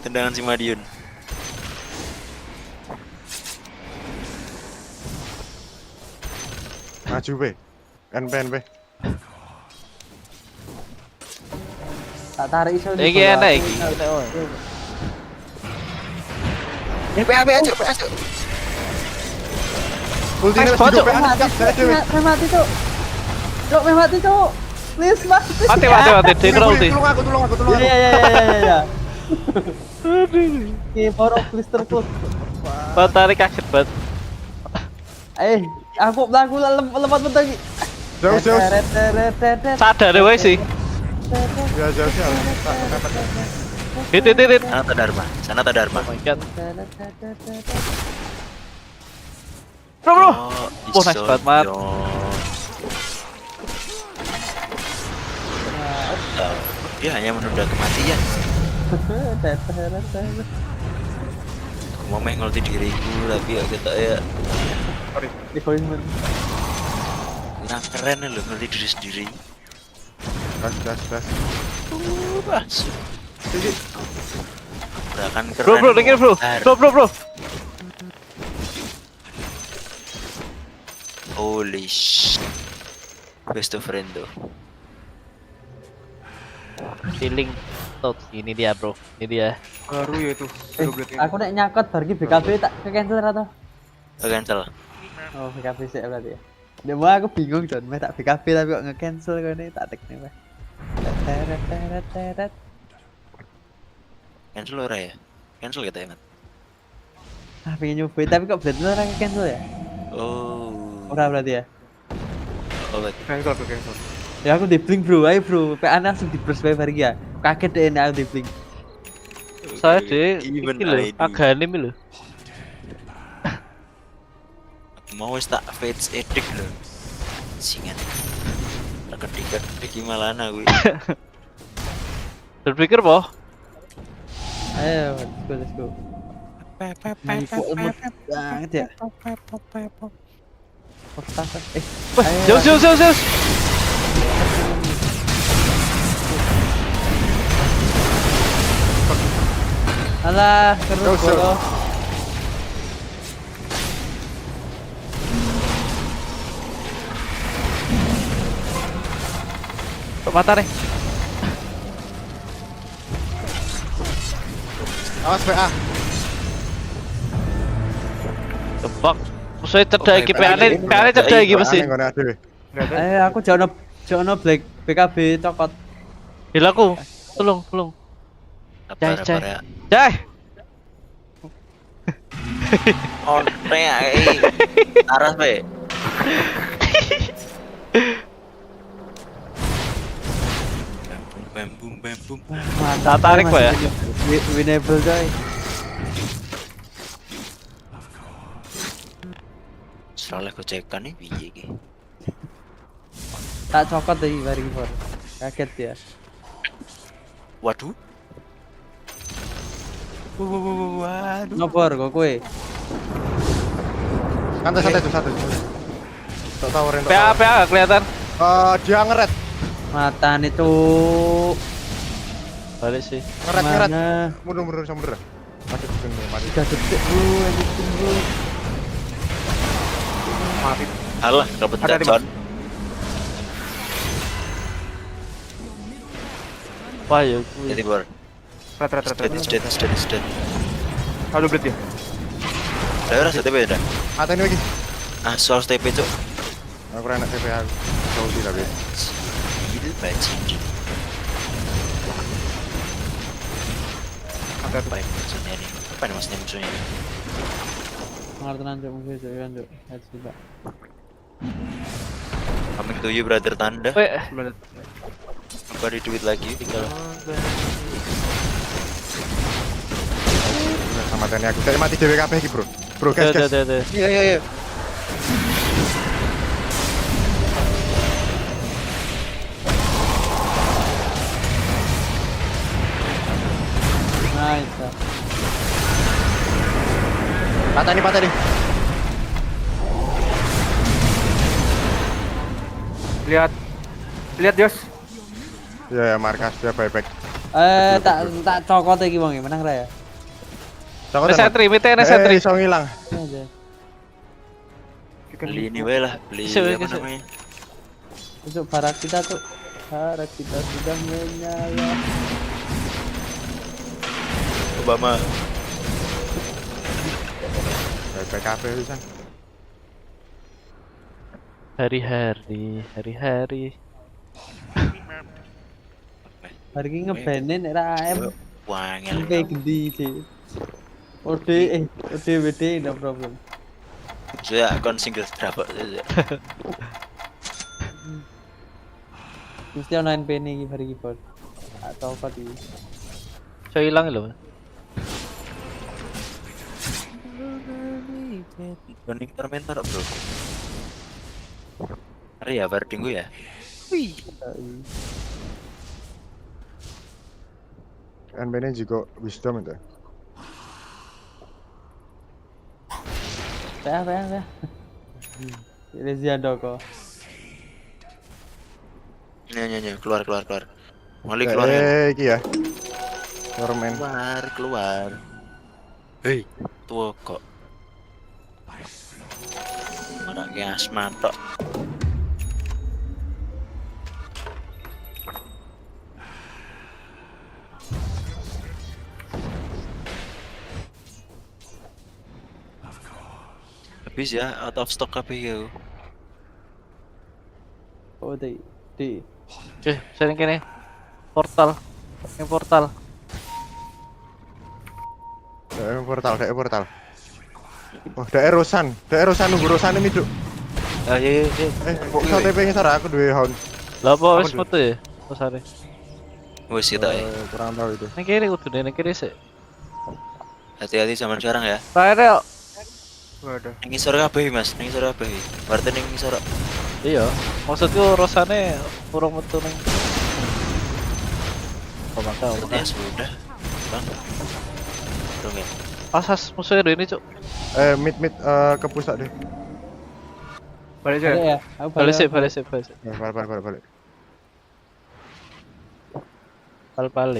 Tendangan si Madiun. Maju be. NP. Tak tarik iso. Iki enak iki. PA Cuk. Ultinya mati Cuk. Cuk, mati Cuk. Please mati. Mati. Dekro ulti. Tolong aku. Iya. Aduh. Ki power of blister plus. Tarik kaget banget. Aku lempat bentar iki. Jauh. Sadar wae sih. Ya jauh. Hit. Sana Dharma. Oh my god. Bro. Oh, nice banget, Mat. Dia hanya menunda kematian. Aku mau ngulti diriku tapi ya kita ya. Egoisme. Kurang keren loh ngulti diri sendiri. Gas. Gerakan keren. Bro, dengerin bro. Holy shit. Best of friend tuh. Feeling tot ini dia bro, ini dia. Baru ya itu. Aku nek nyakot bargi BKB tak ke cancel atau? Cancel. Oh BKB sih berarti ya. Dia aku bingung John, tak BKB tapi kok nge-cancel kene tak tek nih Mas. Teret. Cancel ora ya? Cancel kita ya, Mat. Pengen nyobain tapi kok bener ora cancel ya? Oh. Ora berarti ya? Oh, berarti. Cancel. Ya aku di blink bro, ayo bro. PA langsung di burst bareng ya. Kaget deh aku di blink. Saya deh, ini loh, agak anime loh. Mau tak fades edik loh. Singan. Ketika gimana gue. Berpikir boh. Ayo, let's go. Banget ya. Jauh. Alah, terus bro. Mata nih. Awas PA. Tebak. Musuhnya cerdas iki PA-ne cerdas iki mesti. Aku jono black BKB cokot. Hilaku. Tolong. Cai. Onte ae. Aras be. Bam. Mantap tarik kok ya. Winnable coy. Soalnya aku cekan nih piye iki. Tak cokot iki bareng for. Kaget ya. Waduh. Waduh. Nopor kok kowe. Santai tuh. Tak tawarin. PA enggak kelihatan. Dia ngeret. Matan itu balik sih. Ngeret. Mundur sama mundur. Mati. 3 detik bro, editing bro. Mati. Alah, kebetulan John. Wah ya gue. Jadi bor. Dead. Aduh berat ya. Udah rasa TP udah. Atain lagi. Soal TP cuk. Aku enak TP aku. Saudi tapi. Gila bajing. Apa maksudnya ini? Apa maksudnya ini? Ngartenan cuk mungkin cuk. Let's coba. Coming to you brother tanda. Bari duit lagi tinggal. Sama tani aku. Saya mati DWKP iki, Bro. Bro, gas. Iya. Nice. Patah nih. Lihat Jos. Ya markas dia buyback. Tak cokot iki wong menang ra ya. Cokot. Sentri. Iso ngilang. Beli ini wae lah, beli apa namanya? Untuk barak kita sudah menyala. Obama. Buyback kafe pisan. Hari-hari. Hari ini ngebanin era AM. Wangel. Kayak gede sih. ODWD no problem. Saya akun single berapa saja. Mesti online penny hari keyboard atau apa di? Saya hilang loh. Banding tormentor bro. Hari ya bardinggu ya. Wih. NB-nya juga wisdom itu. PA. Ini Ziando kok. Nya, keluar. Mali keluar ya. Iki ya. Keluar. Hei, tua kok. Orangnya asma tok. Habis ya, out of stock KPU. Oh, di. Sering kene. Portal. Yang portal. Portal. Oh, daerah Rosan nunggu Rosan ini, Duk. Iya. Kok TP-nya Sarah aku duwe hound. Lah apa wis metu ya? Posare. Wis kita ya. Kurang tahu itu. Nang kiri kudu nang kiri sik. Hati-hati zaman sekarang ya. Terakhir Waduh. Ning isor kabeh Mas, ning isor kabeh. Berarti ning isor. iya, maksudku Rosane kurang metu nang. Oh, mantap. Ya sudah. Bang. Dong ya. Asas musuhnya ini, Cuk. Mid ke pusat deh. Balik aja. Ya, aku Balik.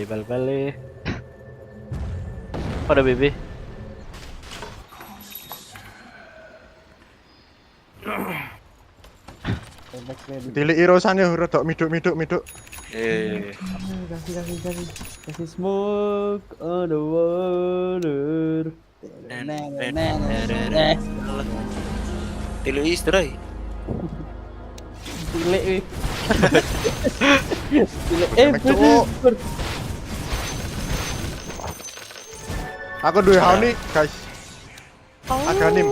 Balik. Pada BB. Tilik Rosan ya, rodok miduk. Kasih smoke on the water. Tilu istri. Tilik wih. Aku duwe hound nih, guys. Aganim.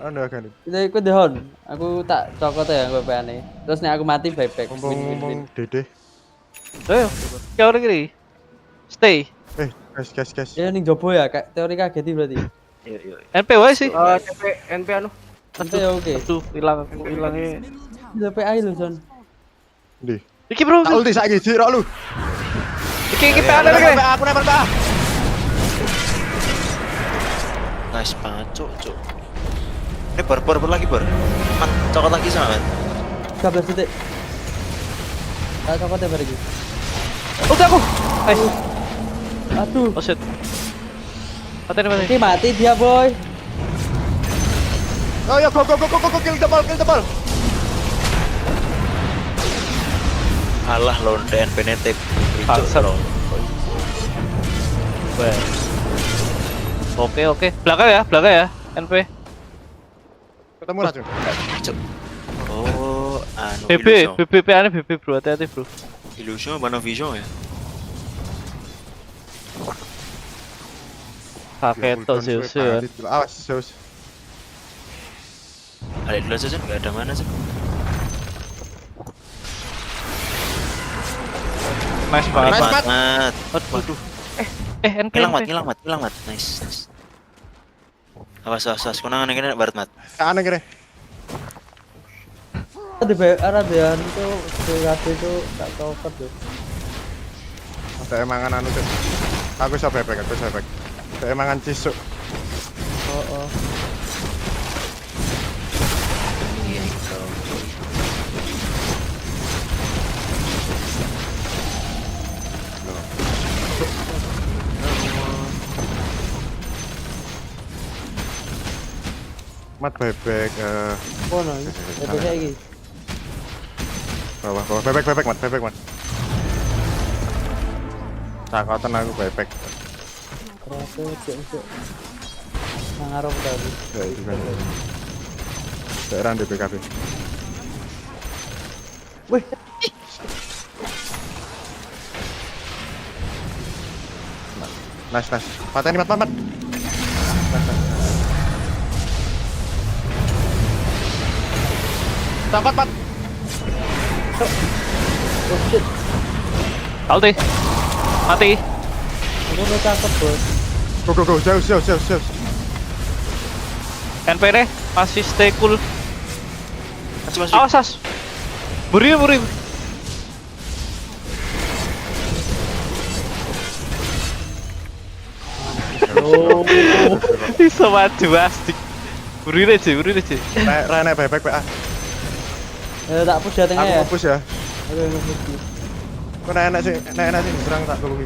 Aganim. Kita ikut the hound. Aku tak cokot ya gue PA-ne. Terus nih aku mati buyback. Ngomong Dede. Ayo, kau lagi. Stay. Guys. Ya ning jobo ya, teori kaget berarti. Iya. NP wae sih. NP anu. NP oke. Tuh, hilangnya. Udah PA lu, Son. Di. Iki bro. Tak ulti saiki jirok lu. Iki PA lagi. Aku nempel PA. Nice banget, Cuk. Ini bar lagi, Bar. Cokot lagi sama, Man. 13 detik. Tak cokot ya lagi. Udah aku. Aduh. Oh shit. Mati dia, boy. Oh ya, go kill the ball. Alah londe NPNT. Paksa loh. Oke. Belakang ya, NP. Ketemu langsung. Oh, anu. BB aneh BB bro, hati-hati bro. Illusion mana vision ya? Pakai tos Zeus ya. Awas Zeus. Ada dulu aja, nggak ada mana sih? Nice banget. Waduh. NP. Hilang mat. Nice. Awas. Kunangan yang ini barat mat. Aneh kene. Di Arabian itu BKB itu tak cokot tuh. Ada emangan anu tuh. Aku sampai back. Ada emangan cisuk. Oh. Iya itu. Mat bebek. Oh no, bebek lagi. Bawah bebek mat. Takotan aku bebek. Rasa cek. Nangarop tadi. Ya itu kan. Daerah di PKB. Wih. Nice. Pateni mat. Tapat mat. Oh shit. Ulti. Mati. Aku udah cakep, bos. Go. Jauh. NP deh, masih stay cool. Masih. Awas. Buri. Bisa maju asik. Urine sih. Rene bebek PA. Tak push ya tengah ya. Aku push ya. Oke, push. Kok enak sih diserang tak dulu.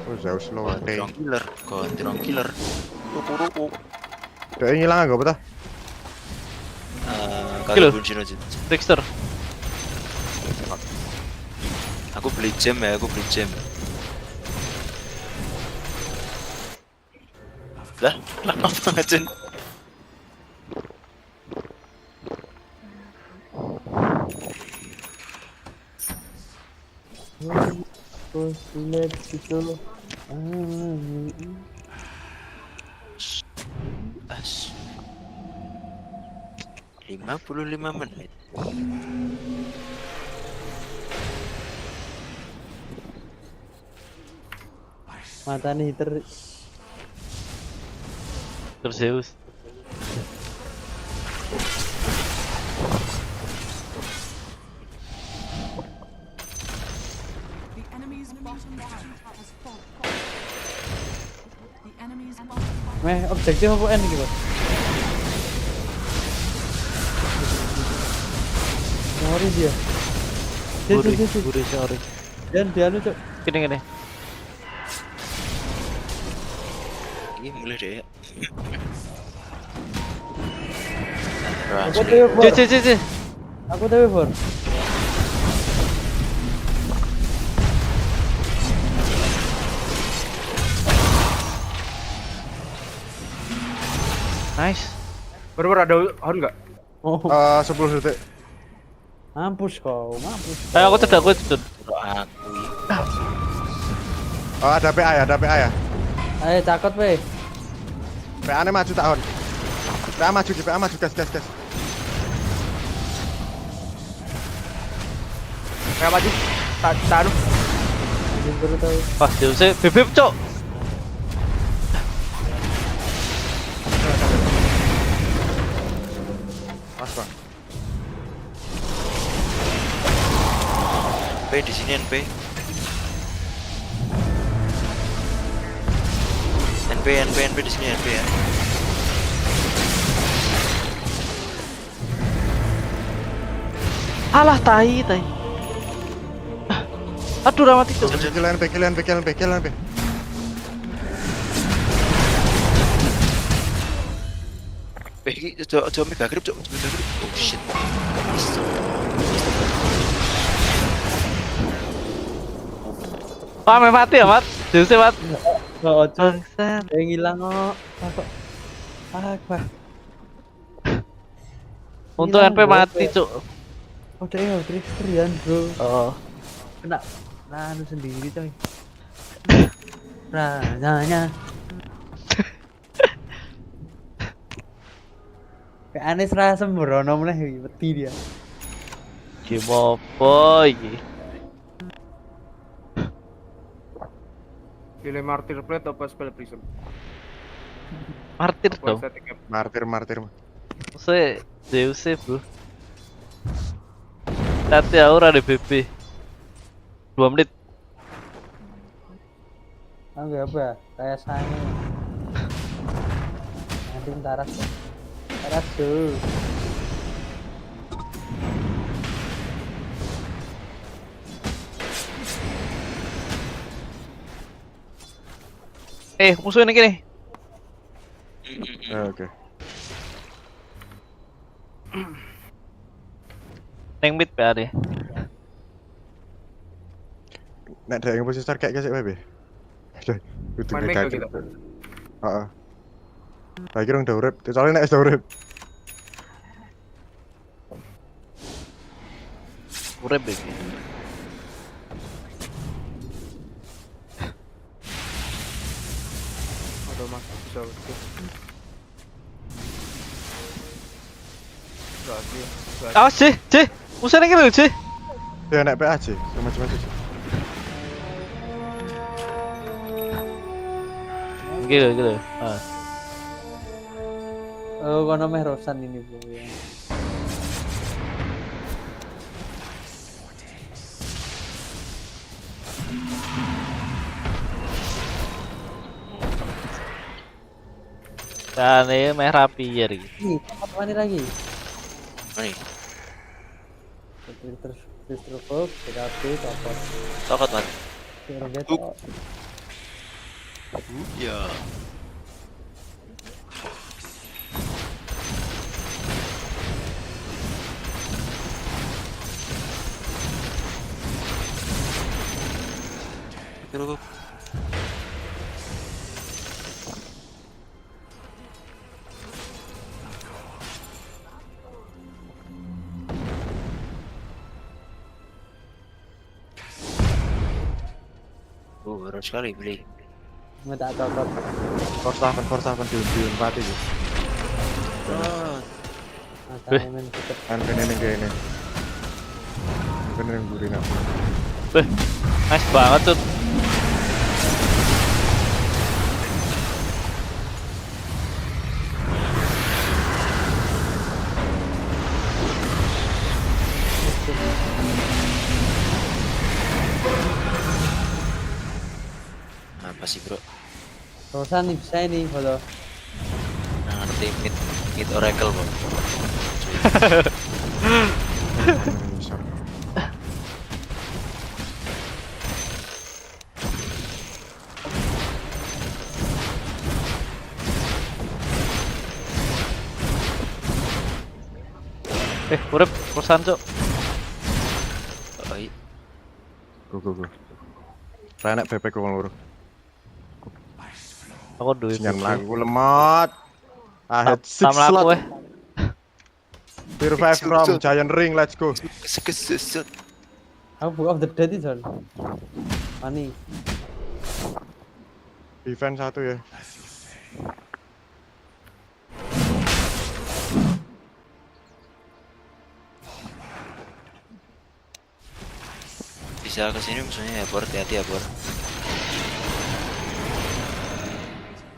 Oh, jauh slow. Drone killer. Ruku. Udah ngilang agak apa? Kalau buncin aja. Trickster. Aku beli gem. Lah, apa aja? Let's go. 55 menit. Mata nih Zeus. Objektif apa N gitu? Sorry dia. Sorry. Dan dia lu cok. Gini. Ini mulai deh ya. Aku tahu for. Nice. Baru ada horn nggak? 10 detik. Mampus kau. Ayo aku cedek. Oh, ada PA ya. Ayo cakot weh. PA-nya maju tak hon. PA maju gas. PA maju. Taruh. Baru tahu. Pas Zeus bebek cok. Pas Bang. Di sini NP. NP di sini NP ya. Alah tai. Aduh ramat itu. Kill NP. Coba mega grip. Oh shit. Mati ya, Mat. Zeus Mat. Bangsat. Yang hilang kok. Apa? Untuk NP mati, Cuk. Udah ya, Trickster bro. Oh. Kena sendiri coy. Rasanya. Kayak aneh serasa sembrono meneh wedi dia. Game apa iki? Pilih martyr plate apa spell prism? Martyr dong. Martyr. Zeus bro. Tati aura ada BP 2 menit. Enggak apa? Kayak sange. Nanti taras tuh. Musuhnya gini. Oke. Neng mid PA deh. Nek ada yang posisi start kayak gesek bae. Main mega kita. Heeh. Lagi rong udah urip, soalnya nek sudah urip. Urip iki. Aduh masuk bisa. Awas C. Musuhnya gini C. Ya nek PA C, macam-macam. Gitu. Oh, kono meh Rosan ini bro ya. Dan ini meh rapi ya ri. Apa lagi? Mari. Terus terus terapi apa? Tokot man. Ya. Cukup. Baru sekali beli. Nggak tak cocok. Force haven di mati gitu. Kan ini kayak ini. Bener yang gurih nak. Nice banget tuh. Apa sih bro? Terusan nih bisa ini kalau. Nah, ngerti mid oracle bro. Urip perusahaan cok. Baik. Go. Renek BP ku loro. Aku duit. Yang lagu lemot. I had 6 Tam laku slot. Revive from Giant Ring, let's go. Aku Book of the Dead itu. Ani. Defense 1 ya. Bisa kesini musuhnya ya, Bor. Hati-hati ya, Bor.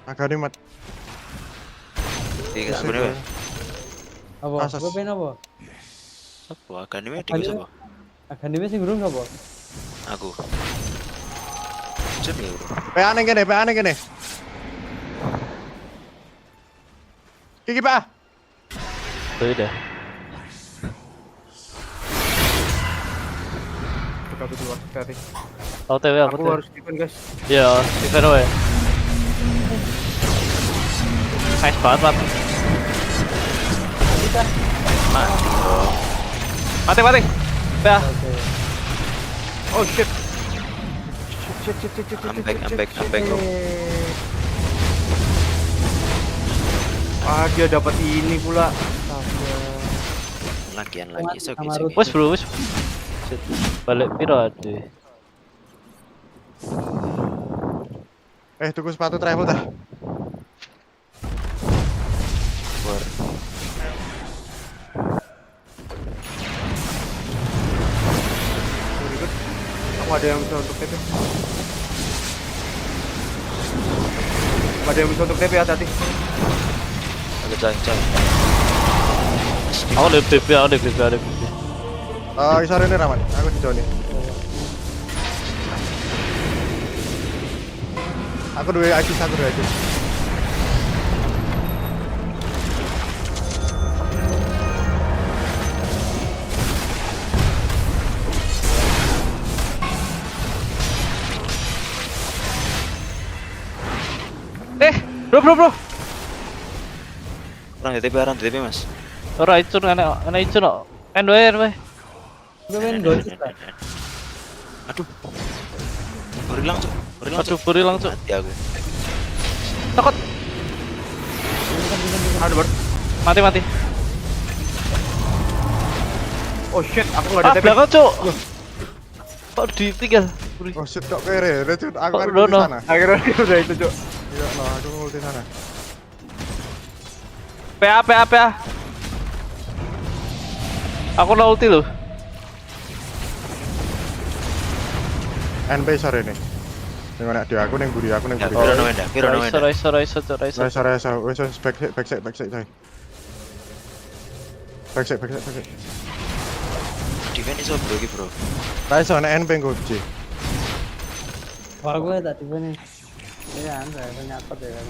Agak nih, Mat. Tiga sebenarnya. Apa? Gue pengen apa? Apa? Akademi tiga siapa? Akademi sih gurung apa? Aku. Jam ya, Bro. PA neng kene. Kiki, Pak. Tuh udah. Aku keluar tadi. OTW aku tuh. Harus defend guys. Iya, defend aja. Nice banget, Mat. Mati, bro. Mati. Ya. Oh shit. Ambek, bro. Dia dapat ini pula. Lagian lagi, so Wes bro, wes. Balik piro aduh. Tuku sepatu travel dah. Bor. Aku ada yang bisa untuk TP. Ada yang bisa untuk TP, hati-hati. Agak caing. Aku ada PP. Isar ini Rahmat, aku di Joni. Aku dua Isis. Bro. Orang DTP mas. Ora itu ana itu no. Endoer. Gue main gol. Aduh. Berilang cok. Mati aku. Takut. Ada Bor. Mati. Oh shit, aku enggak ada TP. Belakang cok. Kok ditinggal? Oh shit, kok kere. Aku kan di sana. Akhirnya udah itu cok. Iya, aku ngulti sana. PA. Aku na ulti loh. NB sore nih. Yang mana dia? Aku neng buri. Piro no wenda. Raiso. Wes backside coy. Backside. Defense iso bro iki, bro. Raiso nek NB nggoji. Wah, gue tak tiba nih. Ya, ternyata deh kan.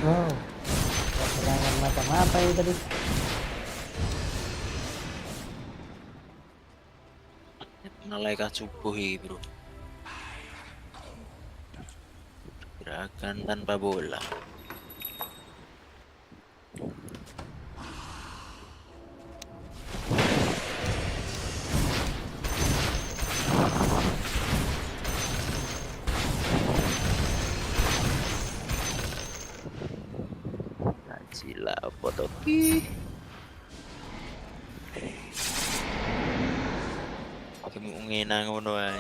Wow. Serangan macam apa ini tadi? Malaikat subuh bro. Gerakan tanpa bola. Gila fotoki. Kamu ngena ngono ae.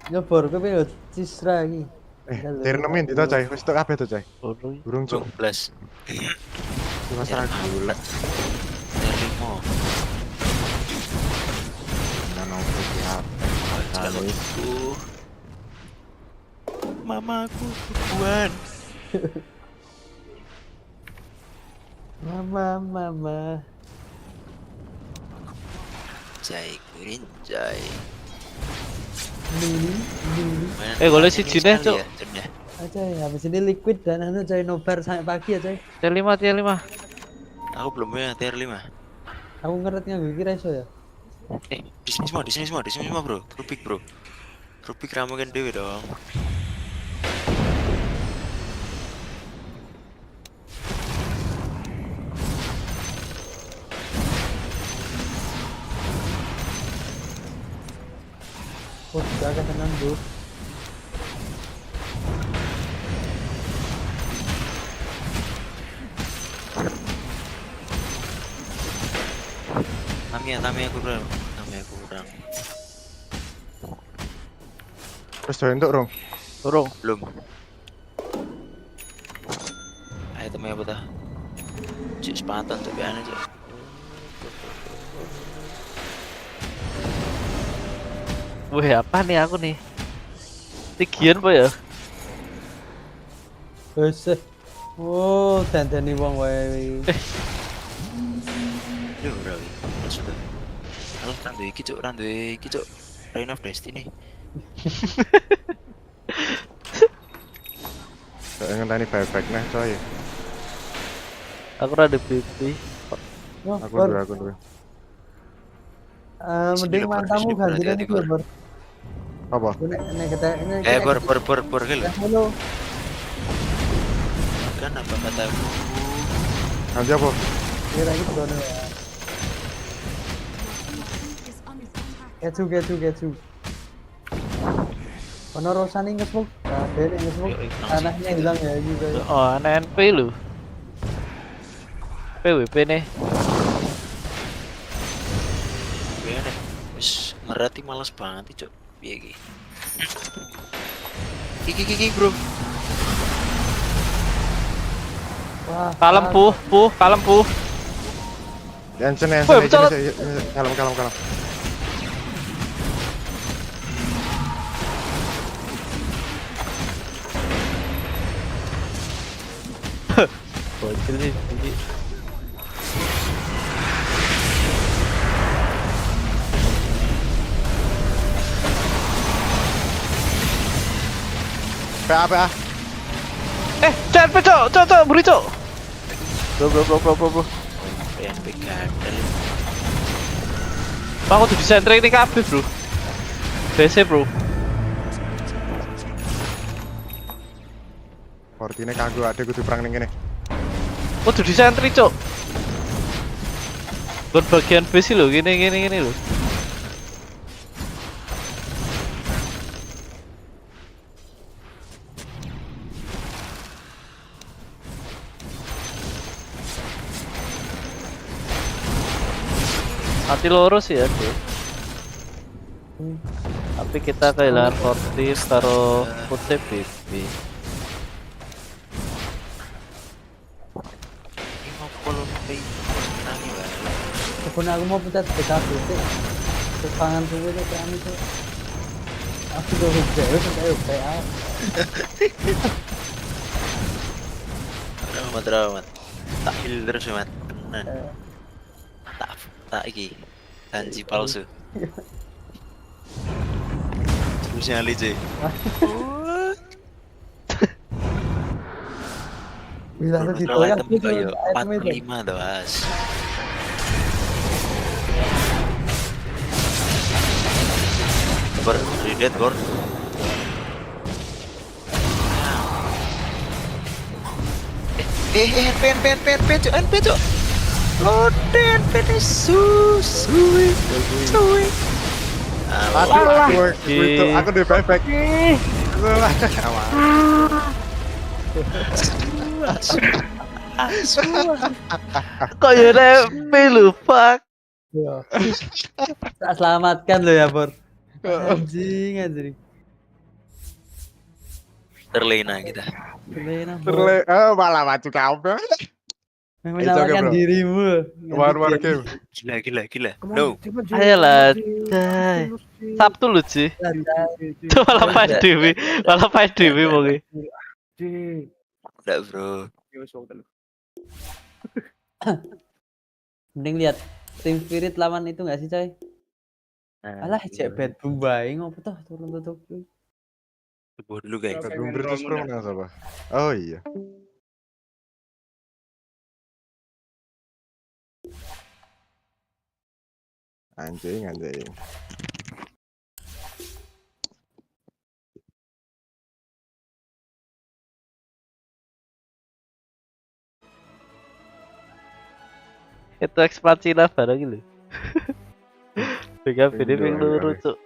Nyebor kowe lho Cisra iki. Tier 6 ini to coy, wis tok kabeh to coy. Burung cuk. 12. Mas gula. Tier 5. Nano siap. Calonku. Mamaku tuan. Mama. Jai kurin jai. Golek siji deh, Cuk. Aja ya, habis ini liquid dan anu coy nobar sampai pagi ya coy. Tier 5. Aku belum ya tier 5. Aku ngeretnya kira iso ya. Di sini semua bro. Rubik bro. Rubik ramu kan dewe dong. Oh, jaga tenang bro. Tamia kurang. Terus join untuk rong. Belum. Ayo Tamia apa dah? Cik sepatan tuh biar aja. Wih, apa nih aku nih? Tigian apa ya? Wes. Oh, dandani wong wae. Yo, bro. Sudah. Halo, randu iki cuk. Reign of Destiny. Gak ngenteni buyback nah coy. Aku rada pipi. Aku dua. Mending mantamu ganti lagi ya, Bor. Apa? Ini kita Bor gel. Halo. Kan apa katamu? Nanti apa? Kira gitu dono ya. Getsu. Ono Rosani ngesmuk. Ada yang ngesmuk. Anaknya hilang ya juga. Oh, anak NP lu. PWP nih. Bener. Wis ngerati males banget cuk. Piye iki? Iki bro. Wah, kalem puh. Jansen kalem. Bocil sih. PA. CRP cok, beri cok. Bro. PNP gadel. Aku tuh disentre ini kabeh, bro. DC, bro. Fortine kanggo ade kudu perang ning kene. Kudu disentri, cok. Bagian base lho, gini lho. Mati lurus ya, tuh. Tapi kita kehilangan Fortis taruh putih BB. Kepun aku mau pecat BKB sih. Terus pangan suwe tuh kami tuh. Aku udah hujai, sampai PA. Amat amat. Tak filter cuma tenan. Tak iki. Janji palsu. Terusnya Ali cuy. Bisa tuh gitu ya. 4/5 tuh as. Bor, redet bor. NP cok. Loden suwi. Aku di bebek. Kok ya rempe lu, fuck. Tak selamatkan lo ya, Bor. Anjing. Terlena kita. Malah maju kamu. Menyalahkan dirimu. War game. Gila. No. Ayolah, Sabtu lu sih. Malah fight Dewi mungkin. Enggak bro. Mending lihat Team Spirit lawan itu nggak sih, coy? Alah, cek bad boom bae ngopo toh turun tutup. Coba dulu guys. Belum terus pro menang apa? Oh iya. Anjing. Itu ekspansi lah barang gitu. Pegang video yang lurus tuh.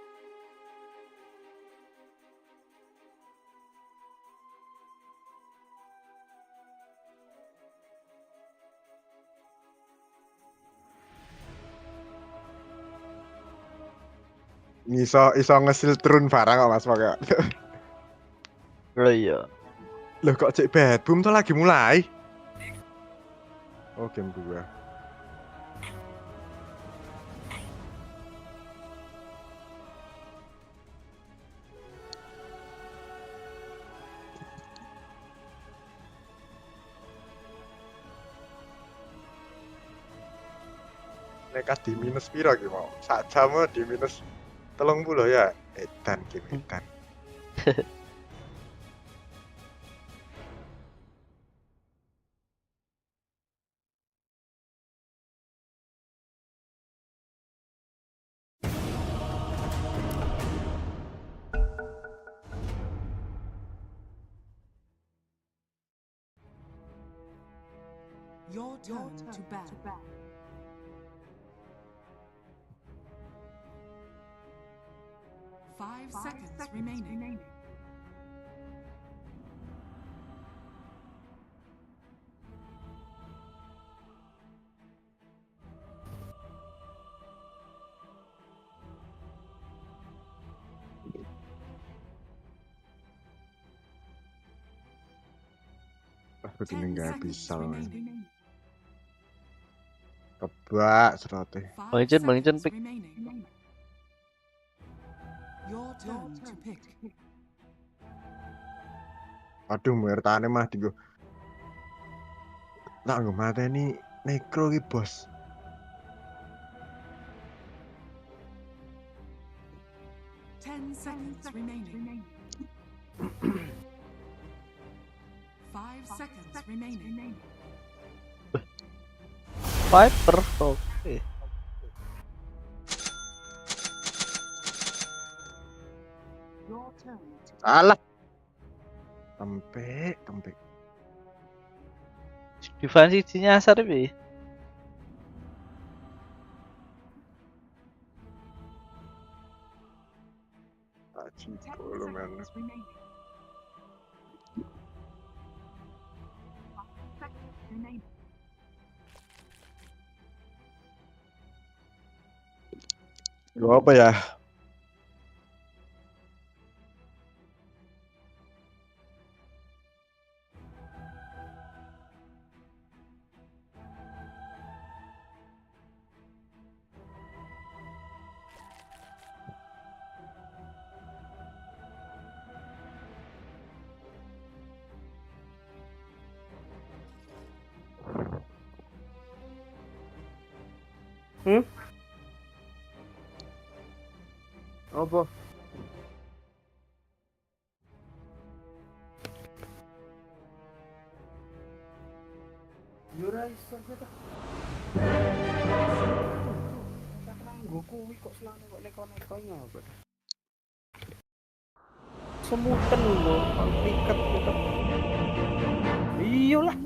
Iso ngesil turun barang kok Mas Pak. Oh iya. Loh kok cek bad boom tuh lagi mulai? Oh game 2. Nekat di minus piro ki mau? Sak jam di minus 30 ya. Edan game edan. Your turn to bat. Five seconds remaining. Begini nggak bisa. Kebak serotnya. Bang Icen pick. Your turn to pick. Aduh, mertane mah digo. Tak nggak mata ini nekro ki bos. Ten seconds remaining. 5 seconds remaining. Viper, oke. Alah. Tempe. Defensi nyasar bi. Aji dulu men. Gua apa ya? Apa? Yura iso kita. Gue kuwi kok selama kok neko-nekonya apa? Semutan lho, piket. Iyalah.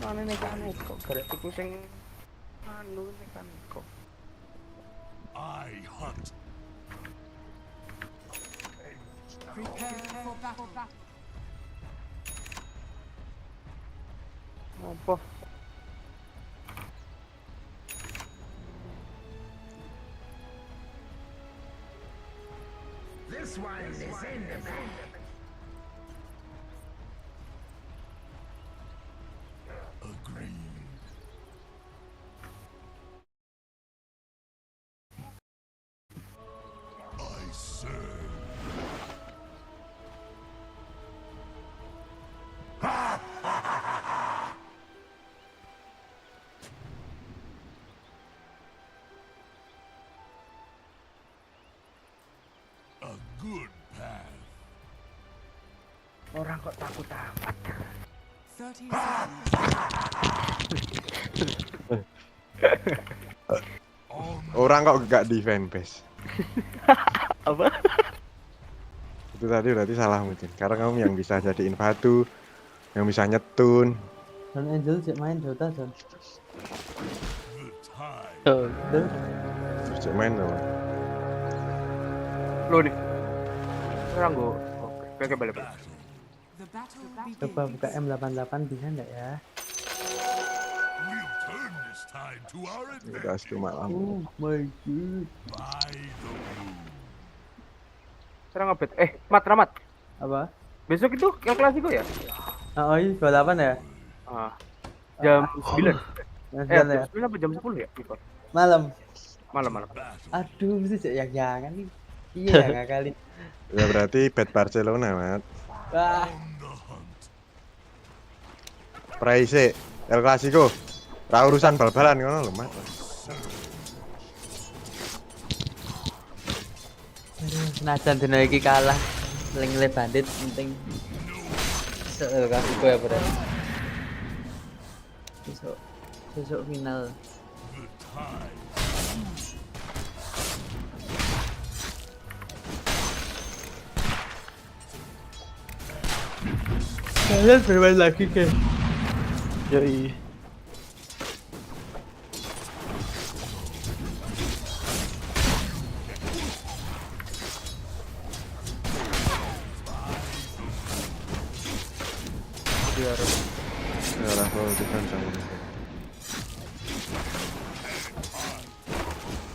Mana neko berarti ku sing anu neko. I hunt. Prepare for battle. Apa? This one is in the bag. Agreed. I serve. Ha ha ha ha! A good path. Orang kok takut amat. 30 Orang kok gak defend base. Apa? Itu tadi berarti salah mungkin. Karena kamu yang bisa jadiin batu, yang bisa nyetun. Dan Angel cek main Dota John. Terus cek main loh. Lo nih. Orang gue. Oke, balik. Coba buka M88 bisa nggak ya? Udah cuma malam. Oh my god. Sekarang ngabet. Ramat. Apa? Besok itu El Clasico ya? Oh iya, 28 ya? Jam 9. Jam 9 ya? Jam 9 apa jam 10 ya? Malam. Malam. Aduh, mesti cek yang jangan nih. Iya, nggak kali. Ya berarti bet Barcelona, Mat. Wah. Praise El Clasico. Ra urusan bal-balan ngono lho, Mat. Senajan dino iki kalah, leng-leng bandit penting. El Clasico ya, Bro. Besok final. Kalian bermain lagi ke? Yoi. Ya lah, kalau defense sama ini.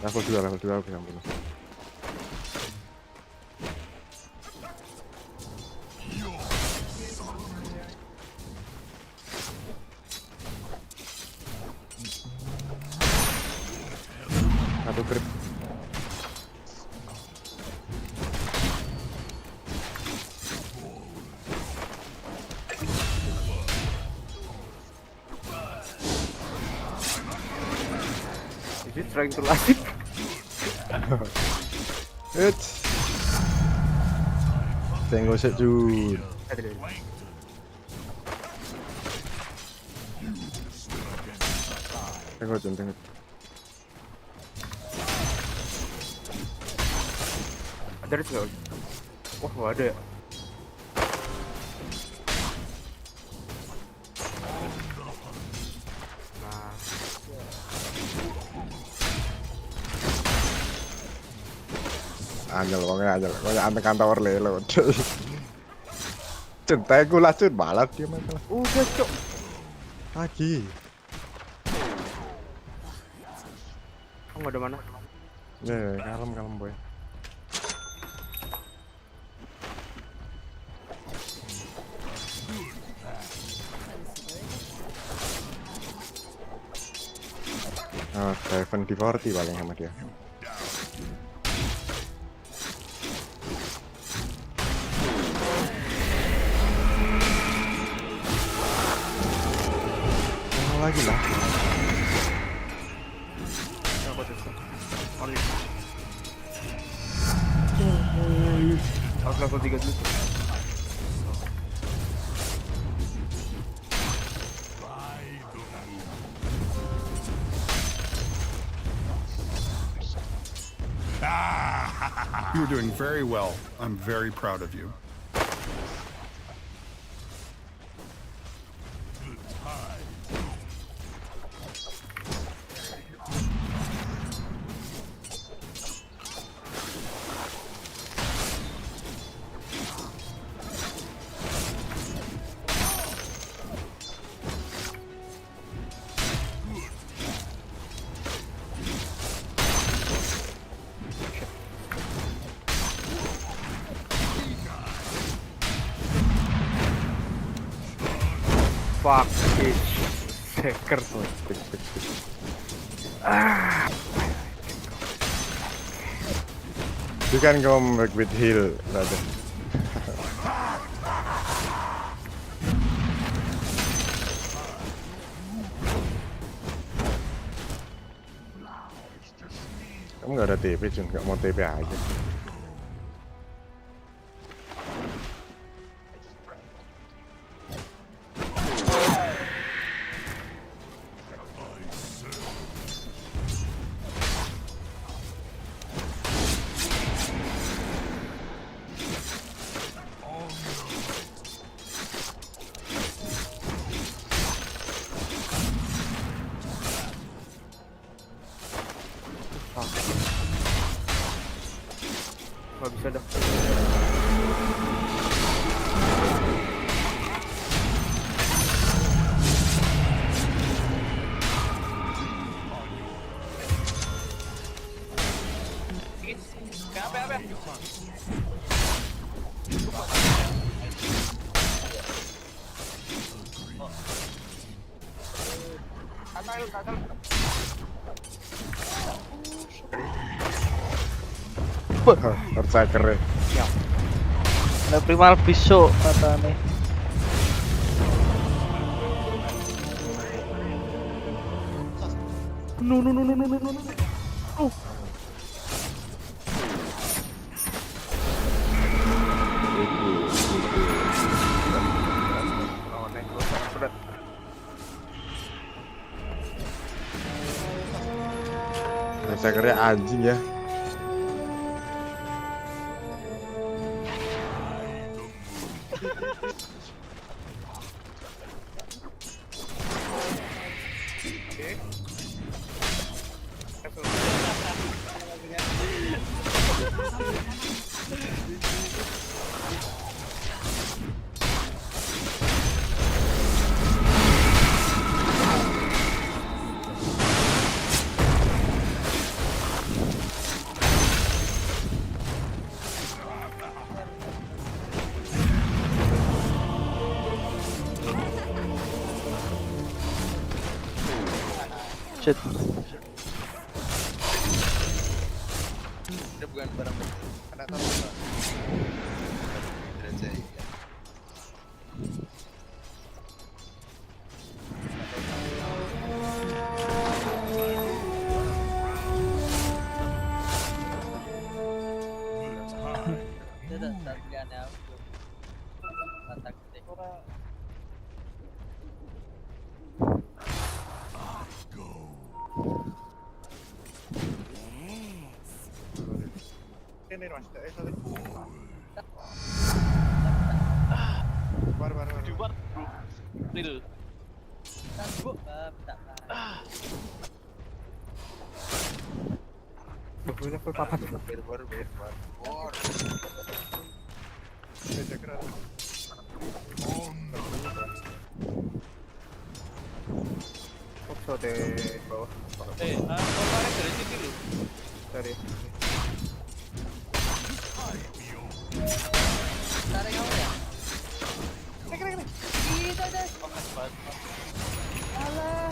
Level 2 aku yang bunuh. Satu grip. Is it trying to last it? It's tengok sekejap. Tengok. Ada nggak? Wah, ada ya. Anjel, kantor lelo. Cintai gula cut balap dia masalah. Udah, Cok. Lagi. Kamu ada mana? Ya, kalem boy. Oh, 70-40 paling sama dia. lagi lah. Aku level 3 dulu. You're doing very well. I'm very proud of you. Fuck it. Hacker. You can come back with heal, brother. Kamu nggak ada TP, Jun. Nggak mau TP aja. Nggak bisa dah. Bercaker. Ada primal pisau katanya. No. Bercakernya anjing ya. Shit. Dia bukan barang penting. Karena tahu nggak? Level 4. Foto di bawah. Kemarin dari sini lu. Dari. Tarik kamu ya? Keren. Itu aja. Alah.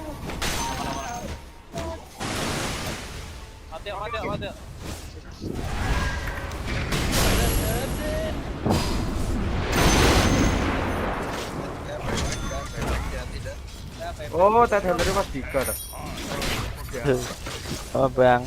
Mati. Oh, tadi dari Mas Dika dah. Oh bang.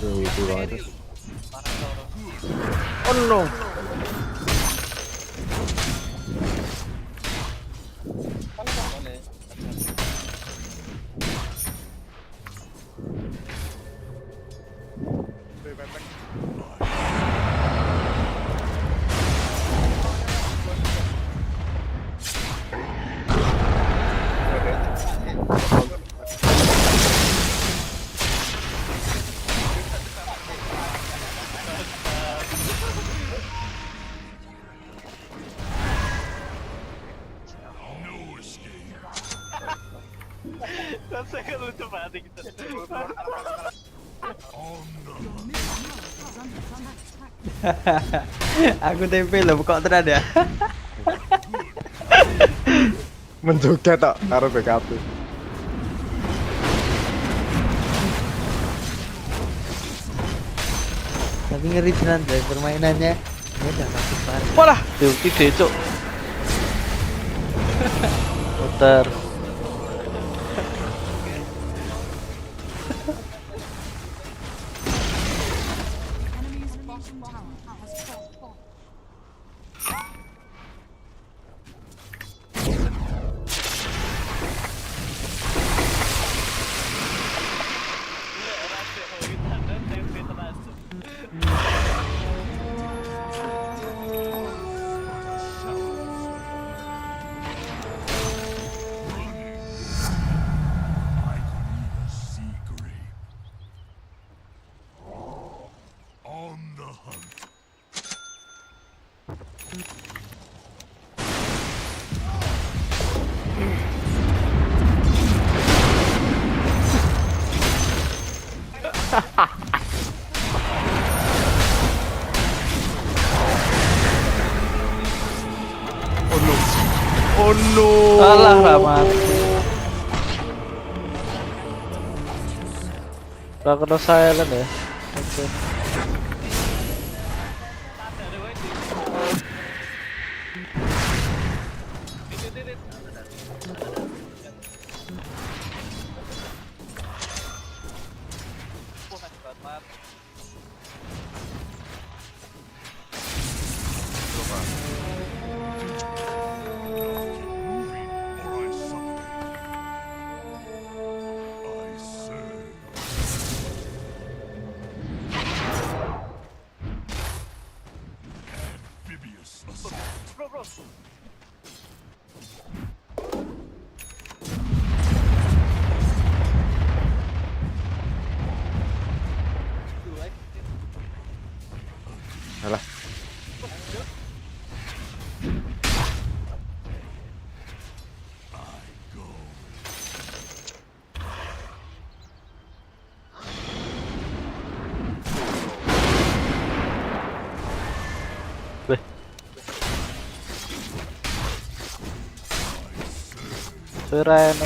Itu banget. Oh no. Saya lucu banget gitu. Aku tempe loh, kok tenan ya. Menjoget tok karo BKP. Tapi ngeri tenan deh permainannya. Ya udah masuk parah. Walah, ulti decuk. Putar. Oh no. Alah Rahmat. Gak kena silent ya. Oke. Bro. Alah. Keren.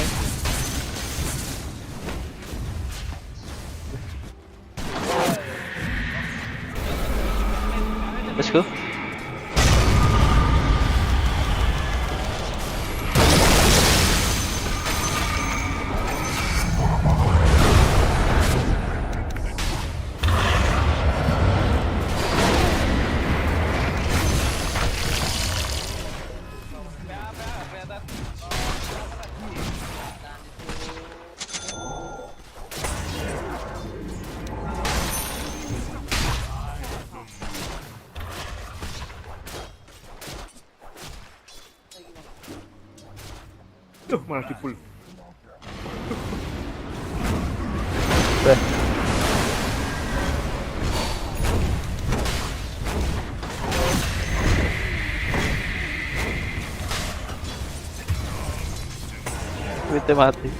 Let's go. Duh, malah dipul. Witnya mati.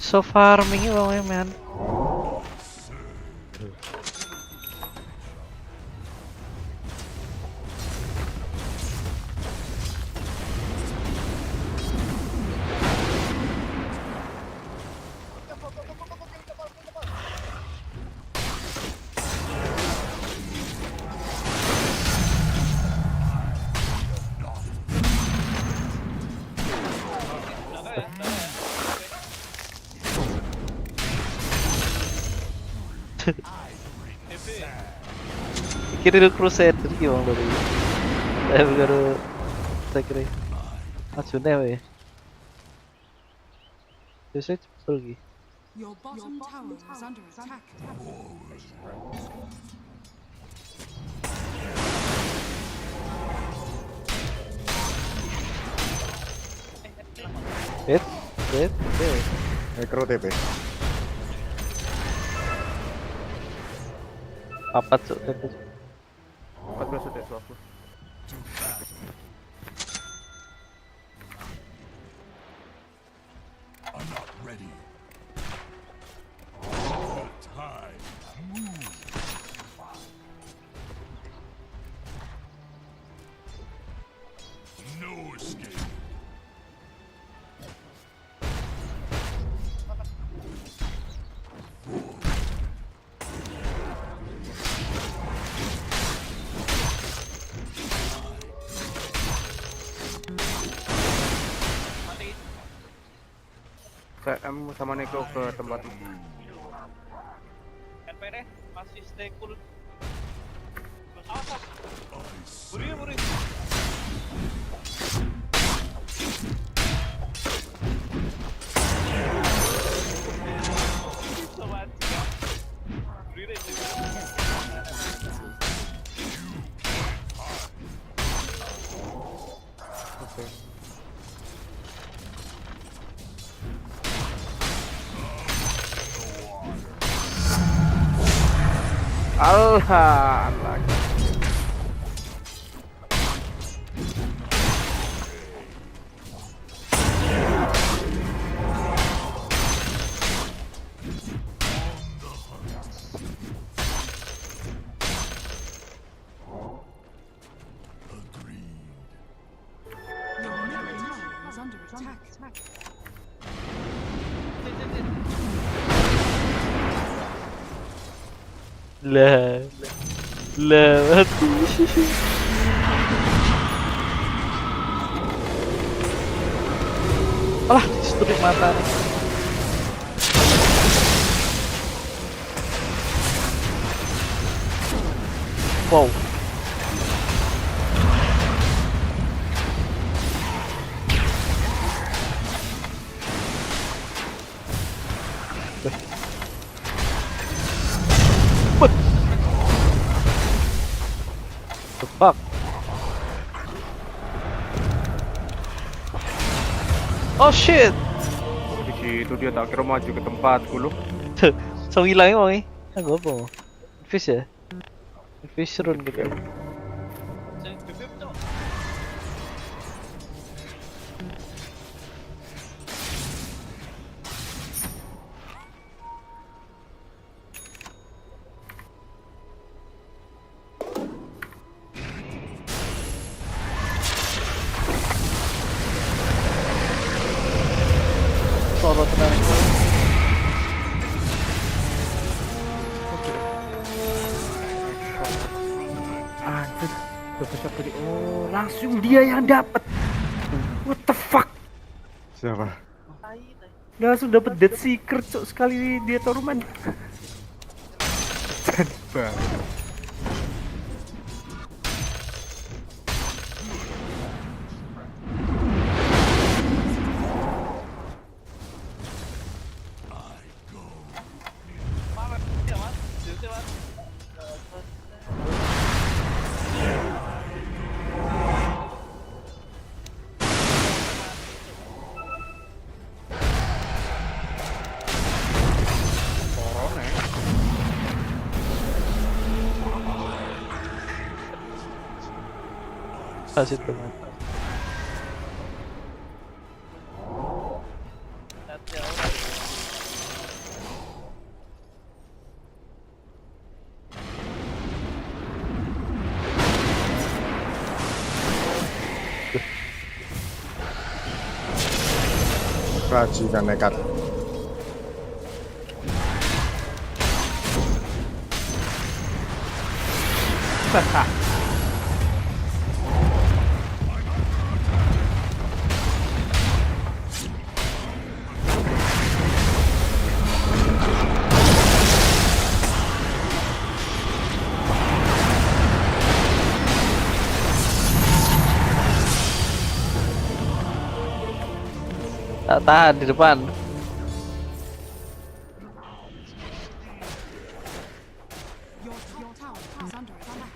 So farming bang man. Kira lu crusader gimana tadi? Saya baru saya kira maksudnya apa ya? Biasanya cepet lagi. Your bottom tower is under attack. Hit. Necro TP. Apa tuh TP? 14 udah itu aku. I'm not ready. Time. Move. No escape. Saya sama Neko ke tempatmu. NPD masih stay cool. Awas. Buri. Bisa mati ya. Buri juga. Oke. Allah. Your middle tower is under attack. Lah mati. Alah, stupid mata. Wow. The fuck? Oh shit! Di situ dia tak kira maju ke tempatku loh. So hilangnya mau nih? Gue apa? Fish ya? Fish run gitu. Solo tenang. Anjir, oh langsung dia yang dapat. What the fuck? Siapa? Langsung dapat Dead Seeker cok sekali dia tournament. Jadi banget. Kasih teman. Bajingan nekat. Tak tahan di depan. Your tower is under attack.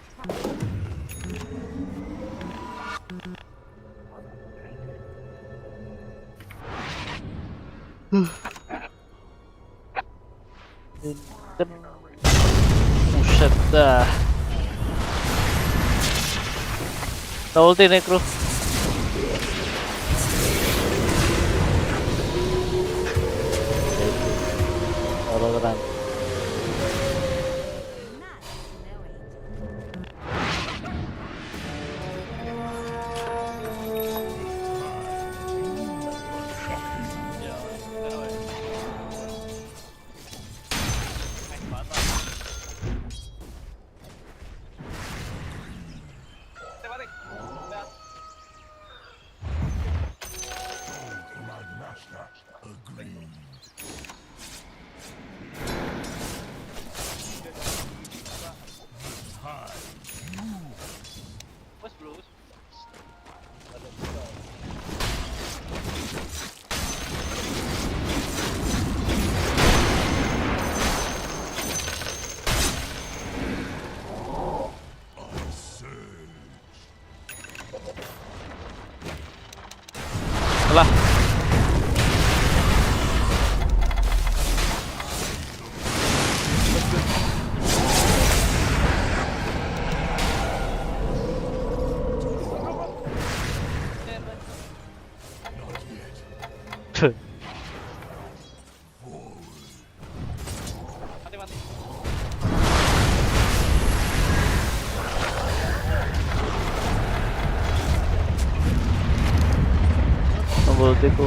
Buset dah. Ulti nih kru. Orang-orang. Lah. Ultiku.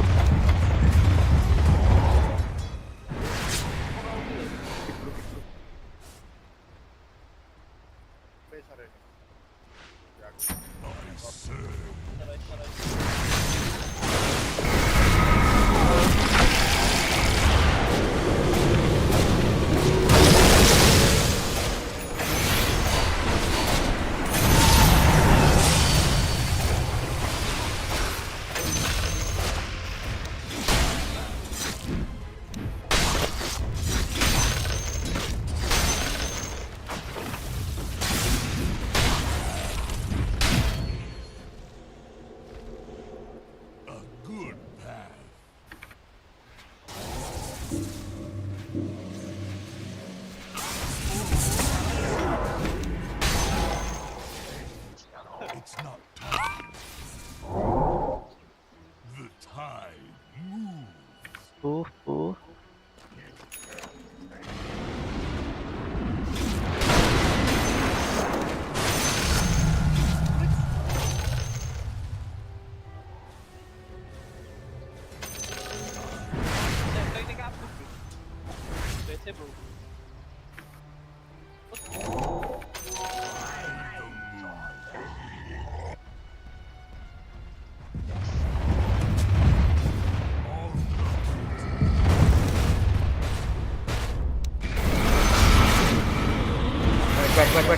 It's not time. The tide moves. Back.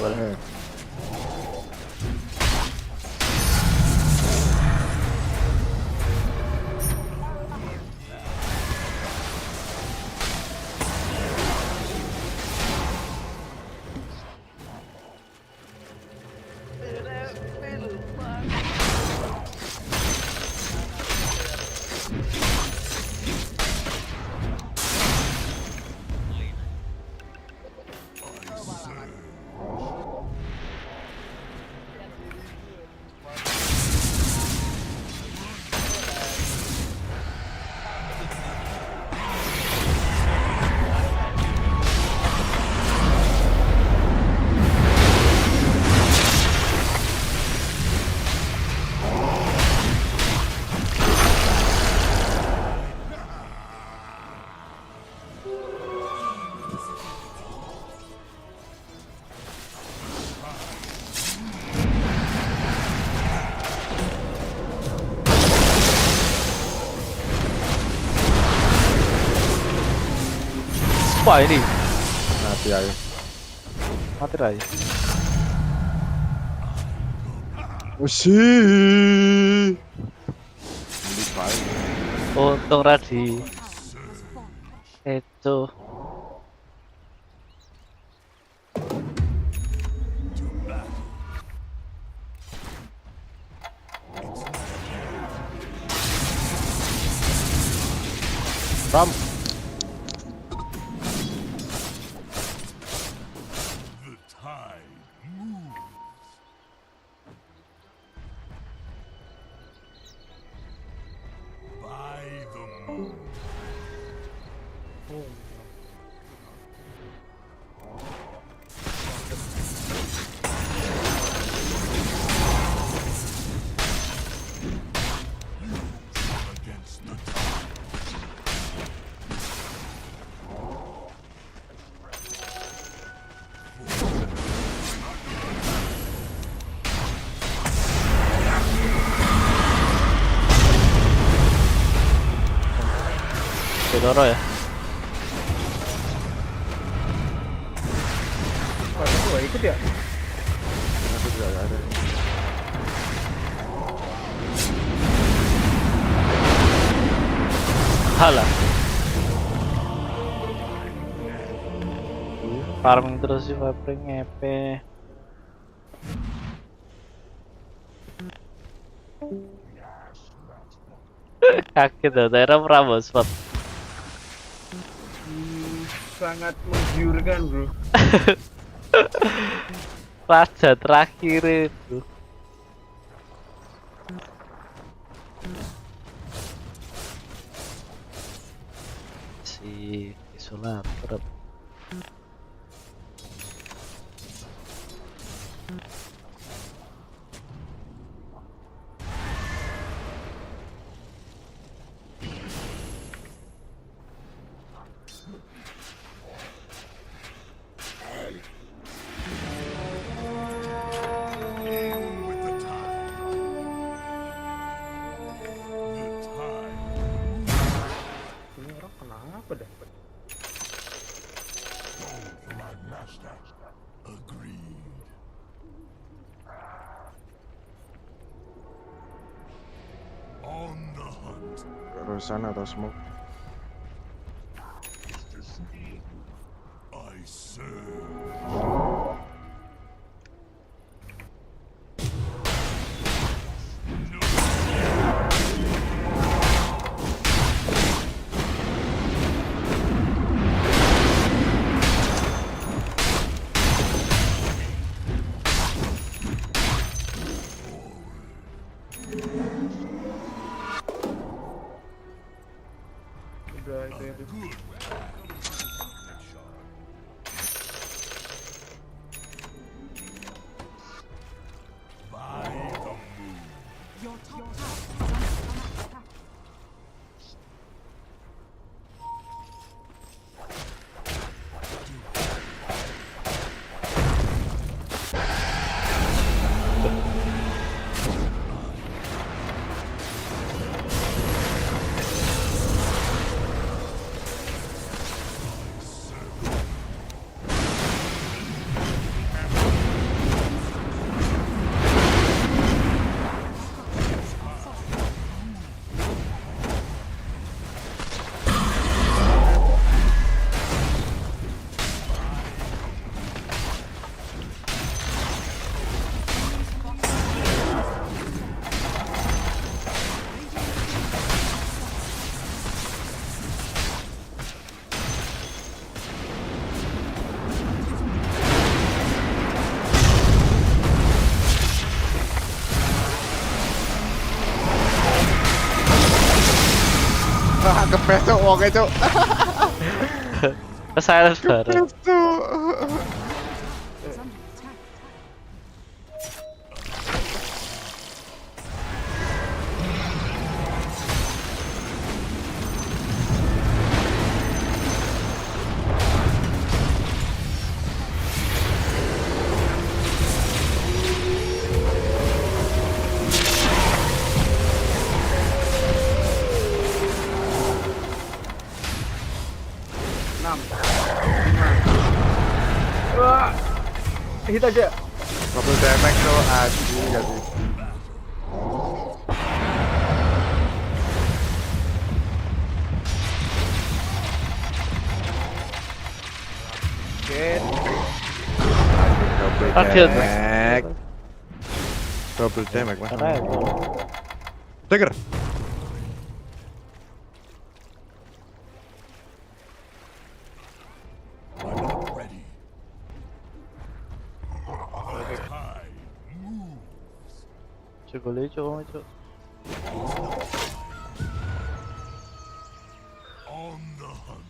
Boleh. Wah ini Mati aja. mati Rai. Usi. Untung Radi. Itu. Ram. The tide moves. By the moon. Against the tide. Doro ya. Kalau gua ikut ya. Aku juga gak ada. Halah. Farming terus sih farming ngepe. Kaget dah, daerah Prambos spot. Sangat menggiurkan bro. Raja terakhir itu. Si isolator. Ini orang kenapa dah? My master agreed. On the hunt. Rosana atau smoke. I serve. Udah itu. By the moon. Your top tower is under attack. Wah, kepes cok, wongnya cok. Silence bareng. Kepes cok. Enam. Hit aja. Double damage tuh asli gak sih? Double damage mas. Trigger. Boleh coba coba. On the hunt.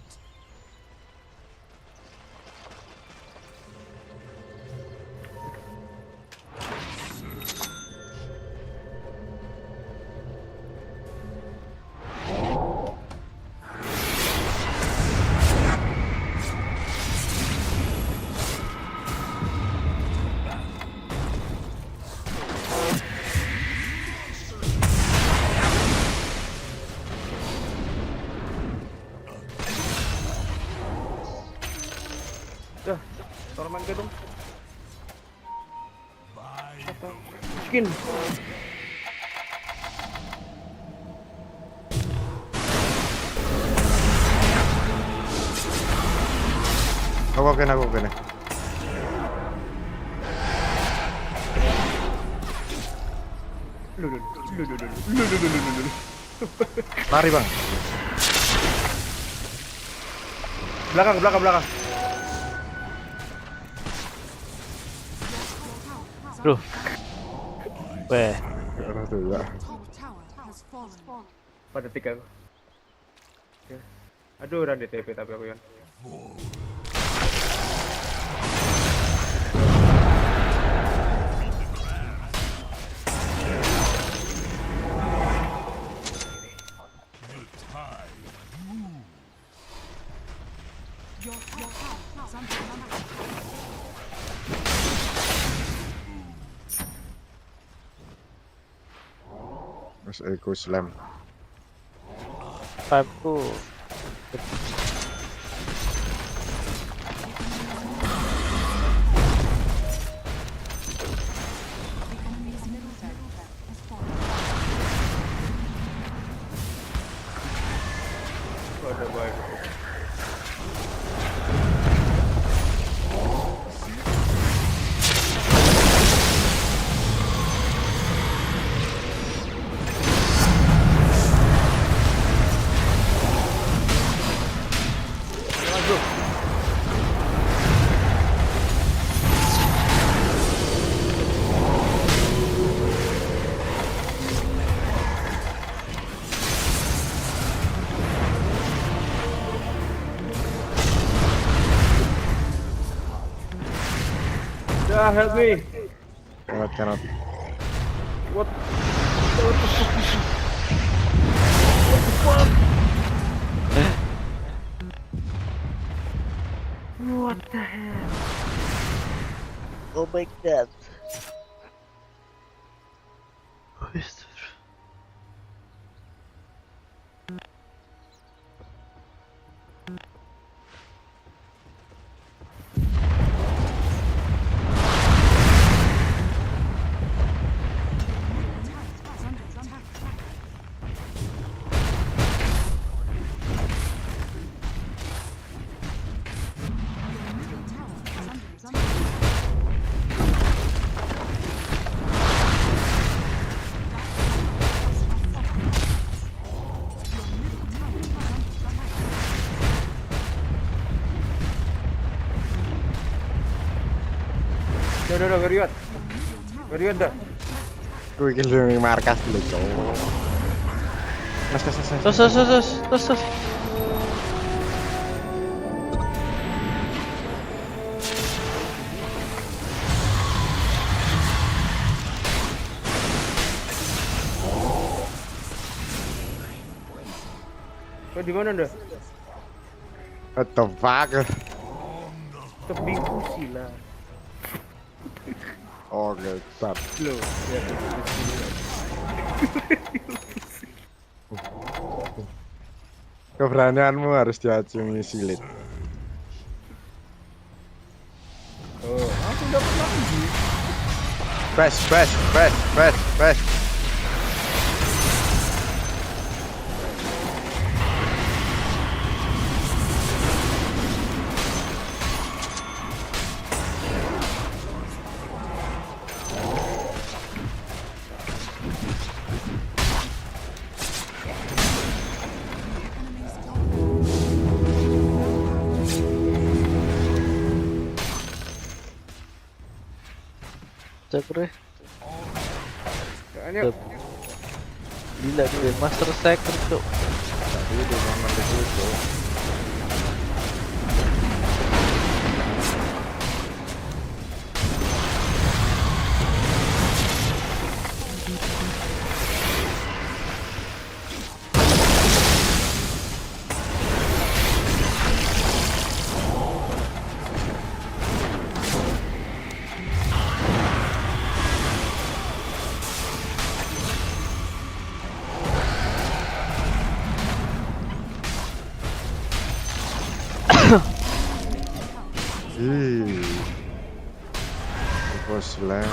Dah, torman ke dong. Skin. Aku kena. Lari bang. Belakang. Duh. Weh. Pada tiga aku. Aduh, udah di TP tapi aku Yon. Mas Eko Slam. Pipeku. Ada baik. Help me. Cannot. What the fuck? What the hell? Oh my god. Who is this? Udah, Geriot dah. Gue ingin markas dulu cowok. Terus. Kau di mana dah? What the fuck? Terdiskusi lah. Oke, stop. Loh, ya. Keberanianmu harus diacungi silit. Press. Cakre. Kayaknya Gila dia Master Secret tuh. Tadi udah nyaman di situ. Was left.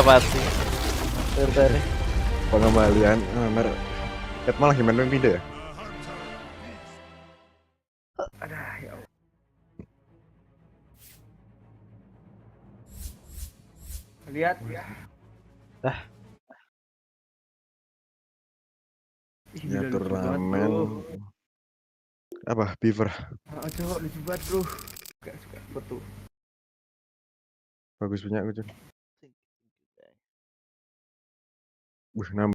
Mati. Tertarik. Pengembalian mer. Malah gimana yang pindah ya? Adah, ya Allah. Lihat ya. Ya turnamen. Apa? Beaver. Coba lucu banget bro. Gak suka betul. Bagus punya aku, Cun. Nambah